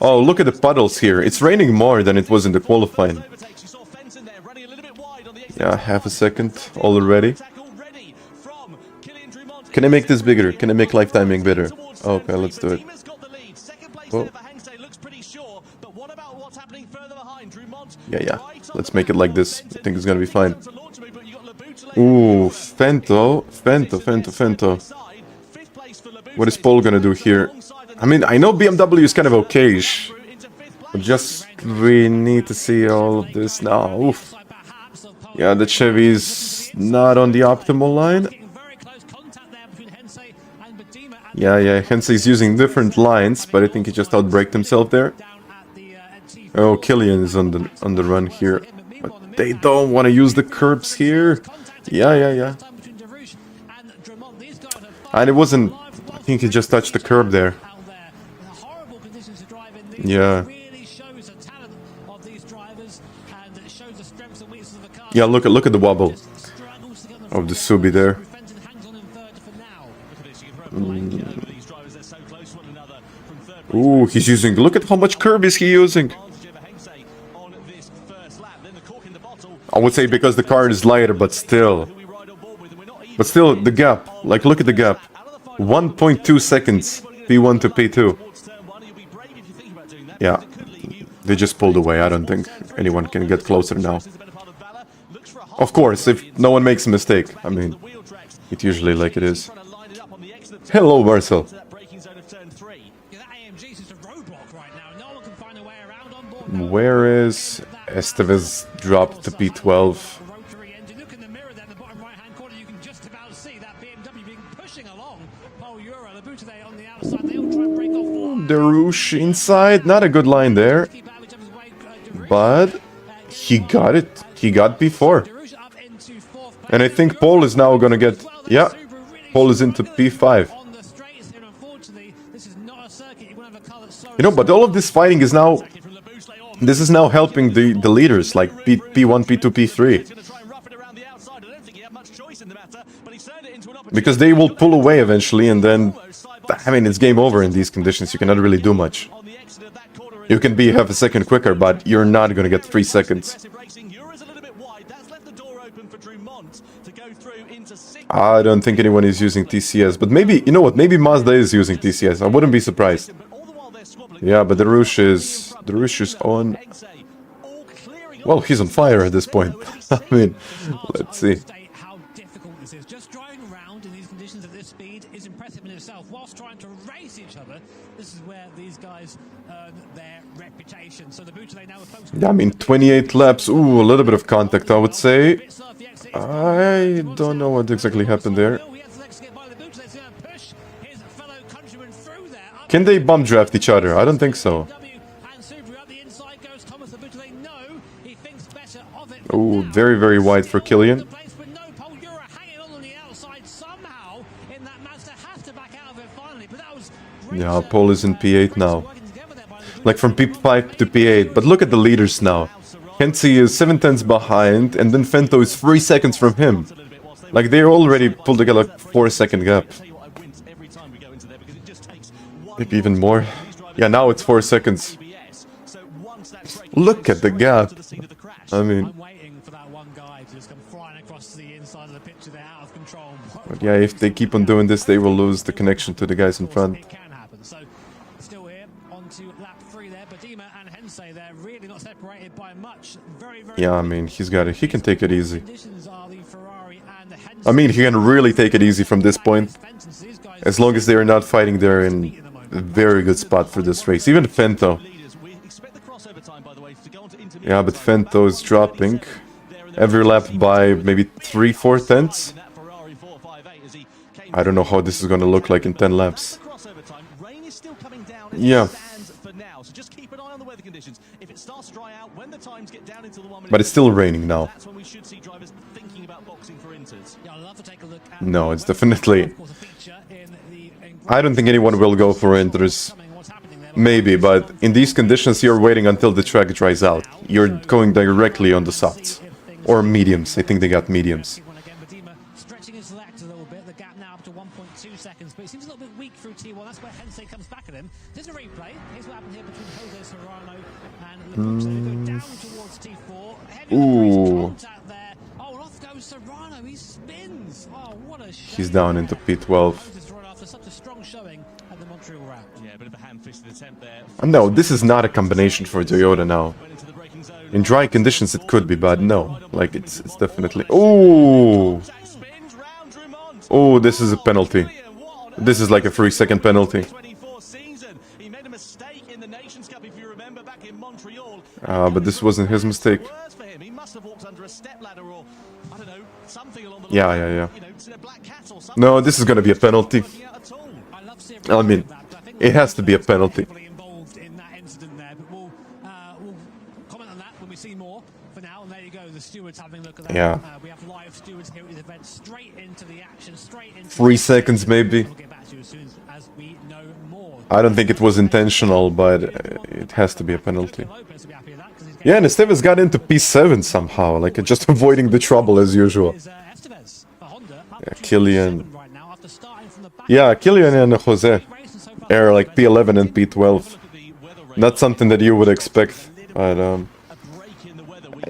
Oh, look at the puddles here. It's raining more than it was in the qualifying. Yeah, half a second already. Can I make this bigger? Can I make life timing better? Okay, let's do it. Oh. Yeah. Let's make it like this. I think it's gonna be fine. Ooh, Fento. What is Paul gonna do here? I mean, I know BMW is kind of okay-ish. But just, we need to see all of this now. Oof. Yeah, the Chevy's not on the optimal line. Yeah, Hensey's using different lines, but I think he just outbraked himself there. Oh, Killian is on the run here. But they don't want to use the curbs here. Yeah. And it wasn't... I think he just touched the curb there. Yeah. Yeah, look at the wobble of the Subi there. Ooh, he's using... Look at how much curb is he using. I would say because the car is lighter, but still. But still, the gap. Like, look at the gap. 1.2 seconds. P1 to P2. Yeah. They just pulled away. I don't think anyone can get closer now. Of course, if no one makes a mistake. I mean, it usually like it is. Hello, Marcel. Where is Estevez dropped to P12? Rotary engine. Look in the mirror there in the bottom right-hand corner. You can just about see that BMW being pushing along. Pole Euro, the Bouteille on the outside. They'll try and break off. Darush inside. Not a good line there. But he got it. He got P4. And I think Paul is now gonna get... Yeah, Paul is into P5. You know, but all of this fighting is now... This is now helping the leaders, like P1, P2, P3. Because they will pull away eventually, and then... I mean, it's game over in these conditions. You cannot really do much. You can be half a second quicker, but you're not gonna get 3 seconds. I don't think anyone is using TCS, but maybe, you know what, maybe Mazda is using TCS. I wouldn't be surprised. Yeah, but the Rush is on... Well, he's on fire at this point. I mean, let's see. How difficult this is. Just driving around in these conditions at this speed is impressive in itself. Whilst trying to race each other, this is where these guys earn their reputation. So the Bouteille now folks. Yeah, I mean, 28 laps. Ooh, a little bit of contact, I would say. I don't know what exactly happened there. Can they bump draft each other? I don't think so. Oh, very, very wide for Killian. Yeah, Paul is in P8 now. Like from P5 to P8. But look at the leaders now. Kenzie is 7/10 behind, and then Fento is 3 seconds from him. Like, they already pulled together a 4-second gap. Maybe even more. Yeah, now it's 4 seconds. Look at the gap. I mean... But yeah, if they keep on doing this, they will lose the connection to the guys in front. Yeah, I mean, he's got it. He can take it easy. I mean, he can really take it easy from this point. As long as they are not fighting, they're in a very good spot for this race. Even Fento. Yeah, but Fento is dropping every lap by maybe 3-4 tenths. I don't know how this is going to look like in 10 laps. Yeah. But it's still raining now. No, it's definitely... I don't think anyone will go for inters. Maybe, but in these conditions you're waiting until the track dries out. You're going directly on the softs. Or mediums. I think they got mediums. Ooh. He's down into P12. No, this is not a combination for Toyota now. In dry conditions it could be, but no. Like, it's definitely... Ooh! Oh, this is a penalty. This is like a 3-second penalty. But this wasn't his mistake. Yeah. No, this is gonna be a penalty. I mean, it has to be a penalty. Yeah. 3 seconds maybe. I don't think it was intentional, but it has to be a penalty. Yeah, and Estevez got into P7 somehow, like just avoiding the trouble as usual. Yeah, Killian. Yeah, Killian and Jose are like P11 and P12. Not something that you would expect, but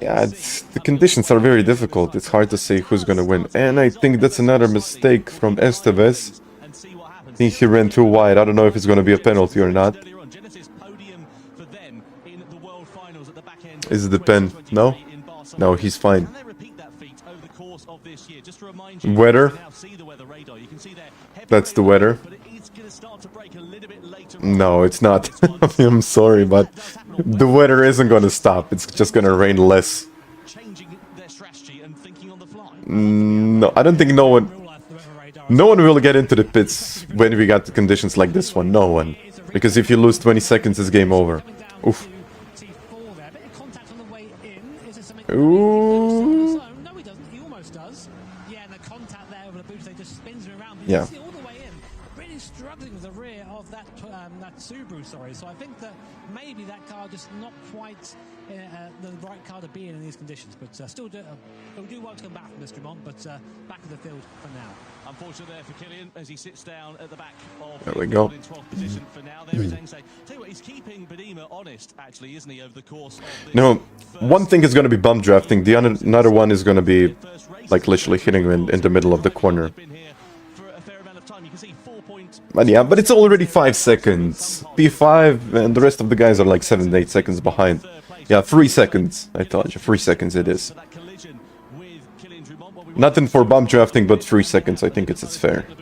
yeah, the conditions are very difficult. It's hard to say who's gonna win. And I think that's another mistake from Estevez. I think he ran too wide. I don't know if it's gonna be a penalty or not. Is it the pen? No? No, he's fine. Weather? That's the weather. No, it's not. I'm sorry, but The weather isn't gonna stop. It's just gonna rain less. Changing their strategy and thinking on the fly. No, I don't think no one will get into the pits when we got the conditions like this one. No one. Because if you lose 20 seconds, it's game over. Oof. Ooh. No, he doesn't. He almost does. Yeah, and the contact there over the boots, they just spins him around. But Yeah. you see all the way in, really struggling with the rear of that Subaru, sorry. So I think that maybe that car just not quite the right car to be in these conditions. But still, it'll do well to come back from this Drummond, but back of the field for now. Unfortunate there for Killian as he sits down at the back of There we go. in 12th position for now. There is Ense. Tell you what, he's keeping Bedima honest, actually, isn't he, over the course of this No, first one thing is gonna be bump drafting. The another one is gonna be like literally hitting him in the middle of the corner. been here for a fair amount of time. You can see 4 points. But yeah, but it's already 5 seconds. P5 and the rest of the guys are like 7, 8 seconds behind. Yeah, 3 seconds. I told you, 3 seconds it is. That collision with Killian Drummond. Well, we Nothing for bump drafting, but 3 seconds. I think it's fair. with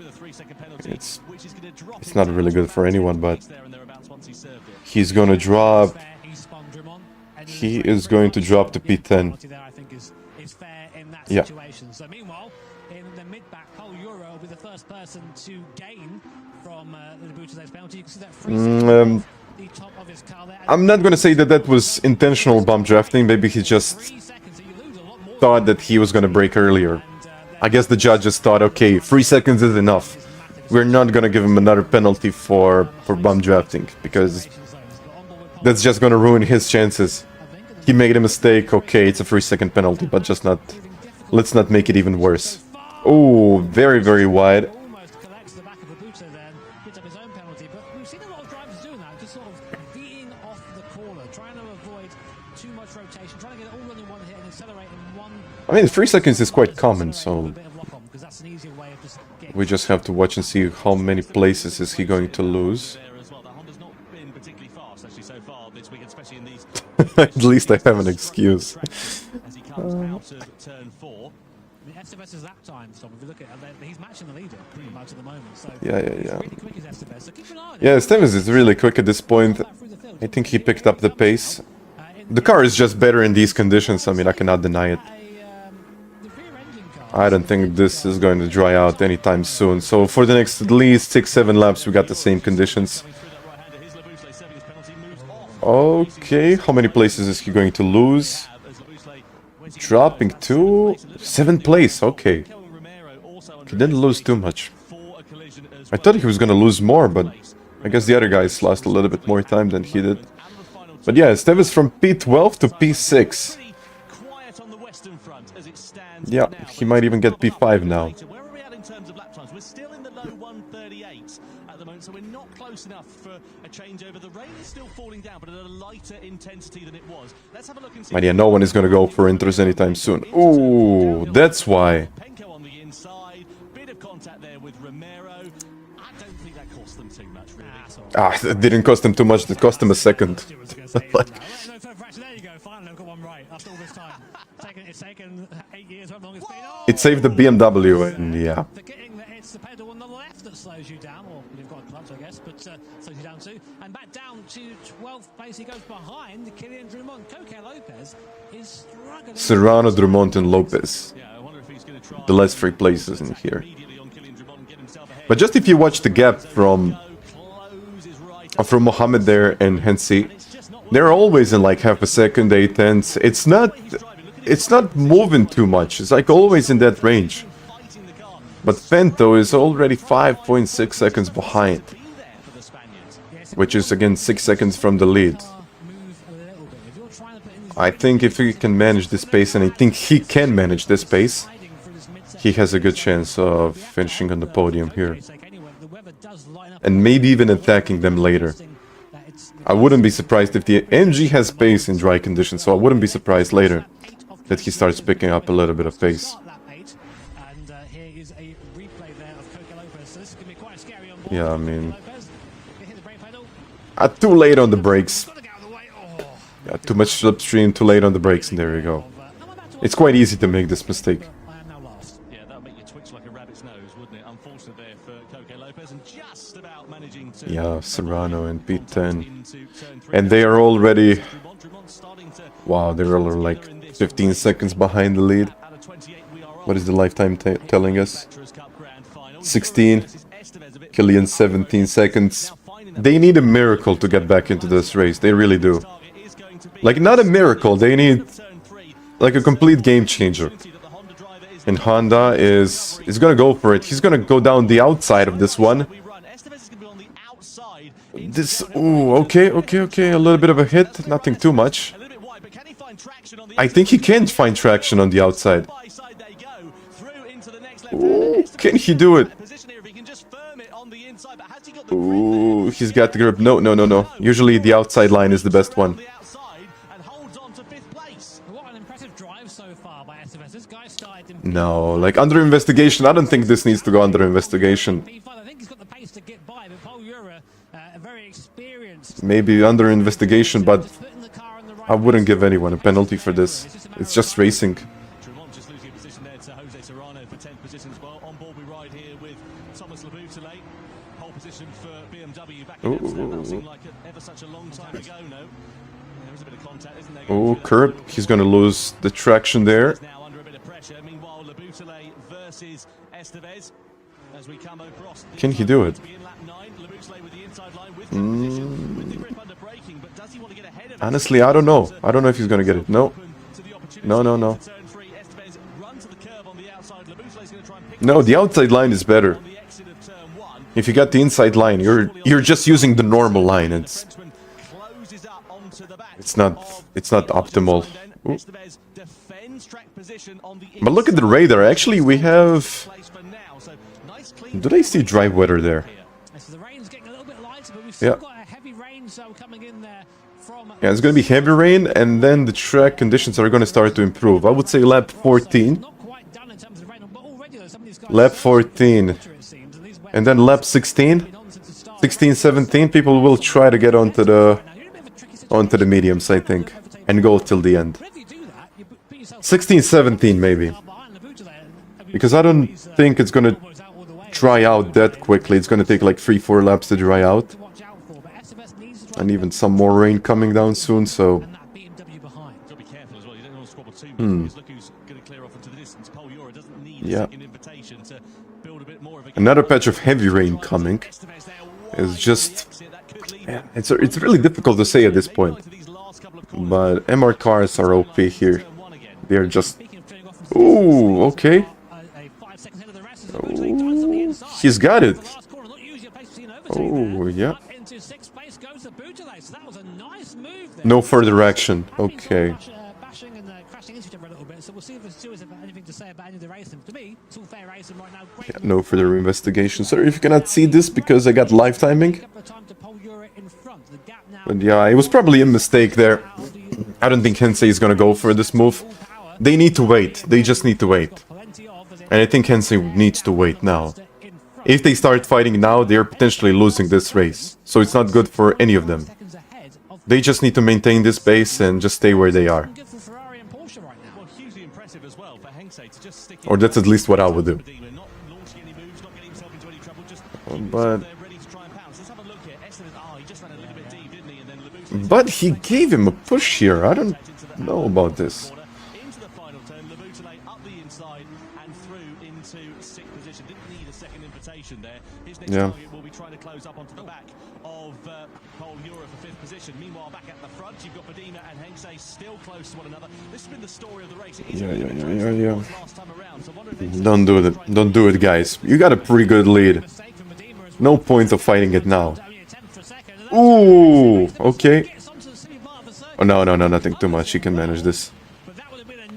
a 3-second penalty, It's which is gonna drop it's not really good for anyone, but there and thereabouts once he served it. he's gonna drop. Fair, he spun Drummond, and He there's is going to drop to P10. penalty there, I think is fair in that Yeah. situation. So meanwhile, in the mid-back, Paul Euro will be the first person to gain from the Butaz's penalty. You can see that free the top of his car there. I'm not gonna say that that was intentional bump drafting. Maybe he just 3 seconds, so you lose a lot more. thought that he was gonna break earlier. I guess the judges thought, okay, 3 seconds is enough. We're not gonna give him another penalty for bump drafting because that's just gonna ruin his chances. He made a mistake. Okay, it's a 3-second penalty, but just not. Let's not make it even worse. Oh, very, very wide. Almost collects the back of the Buta then, gets up his own penalty, but we've seen a lot of drivers doing that, just sort of beating off the corner, trying to avoid too much rotation, trying to get it all in one hit and accelerate in one. I mean, 3 seconds is quite common, so A bit of lock on, because that's an easier way of just getting. we just have to watch and see how many places is he going to lose. There as well. The Honda's not been particularly fast actually so far this week, especially in these. At least I have an excuse. As he comes out of turn 4. The SFS's lap time, Tom, if you look at it, he's matching the leader pretty much at the moment. So Yeah. he's really quick as SFS, so keep an eye on him. Yeah, Stevens is really quick at this point. I think he picked up the pace. The car is just better in these conditions. I mean, I cannot deny it. The rear engine car. I don't think this is going to dry out anytime soon. So for the next at least 6-7 laps, we got the same conditions. Okay, how many places is he going to lose? Dropping to 7th place. Okay, he didn't lose too much. I thought he was gonna lose more, but I guess the other guys lost a little bit more time than he did. But yeah, Esteves from P12 to P6. Yeah, he might even get P5 now. Where are we at in terms of lap times? We're still in the low 138s at the moment, so we're not close enough for a changeover. The rain is still falling down, but at a lighter intensity than it was. Let's have a look and see. But yeah, no one is gonna go for intros anytime soon. Ooh, that's why. Penko on the inside, bit of contact there with Romero. I don't think that cost them too much, really. It didn't cost him too much, it cost him a second. Like, There you go, finally I've got one right after all this time. It's taken 8 years, how long it's been. Oh! it saved the BMW, and yeah. Forgetting that it's the pedal on the left that slows you down, or you've got a clutch, I guess, but slows you down too. And back down to 12th place, he goes behind Killian Drummond. Coque Lopez is struggling. Serrano, Drummond, and Lopez. Yeah, I wonder if he's going to try The last 3 places in here. immediately on Killian Drummond and get himself ahead. But just if you watch the gap from Closes right Mohammed there and Hensi, they're always in like half a second, 8/10. It's not moving too much. It's like always in that range. fighting the car. But Fento is already 5.6 seconds behind, Be there for the Spaniards. which is again 6 seconds from the lead. Move a little bit. If you're trying to put in these I think if he can manage this pace, and I think he can manage this pace, riding through this mid-section, he has a good chance of finishing on the podium here. anyway, the weather does line up. And maybe even attacking them later. That it's I wouldn't be surprised if the MG has pace in dry conditions, so I wouldn't be surprised later that he starts picking up a little bit of pace. lap 8, and here is a replay there of Coque Lopez. So this is going to be quite scary on board. Yeah, I mean, Lopez, they hit the brake pedal, too late on the brakes. got to get out of the way. Oh. Yeah, too much slipstream, too late on the brakes, and there you go. It's quite easy to make this mistake. I am now last. Yeah, that'll make you twitch like a rabbit's nose, wouldn't it? Unfortunate there for Coque Lopez, and just just about managing to Yeah, Serrano and P10. And they are already... Wow, they're all like 15 seconds behind the lead. What is the lifetime telling us? 16. Killian 17 seconds. They need a miracle to get back into this race. They really do. Like, not a miracle. They need like a complete game changer. And Honda is gonna go for it. He's gonna go down the outside of this one. This... Ooh, okay. A little bit of a hit. Nothing too much. I think he can find traction on the outside. Ooh, can he do it? Ooh, he's got the grip. No. Usually the outside line is the best one. No, like under investigation. I don't think this needs to go under investigation. Maybe under investigation, but I wouldn't give anyone a penalty for this. It's just racing. Oh, Carp, he's gonna lose the traction there. Can he do it? Honestly, I don't know. I don't know if he's gonna get it. No. No. No, the outside line is better. If you got the inside line, you're just using the normal line. It's not optimal. Ooh. But look at the radar. Actually, we have... Do they see dry weather there? Yeah. Yeah, it's going to be heavy rain, and then the track conditions are going to start to improve. I would say lap 14. Lap 14. And then lap 16. 16, 17, people will try to get onto the mediums, I think. And go till the end. 16, 17, maybe. Because I don't think it's going to dry out that quickly. It's going to take like 3-4 laps to dry out. And even some more rain coming down soon, so... Yeah. Another patch of heavy rain coming. It's just... Yeah, it's really difficult to say at this point. But MR cars are OP here. They're just... Ooh, okay. Ooh, he's got it. Oh, yeah. No further action. Okay. Yeah, no further investigation. Sorry if you cannot see this because I got live timing. But yeah, it was probably a mistake there. I don't think Hensei is gonna go for this move. They need to wait. They just need to wait. And I think Hensei needs to wait now. If they start fighting now, they're potentially losing this race. So it's not good for any of them. They just need to maintain this pace and just stay where they are. Or that's at least what I would do. But he gave him a push here. I don't know about this. Yeah. Will be trying to close up onto the back of Pole Euro for 5th position. Meanwhile, back at the front, you've got Badima and Hensei still close to one another. This has been the story of the race. Yeah. Don't do it. Don't do it, guys. You got a pretty good lead. No point of fighting it now. Ooh, okay. Oh, no, nothing too much. You can manage this.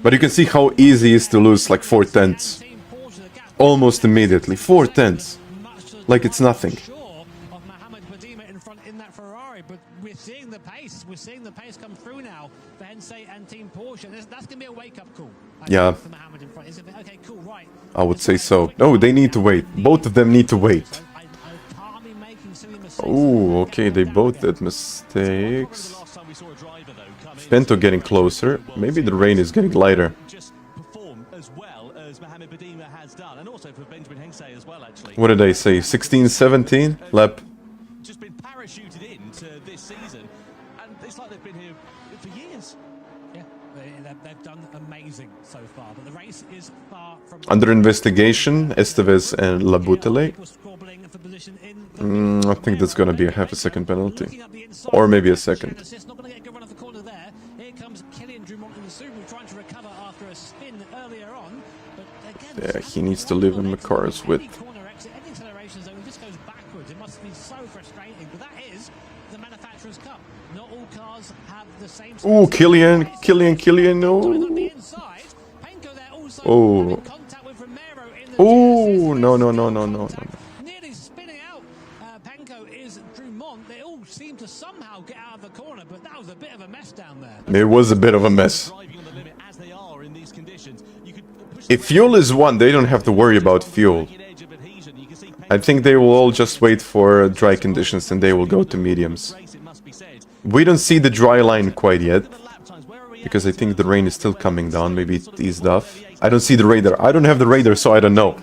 But you can see how easy it is to lose like 4 tenths. Almost immediately. 4 tenths. Like it's nothing. We're seeing the pace. We're seeing the pace come through now for Hensei and Team Porsche. That's going to be a wake-up call. Yeah. Okay, cool, right. I would say so. No, they need to wait. Both of them need to wait. Oh, okay, they both did mistakes. Pento getting closer. Maybe the rain is getting lighter. Mohamed Badima has done, and also for Benjamin Hengsay as well, actually. What did I say? 16, 17 lap. Just been parachuted into this season, and it's like they've been here for years. Yeah, they've done amazing so far, but the race is far from... Under investigation, Estevez and Labutele. I think that's gonna be a half a second penalty. Or maybe a second. Not going to get a good run of the corner there. Here comes Durrant in the Subaru trying to recover after a spin earlier on. But again, Yeah, he needs to live in the cars with... corner exit, any acceleration zone just goes backwards. It must be so frustrating, but that is the Manufacturers' Cup. Not all cars have the same... Ooh, Killian, no. Oh. Oh, no. Nearly spinning out. Penko is Dumont. They all seem to somehow get out of the corner, but that was a bit of a mess down there. It was a bit of a mess. If fuel is one, they don't have to worry about fuel. I think they will all just wait for dry conditions and they will go to mediums. We don't see the dry line quite yet, because I think the rain is still coming down. Maybe it eased off. I don't see the radar. I don't have the radar, so I don't know.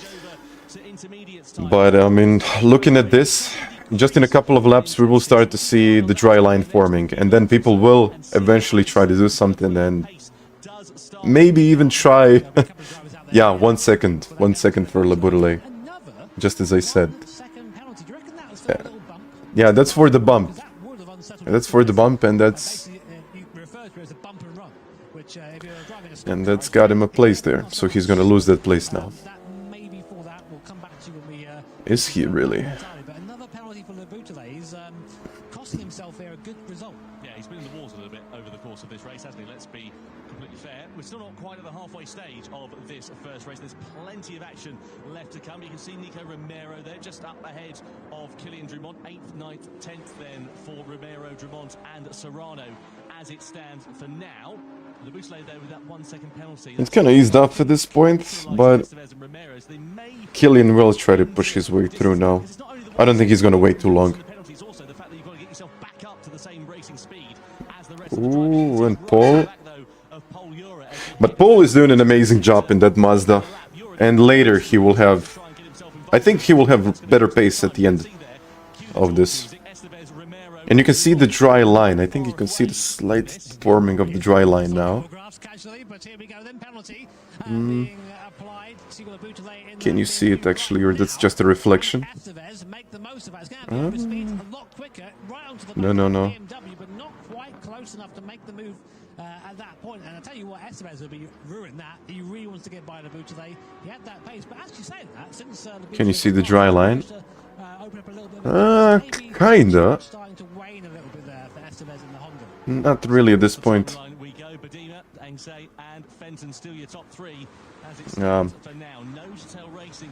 But, I mean, looking at this, just in a couple of laps we will start to see the dry line forming. And then people will eventually try to do something and maybe even try... yeah, 1 second. 1 second for Labutele. Just as I said. Yeah, that's for the bump. That's for the bump, and that's... And that's got him a place there, so he's gonna lose that place now. Is he really? Another penalty for Labutele. He's costing himself here a good result. Yeah, he's been in the water a little bit over the course of this race, hasn't he? Let's be completely fair. We're still not quite at the halfway stage of this first race. There's plenty of action left to come. You can see Nico Romero there, just up ahead of Dumont. 8th, 9th, 10th then for Romero, Dumont and Serrano as it stands for now. Labutele there with that 1 second penalty. It's kind of eased up at this point, but Killian will try to push his way through now. I don't think he's going to wait too long. Ooh, and Paul. But Paul is doing an amazing job in that Mazda. And later he will have... I think he will have better pace at the end of this. And you can see the dry line. I think you can see the slight forming of the dry line now. Can you see it actually, or that's just a reflection? No. At that point, and I tell you what, Estevez will be ruined that. He really wants to get by Labutele. He had that pace, but actually saying that, since can you see the dry line? Kinda. Not really at this point.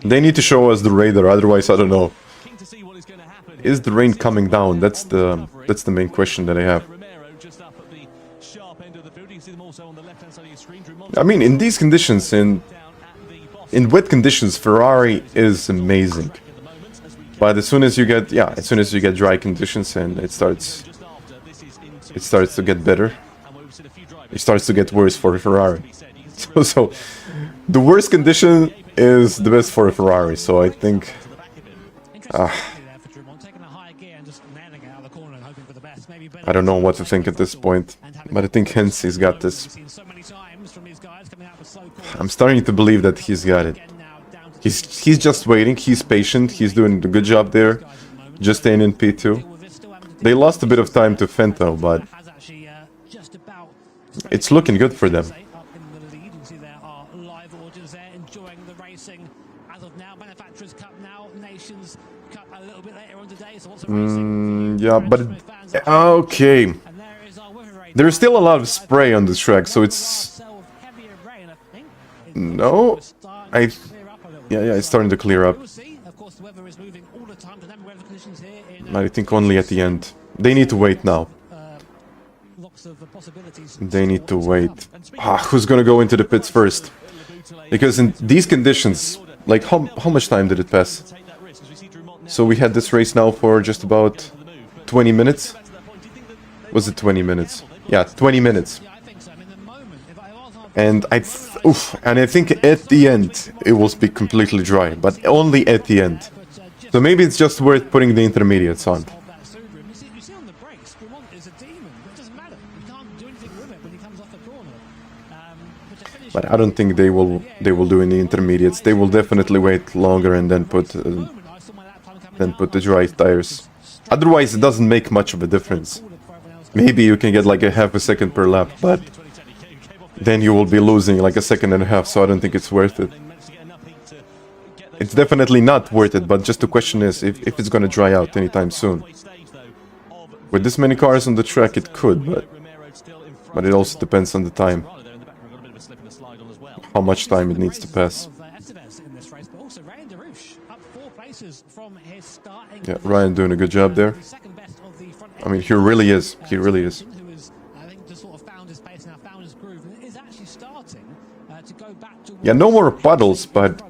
They need to show us the radar, otherwise I don't know. Is the rain coming down? That's the main question that I have. I mean, in these conditions, in wet conditions, Ferrari is amazing. But as soon as you get dry conditions and it starts to get better, it starts to get worse for a Ferrari. So the worst condition is the best for a Ferrari. So I think. I don't know what to think at this point, but I think Hensey's got this. I'm starting to believe that he's got it. He's just waiting, he's patient, he's doing a good job there, just staying in P2. They lost a bit of time to Fento, but it's looking good for them. Yeah, but okay. There's still a lot of spray on the track, so it's... No? Yeah, it's starting to clear up. I think only at the end. They need to wait now. They need to wait. Who's gonna go into the pits first? Because in these conditions, like how much time did it pass? So we had this race now for just about 20 minutes? Was it 20 minutes? Yeah, 20 minutes. And Oof, and I think at the end it will be completely dry, but only at the end. So maybe it's just worth putting the intermediates on. You see on the brakes, Durrant is a demon, but it doesn't matter. You can't do anything with it when he comes off the corner. But I don't think they will do any intermediates. They will definitely wait longer and then put the dry tires. Otherwise, it doesn't make much of a difference. Maybe you can get like a half a second per lap, but then you will be losing like a second and a half, so I don't think it's worth it. It's definitely not worth it, but just the question is if it's gonna dry out anytime soon. With this many cars on the track, it could, but it also depends on the time. How much time it needs to pass. Yeah, Ryan doing a good job there. I mean, he really is. He really is. Yeah, no more puddles, but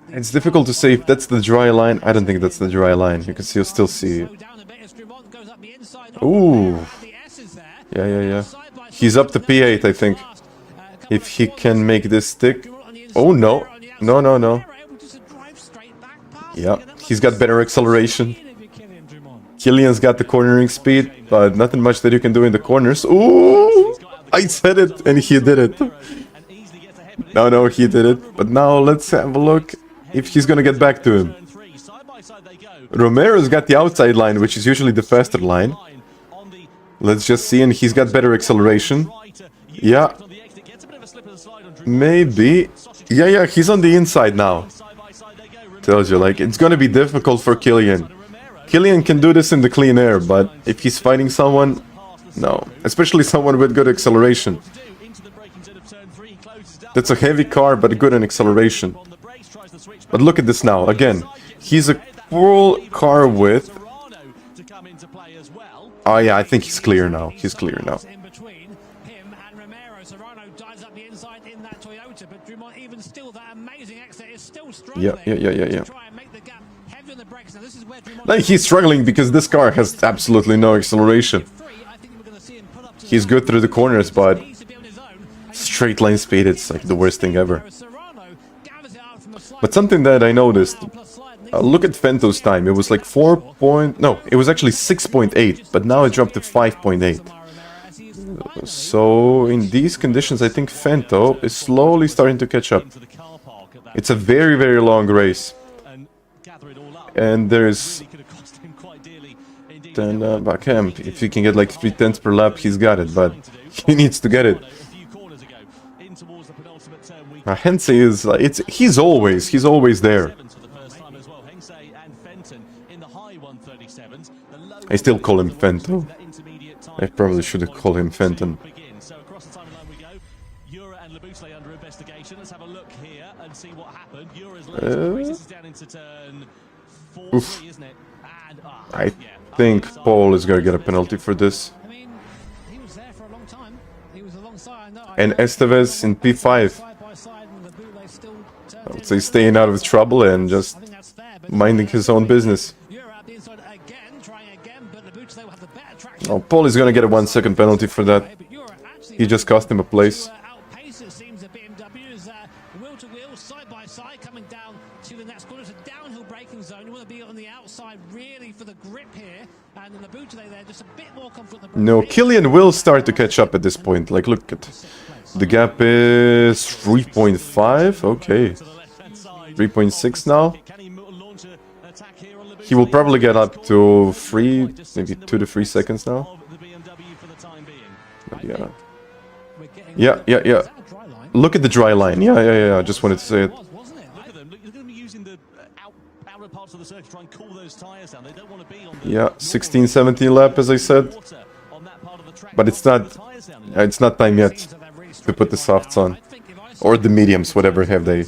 it's difficult to say if that's the dry line. I don't think that's the dry line. You can still see it. Ooh. Yeah. He's up to P8, I think. If he can make this stick. Oh, no. No. Yeah, he's got better acceleration. Killian's got the cornering speed, but nothing much that you can do in the corners. Ooh! I said it, and he did it. No, he did it. But now let's have a look if he's gonna get back to him. Romero's got the outside line, which is usually the faster line. Let's just see, and he's got better acceleration. Yeah. Maybe. Yeah, he's on the inside now. Tells you, like, it's gonna be difficult for Killian. Killian can do this in the clean air, but if he's fighting someone, no. Especially someone with good acceleration. That's a heavy car, but good in acceleration. But look at this now, again. He's a full car width. Oh yeah, I think he's clear now. He's clear now. Yeah. Like, he's struggling because this car has absolutely no acceleration. He's good through the corners, but straight line speed, it's like the worst thing ever. But something that I noticed, look at Fento's time. It was like it was actually 6.8, but now it dropped to 5.8. So in these conditions, I think Fento is slowly starting to catch up. It's a very, very long race. And there's then Bakham. If he can get like 3/10 per lap, he's got it, but he needs to get it. Hensei is he's always there. I still call him Fento. I probably should have called him Fenton. Oof. I think Paul is gonna get a penalty for this. And Estevez in P5. I would say staying out of trouble and just minding his own business. Oh, Paul is gonna get a 1 second penalty for that. He just cost him a place. No, Killian will start to catch up at this point. Like, look at the gap is 3.5. Okay, 3.6 now. He will probably get up to maybe 2 to 3 seconds now. Yeah. Look at the dry line. Yeah. I just wanted to say it. Yeah, 16, 17 lap, as I said. But it's not time yet to put the softs on. Or the mediums, whatever have they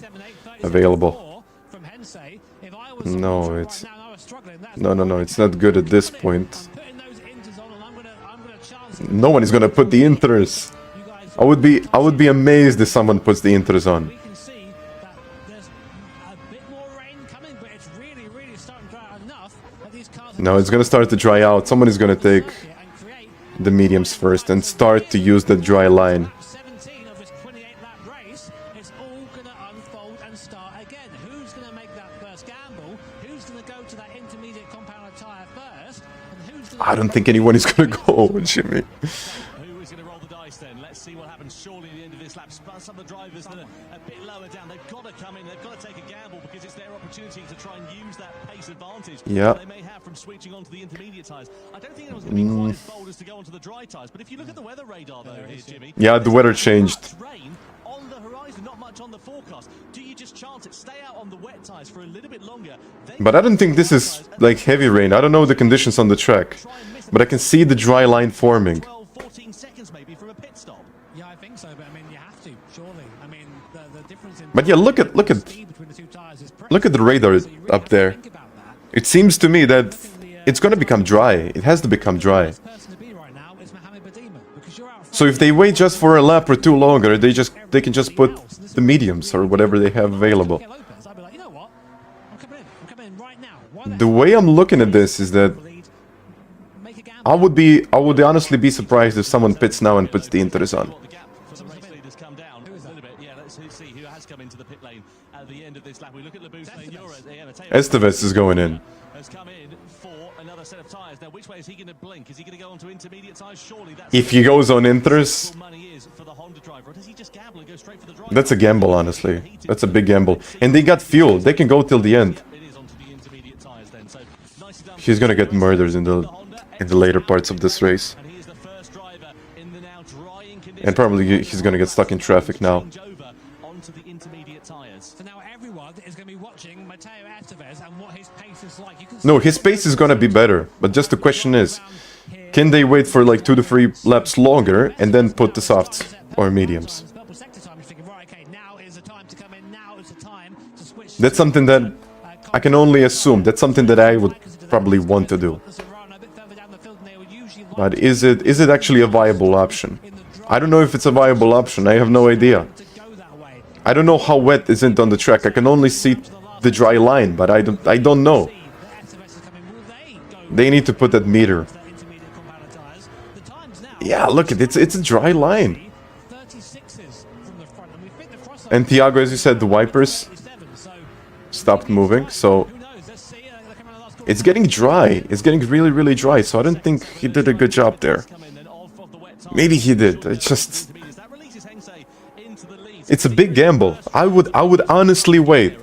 available. No, it's not good at this point. No one is gonna put the inters. I would be amazed if someone puts the inters on. No, it's gonna start to dry out. Someone is gonna take the mediums first and start to use the dry line. I don't think anyone is gonna go, Jimmy. Who is going to roll the dice then? Let's see what happens. Surely at the end of this lap, some of the drivers that are a bit lower down, they've got to come in, they've got to take a gamble because it's their opportunity to try and use that pace advantage Yeah. they may have from switching onto the intermediate tyres. I don't think anyone's going to be quite as bold as to go onto the dry tyres, but if you look at the weather radar though, here, Jimmy. Yeah, the weather changed. Rain on the horizon, not much on the forecast. Do you just chance it, stay out on the wet tyres for a little bit longer? But I don't think this is like heavy rain. I don't know the conditions on the track, but I can see the dry line forming. 12, 14 seconds maybe from a pit stop. Yeah, I think so, but I mean, you have to, surely. I mean, the difference in But yeah, look at speed between the two tires is look at the radar so you really up have to there. think about that. It seems to me that it's gonna become dry. It has to become dry. The person to be right now is Mohamed Badima, because you're out So if they wait just for a lap or two longer, they can just put the mediums or whatever they have available. Lopez, I'd be like, you know what? I'm coming in right now. Why the The way I'm looking at this is that lead? Make a gamble. I would honestly be surprised if someone pits now and puts the inters on. The gap for the race leaders come down a little bit. Yeah, let's see who has come into the pit lane at the end of this lap. We look at Labou's lane. Estevez is going in. Has come in for another set of tyres. Now, which way is he going to blink? Is he going to go onto intermediate tyres? Surely that's If he goes on inters, money is for the Honda driver. Or does he just gamble and go straight for the driver? that's a gamble, honestly. That's a big gamble. And they got fuel. They can go till the end. It is onto the intermediate tyres then. So nicely done. He's gonna get murdered in the later parts of this race. And he is the first driver in the now drying conditions. And probably he's gonna get stuck in traffic now. Change over onto the intermediate tyres. So now everyone is going to be watching Mateo Estevez and what his pace is like. You can No, his pace is gonna be better. But just the question is, can they wait for like 2 to 3 laps longer and then put the softs or mediums? Purple sector time, you're thinking, right, okay, now is the time to come in. Now is the time to switch. That's something that I can only assume. That's something that I would probably want to do. But is it actually a viable option? I don't know if it's a viable option. I have no idea. I don't know how wet is it on the track. I can only see the dry line, but I don't know. They need to put that meter. Yeah, look, it's a dry line. And Tiago, as you said, the wipers stopped moving, so it's getting dry. It's getting really, really dry, so I don't think he did a good job there. Maybe he did. It's a big gamble. I would honestly wait.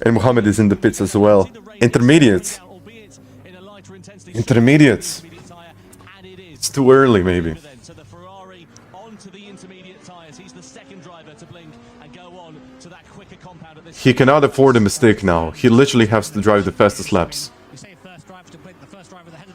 And Mohamed is in the pits as well. Intermediates. Intermediates. It's too early, maybe. So the Ferrari onto the intermediate tyres. He's the second driver to blink and go on to that quicker compound at this. He cannot afford a mistake now. He literally has to drive the fastest laps.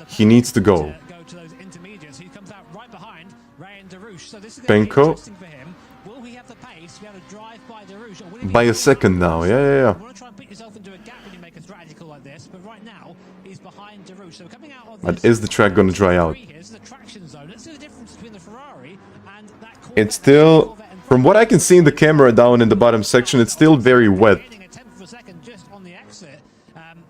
He needs to go. To those intermediates. He comes out right behind Ray and Darush. So this is Penko. interesting for him. Will he have the pace to be able to drive by Darush? Or will he By a second now. Yeah. You want to try and put yourself into a gap when you make a strategy call like this, but right now he's behind Darush. So coming out of But is the track going to dry out? This is the traction zone. Let's see the difference between the Ferrari and that It's still, from what I can see in the camera down in the bottom section, it's still very wet. gaining a tenth of a second just on the exit.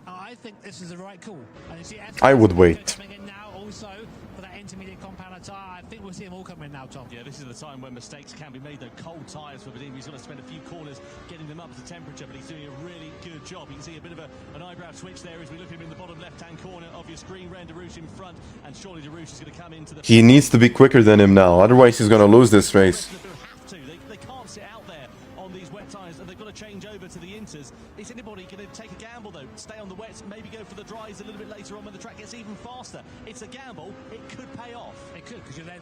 I think this is the right call. And you see I would wait. coming in now also for that intermediate compound tire. I think we'll see them all come in now, Tom. Yeah, this is the time when mistakes can be made. The cold tyres for Vadim. He's going to spend a few corners getting them up to temperature, but he's doing a really good job. You can see a bit of an eyebrow switch there as we look at him in the bottom left-hand corner of your screen. Ran Darush in front, and surely Darush is going to come into the... He needs to be quicker than him now, otherwise he's going to lose this race. They can't sit out there on these wet tyres, and they've got to change over to the inters. Is anybody going to take a gamble, though? Stay on the wets, maybe go for the dries a little bit later on when the track gets even faster. It's a gamble. It could pay off. It could, because you're then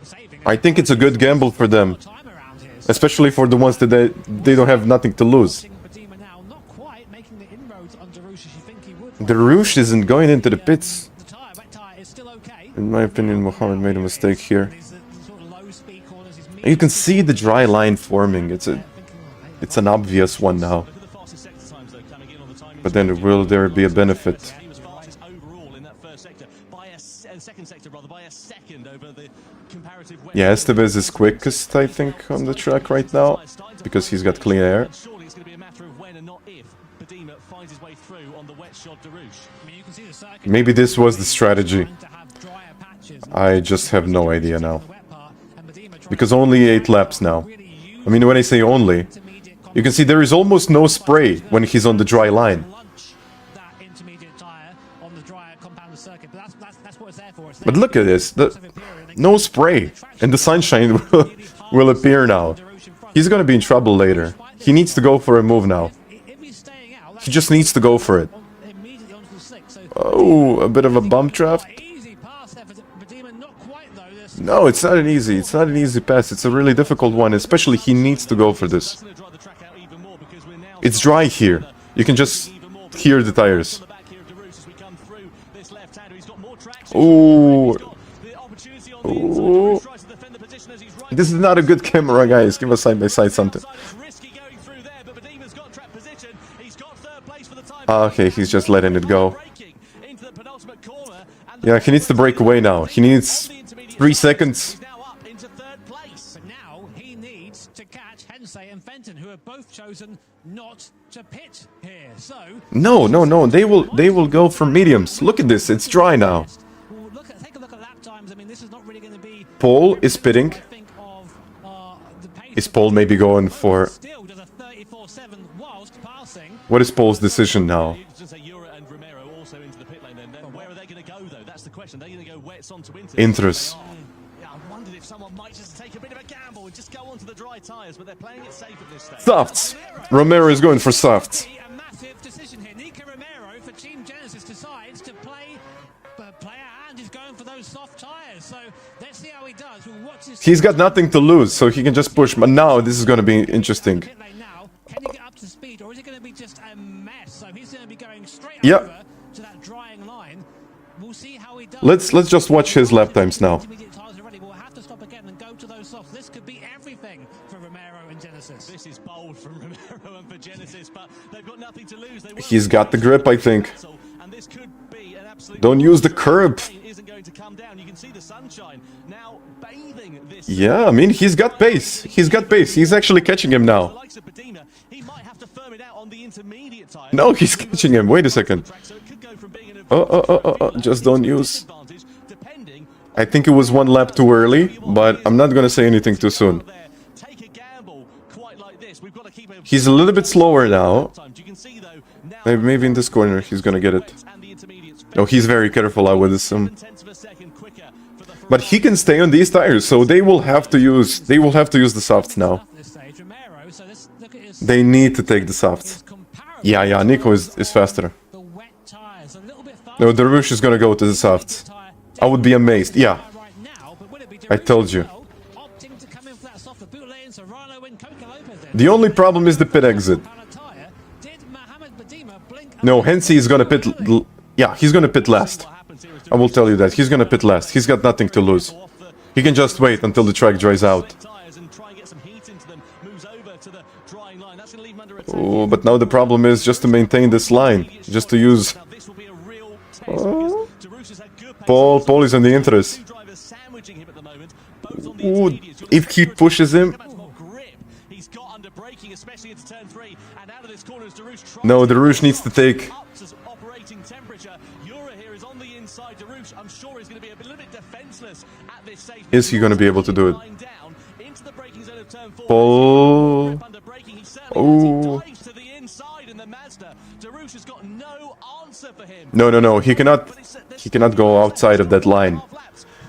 saving. I think it's a good gamble for them, Time around here. especially for the ones that they don't have nothing to lose. Badima now not quite making the inroads on Darush as you think he would. The Rouge isn't going into the pits. The tire, wet tire is still okay. In my opinion, Mohamed made a mistake here. These sort of low speed corners. You can see the dry line forming. It's an obvious one now. Look at the fastest sector times, though, coming in on the timing. But then will there be a benefit? He was fastest overall in that first sector, by second sector rather, by a second over the comparative wet. Yeah, Estevez is quickest, I think, on the track right now, because he's got clean air. Surely it's going to be a matter of when and not if Badima finds his way through on the wet shod Darush. I mean, you can see the circuit Maybe this was the strategy. to have drier patches. I just have no idea now. The wet part, and Badima tries Because only 8 laps now. to really use I mean, when I say only, intermediate you can see there is almost no spray when he's on the dry line. lunch that intermediate tire on the dry dry compound the circuit, but that's what it's there for. It's But there look at this. to No spray. And the sunshine will appear now. He's gonna be in trouble later. He needs to go for a move now. If he's staying out, He just needs to go for it. immediately onto the slick. So Oh, a bit of a bump draft. easy pass there for Demon, not quite though. There's No, it's not an easy. It's not an easy pass. It's a really difficult one. Especially he needs to go for this. It's dry here. You can just hear the tires. Ooh. Ooh. This is not a good camera, guys. Give us side by side something. Okay, he's just letting it go. Yeah, he needs to break away now. He needs 3 seconds. But now he needs to catch Hensei and Fenton, who have both chosen not to pit here. So No, no, no. They will go for mediums. Look at this. It's dry now. well, take a look at lap times. I mean, this is not really going to be. Paul is pitting. I think of the pace. Is Paul maybe going for... Still does a 34.7 whilst passing. What is Paul's decision now? Interest. I wondered if someone might just take a bit of a gamble and just go onto the dry tyres, but they're playing it safe at this stage. Softs. Romero is going for softs. A massive decision here. Nico Romero for Team Genesis decides to play a hand. He's going for those soft tyres. So let's see how he does. We'll watch this. He's got nothing to lose, so he can just push. But now this is going to be interesting. Pit lane now. Can he get up to speed, or is it going to be just a mess? So he's going to be going straight Yeah. over to that drying line. We'll see how he does. Let's just watch his lap times now. Intermediate tyres already. We'll have to stop again and go to those softs. This could be everything for Romero and Genesis. This is bold from Romero and for Genesis, but they've got nothing to lose. He's got the grip, I think. And this could be an absolute... Don't use the curb. Isn't going to come down. You can see the sunshine now bathing this. Yeah, I mean, he's got pace. He's got pace. He's actually catching him The now. likes of Bedina, he might have to firm it out on the intermediate tyre. No, he's catching him. Wait a second. So it could go from being an Oh, just don't use... advantage, depending I think it was 1 lap too early, but I'm not gonna say anything too soon. there. Take a gamble quite like this. We've got to keep He's a little bit slower now. You can see though now Maybe in this corner he's gonna get it. and the intermediates No, he's very careful, I would assume. 10ths of a second quicker for the But he can stay on these tires, so they will have to use the softs now. At this stage, Romero. So let's look at his. They need to take the softs. Yeah, Nico is faster. The wet tyres a little bit faster. No, Darush is gonna go to the softs. I would be amazed. Yeah, Right now, but will it be I told you. opting to come in for that softer boot lane, Serrano and Coca Lopez then. The only problem is the pit exit. Did Mohamed Badima blink? No, Hensey is gonna pit... Yeah, he's gonna pit last. I will tell you that. He's gonna pit last. He's got nothing to lose. He can just wait until the track dries out. tyres and try and get some heat into them. Moves over to the drying line. That's going to leave him under attack. Oh, but now the problem is just to maintain this line. Just to use... Now this will be a real test because Darush has had good pace. Paul is in the interest. Two drivers sandwiching him at the moment. Both on the Ooh, intermediates. if he pushes him... How much more grip he's got under braking, especially into turn 3. And out of this corner as Darush tries No, to Darush needs to take... up to operating temperature. Yura here is on the inside. Darush, I'm sure, is going to be a little bit defenseless at this stage. Is he gonna be able to do it? Line down into the braking zone of turn 4. Paul... Grip under braking, he certainly Oh... has. He dives to the inside in the Mazda. Darush has got no answer for him. No, he cannot go outside of that line.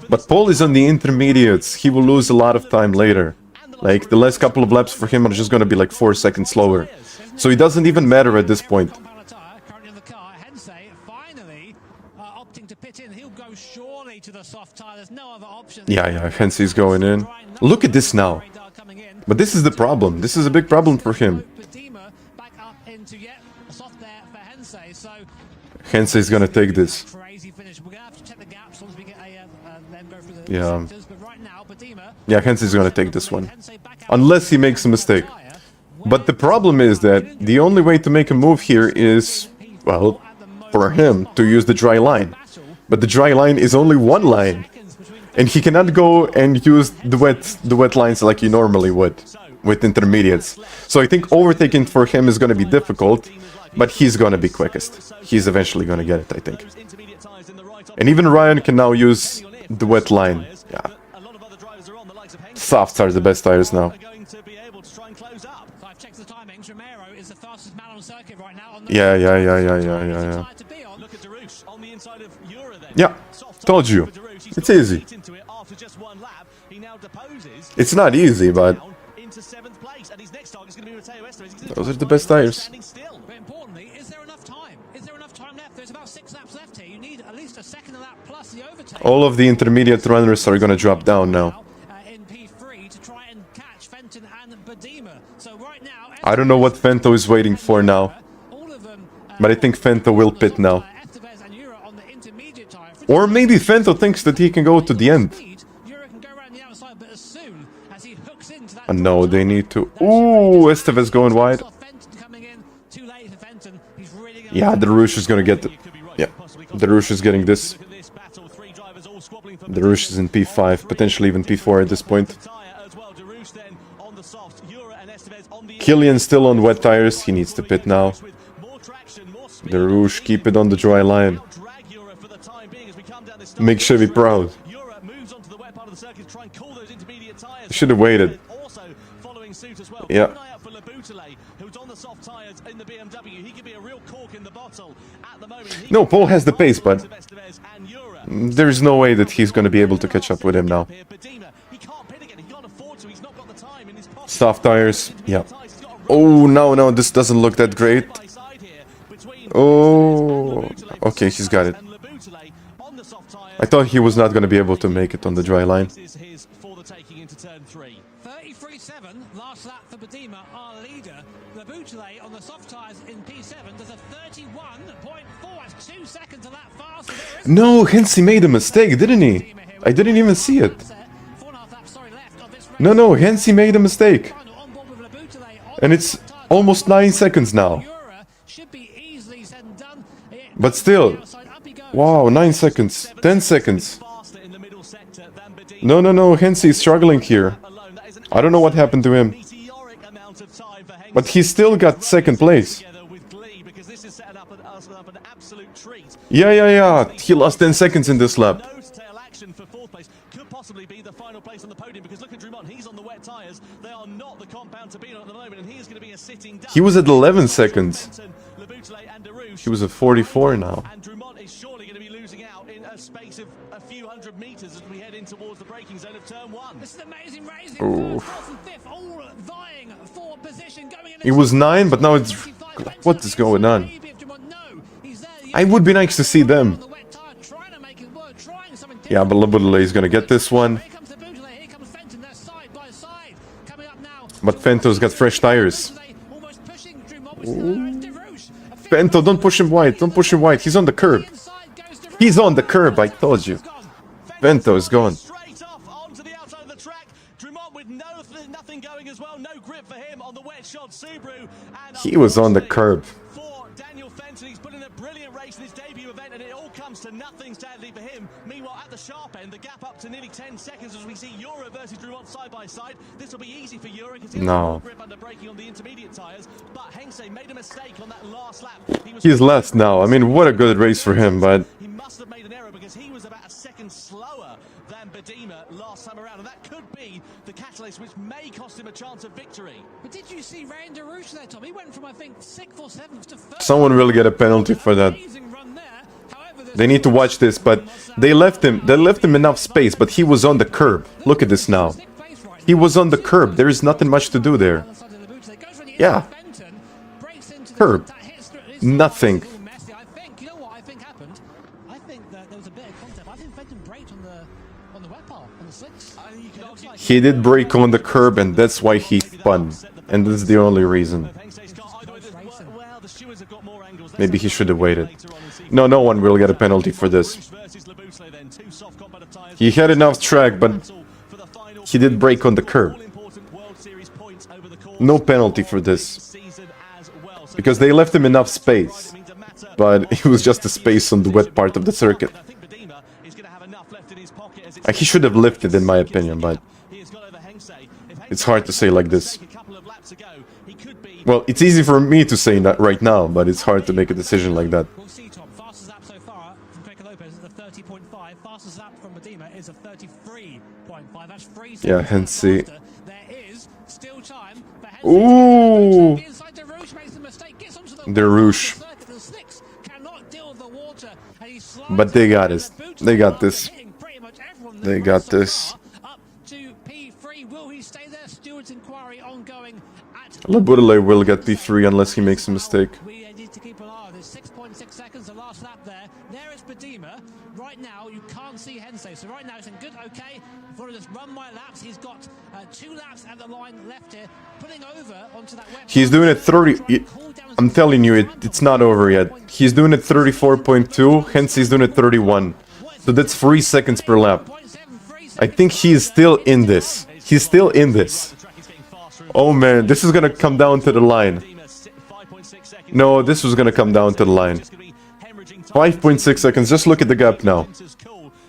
But Paul is on the intermediates. He will lose a lot of time later. Like, the last couple of laps for him are just gonna be like 4 seconds slower. So it doesn't even matter at this point. Currently in the car, Hensei finally opting to pit in. He'll go surely to the soft tyre. There's no other option. Yeah, Hensey's going in. Look at this now. But this is the problem. This is a big problem for him. Badima back up into yet a soft there for Hensei. So Hensey's gonna take this. crazy finish. We're gonna have to check the gaps once we get them go through the Yeah. sectors. But right now, Badima. Yeah, Hensey's gonna take this one. Unless he makes a mistake. But the problem is that the only way to make a move here is, well, for him to use the dry line. But the dry line is only one line. And he cannot go and use the wet lines like he normally would with intermediates. So I think overtaking for him is going to be difficult, but he's going to be quickest. He's eventually going to get it, I think. And even Ryan can now use the wet line. Yeah. Softs are the best tires now. I've checked the timings. Romero is the fastest man on circuit right now. Yeah. To be on. Look at Darush on the inside of Jura then. Yeah, Soft told touch you. for Darush. He's It's got easy. straight into it after just one lap. He now deposes It's not easy, but down into 7th place, and his next target is going to be Matteo Esteves. He's those are the best tires. standing still. But importantly, is there enough time? Is there enough time left? There's about 6 laps left here. You need at least a second of that plus the overtake. All of the intermediate runners are gonna drop down now. In P3 to try and catch Fenton and Badima. So right now, I don't know what Fento is waiting for now, all of them, but I think Fento will pit now. Esteves and Jura on the intermediate tire. Or maybe Fento thinks that he can go to the end. Jura can go around the outside, but as soon as he hooks into that, No, they need to. Ooh, Esteves going wide. Fenton coming in too late for Fenton. He's really gonna Yeah, Darush is gonna get the. Yeah, Darush is getting this. Look at this battle. 3 drivers all squabbling for Darush is in P5, potentially even P4 at this point. tire as well. Darush then on the soft. Jura and Esteves on the Killian's still on wet tires. He needs to pit now. with more traction, more speed. Darush, keep it on the dry line. Drag Jura for the time being as we come down this Make Chevy proud. Jura moves onto the wet part of the circuit to try and call those intermediate tires. Should have waited. Also following suit as well. Yeah. Keep an eye out for Laboutelet, who's on the soft tires in the BMW. He could be a real cork in the bottle at the moment. He No, Paul has the pace, but Esteves and Jura. there's no way that he's gonna be able to catch up with him now. Here, Badima, he can't pit again. He can't afford to. He's not got the time in his pocket. Soft tires, yeah. Oh, no, this doesn't look that great. Oh, okay, he's got it. I thought he was not gonna be able to make it on the dry line. This is his for the taking into turn 3. 33.7, last lap for Badima, our leader. Laboutelet on the soft tyres in P7 does a 31.4. That's 2 seconds a lap faster. There is No, Hensey made a mistake, didn't he? I didn't even see it. 4.5 laps, left of this race. No, Hensey made a mistake. Final on board with Laboutelet on And the it's soft tyres. almost 9 seconds now. Jura should be easily said and done. But still, Outside, up he goes. wow, 9 seconds, 10 seconds. Faster in the middle sector than Badima. No, Hensey is struggling here. Alone. That is an I don't know what happened to him, meteoric amount of time for Hengst. but he still got second place. Together with glee, because this is setting up an absolute treat. Yeah, he lost 10 seconds in this lap. Nose tail action for 4th place could possibly be the final place on the podium, because look at Drummond, he's on the wet tyres. They are not the compound to be on at the moment, and he is going to be a sitting duck. He was at 11 seconds. Fenton, Laboutelet and Darush. He was at 44 now. And Drummond is surely going to be losing out in a space of a few hundred metres as we head in towards the braking zone of turn 1. This is amazing racing. Ooh. Third, fourth, and fifth, all vying for position. Going in It was 9, but now it's... What is going on? I would be nice to see them. Yeah, but Laboutelet is gonna get this one. But Fento's got fresh tires. Fento, don't push him wide. Don't push him wide. He's on the curb. He's on the curb, I told you. Fento is gone. Straight off onto the outside of the track. Drummond with nothing going as well. No grip for him on the wet shod Subaru. And He was on the curb. for Daniel Fenton, he's put in a brilliant race in his debut event, and it all comes to nothing, sadly, for him. Meanwhile, at the sharp end, the gap up to nearly 10 seconds as we see Jura versus Drummond side by side. This will be easy for Jura because he has more grip under braking on the intermediate tyres. But Hengst made a mistake on that last lap. He's last now. I mean, what a good race for him, but... He must have made an error because he was about a second slower than Badima last time around, and that could be the catalyst which may cost him a chance of victory. But did you see Ryan Darush there, Tom? He went from, I think, 6th or 7th to 1st. Someone will get a penalty for that. Amazing run there. However, there's They need to watch this, but they left him enough space, but he was on the curb. Look at this now. sixth place right He was on the curb. There is nothing much to do there. now. Side of the boots. It goes for the Yeah. Fenton, breaks into the- Curb. that hits through- it's Nothing. a little messy. I think, you know what I think happened? I think that there was a bit of contact. I think Fenton braked on the wet part, on the slicks. It looks like He did break on the curb, and that's why he spun. And that's the only reason. Well, the stewards have got more angles. Maybe he should have waited. No one will get a penalty for this. He had enough track, but he did break on the curb. No penalty for this. Because they left him enough space. But it was just a space on the wet part of the circuit. He should have lifted, in my opinion, but it's hard to say like this. Well, it's easy for me to say that right now, but it's hard to make a decision like that. We'll see, Tom. Fastest lap so far from Craig Lopez is a 30.5. Fastest lap from Badima is a 33.5. That's 3 seconds Yeah, Hensey. faster. There is still time for Hensey. Ooh! Inside Darush makes the mistake, gets onto the Darush. circuit. The slicks cannot deal middle of the water, and he slides But they got in this. the boot They of got the this. hitting pretty much everyone. They The got rest of this. Car up to P3. Will he stay there? Stewart's inquiry ongoing at Laburle will get P3 unless he makes a mistake. we need to keep an eye on this. 6.6 seconds, the last lap there. There is Bedima. Right now, you can't see Hensei. So right now, it's in good, okay. I've got to just run my laps. He's got 2 laps at the line left here. Putting over onto that wet. He's doing it 30. I'm telling you, it's not over yet. He's doing it 34.2. Hence, he's doing it 31. So that's 3 seconds per lap. I think he is still in this. He's still in this. Oh man, this is gonna come down to the line. No, this was gonna come down to the line. 5.6 seconds. Just look at the gap now.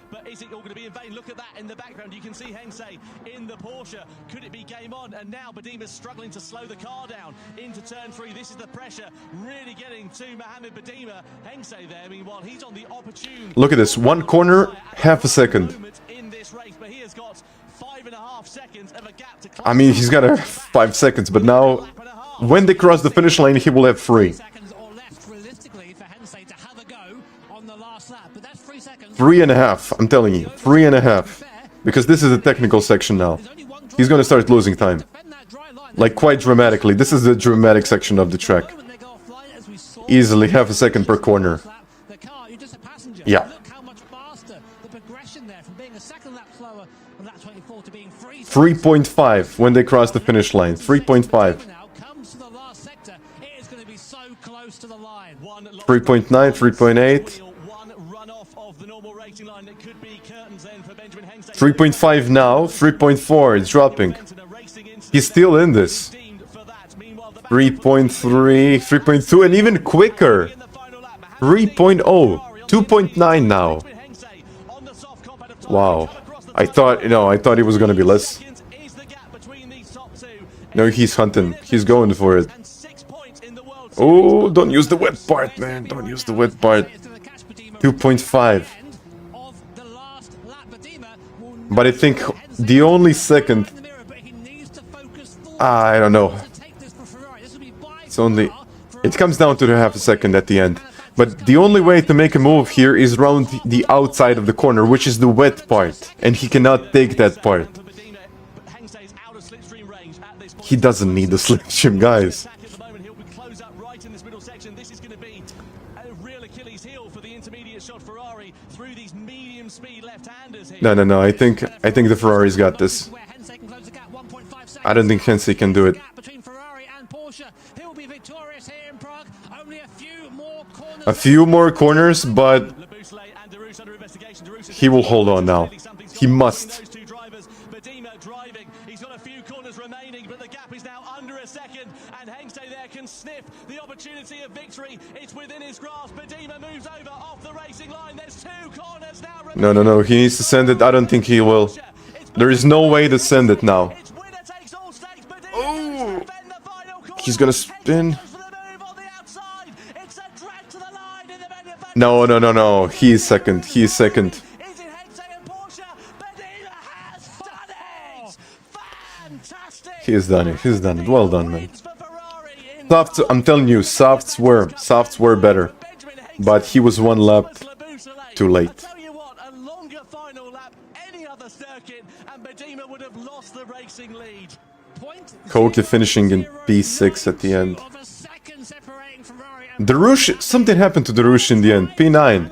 But is it all going to be in vain? Look at that in the background. You can see Hensei in the Porsche. Could it be game on? And now Bedima's struggling to slow the car down into turn 3. This is the pressure really getting to Mohamed Bedima. Hensei there, meanwhile, he's on the opportune. Look at this. 1 corner, half a second. In this race, but he has got 5.5 seconds of a gap to I mean, he's got 5 seconds, but now, when they cross the finish line, he will have 3. Seconds or less realistically for Hensei to have a go on the last lap. But that's 3 seconds. 3.5. I'm telling you, 3.5. Because this is a technical section now. He's gonna start losing time. Like, quite dramatically. This is the dramatic section of the track. Easily half a second per corner. The car, you're just a passenger. Yeah. Look how much faster the progression there from being a second lap slower on lap 24 to being 3.5 when they cross the finish line. 3.5. now comes to the last sector. It is going to be so close to the line. 3.9, 3.8. One runoff of the normal racing line that could be curtains then for Benjamin Hensei. 3.5 now. 3.4. It's dropping. He's still in this. 3.3, 3.2, and even quicker. 3.0. 2.9 now. Wow. I thought he was gonna be less. No, he's hunting. He's going for it. Oh, don't use the wet part, man. Don't use the wet part. 2.5. But I think the only second... I don't know. It's only... It comes down to the half a second at the end. But the only way to make a move here is round the outside of the corner, which is the wet part. And he cannot take that part. He doesn't need the slipstream, guys. No. I think the Ferrari's got this. I don't think Hensei can do it. A few more corners, but he will hold on now. He must. He's got a few corners remaining, but the gap is now under a second, and Hensei there can sniff the opportunity of victory. It's within his grasp. Bedima moves over off the racing line. There's 2 corners now. No. He needs to send it. I don't think he will. There is no way to send it now. Oh! He's gonna spin. No. He's second. He's second. He's done it. He's done it. Well done, man. Softs, I'm telling you, softs were better. But he was 1 lap too late. Koke finishing in P6 at the end. Darush, something happened to Darush in the end. P9.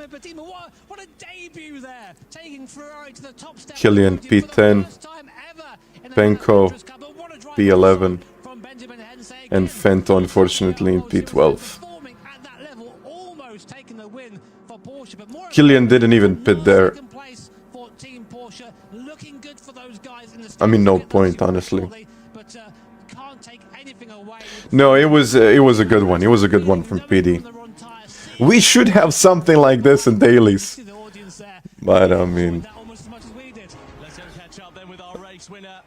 Killian, P10. Penko, P11. And Fento, unfortunately, in P12. Killian didn't even pit there. I mean, no point, honestly. No, it was a good one. It was a good one from PD. We should have something like this in dailies. But I mean, Let's go catch up then with our race winner,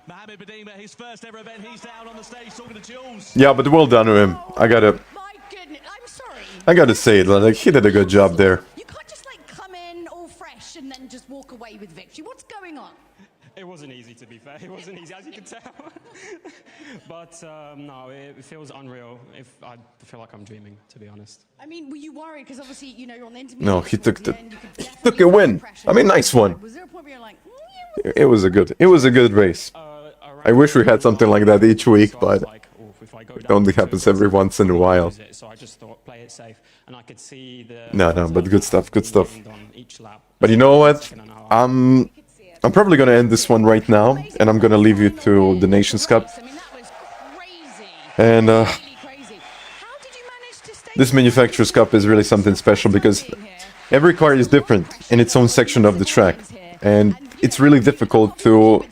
Mohamed Bedima. His first ever event. He's down on the stage talking to Jules. yeah, but well done to him. My goodness, I'm sorry. I gotta say it, like he did a good job there. You can't just like come in all fresh and then just walk away with victory. What's going on? It wasn't easy, to be fair. It wasn't easy, as you can tell. But no, it feels unreal. I feel like I'm dreaming, to be honest. I mean, were you worried? Because obviously, you know, you're on the intermediate. No, he took towards the end, you could he definitely took a feel win. pressure. I mean, nice one. Was there a point where you're like, It was a good race. I wish we had something like that each week, but it only happens every once in a while. So I just thought, play it safe, and I could see the. No, but good stuff, good stuff. But you know what? I'm probably gonna end this one right now, and I'm gonna leave you to the Nations Cup. I mean, that was crazy. And Really crazy. How did you manage to stay this Manufacturers Cup is really something special because every car is different in its own section of the track, and it's really difficult to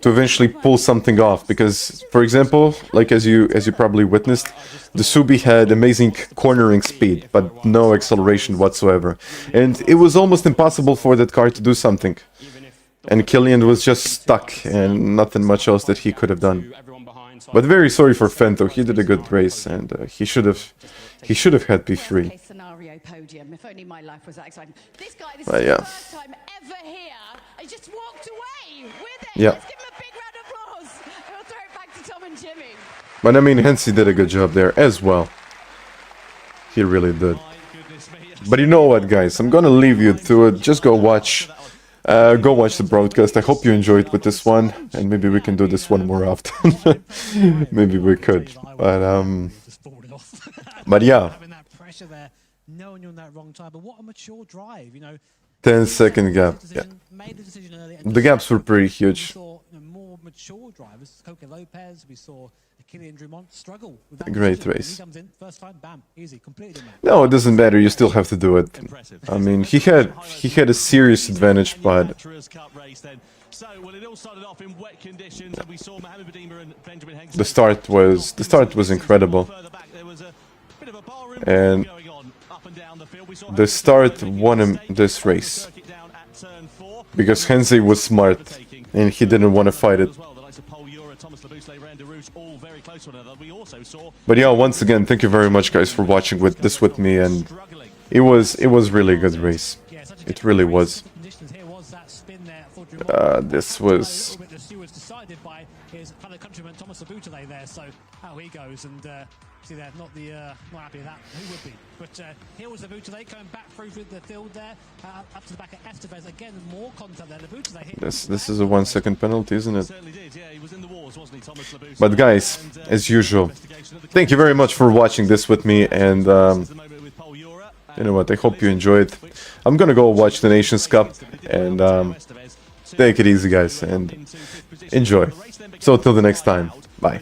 eventually pull something off. Because, for example, like as you probably witnessed, the Subi had amazing cornering speed, but no acceleration whatsoever, and it was almost impossible for that car to do something. And Killian was just stuck, and nothing much else that he could have done. But very sorry for Fento. He did a good race, and he should have had P3. Case scenario podium. If only my life was that exciting. This guy, this But is yeah. his first time ever here. He just walked away with it. Yeah. Let's give him a big round of applause. We'll throw it back to Tom and Jimmy. But I mean, Hensi did a good job there as well. He really did. But you know what, guys? I'm gonna leave you to it. Just go watch the broadcast. I hope you enjoyed with this one, and maybe we can do this one more often. Maybe we could. But yeah, Having that pressure there, knowing you're on that wrong time, but what a mature drive, you know. 10-second gap. Yeah. Made the decision early. And The gaps were pretty we huge. saw more mature drivers, Coca Lopez, we saw Killian Drummond struggle with that Great decision. race. He comes in, first time, bam, easy, completely done that. No, it doesn't matter. You still have to do it. I mean, he had a serious advantage, but So, well, it all started off in wet conditions, and we saw Mohamed Badima and Benjamin Hengst. the start was incredible. Further back, there was a bit of a barroom And going on up and down the field. We saw the start won him this race circuit down at turn 4. because Hensi was smart and he didn't want to fight it. As well, the likes of Paul Ura, Thomas Labousse, Rand de Rouge, all very close to one another. We also saw But yeah, once again, thank you very much, guys, for watching this with me, and struggling. it was really a good race. It really was. Conditions here was that spin there for Drummond. This was The stewards decided by his fellow countryman Thomas Labousse there, so how he goes, and see there, not happy with that. Who would be? But here was Labousse coming back through the field there, up to the back of Estevez again. More contact there. Labousse hit. this is a 1 second penalty, isn't it? Certainly did, yeah. He was in the wars, wasn't he, Thomas Labousse? But guys, as usual, thank you very much for watching this with me, and you know what, I hope you enjoyed. I'm gonna go watch the Nations Cup, and take it easy, guys, and enjoy. So till the next time, bye.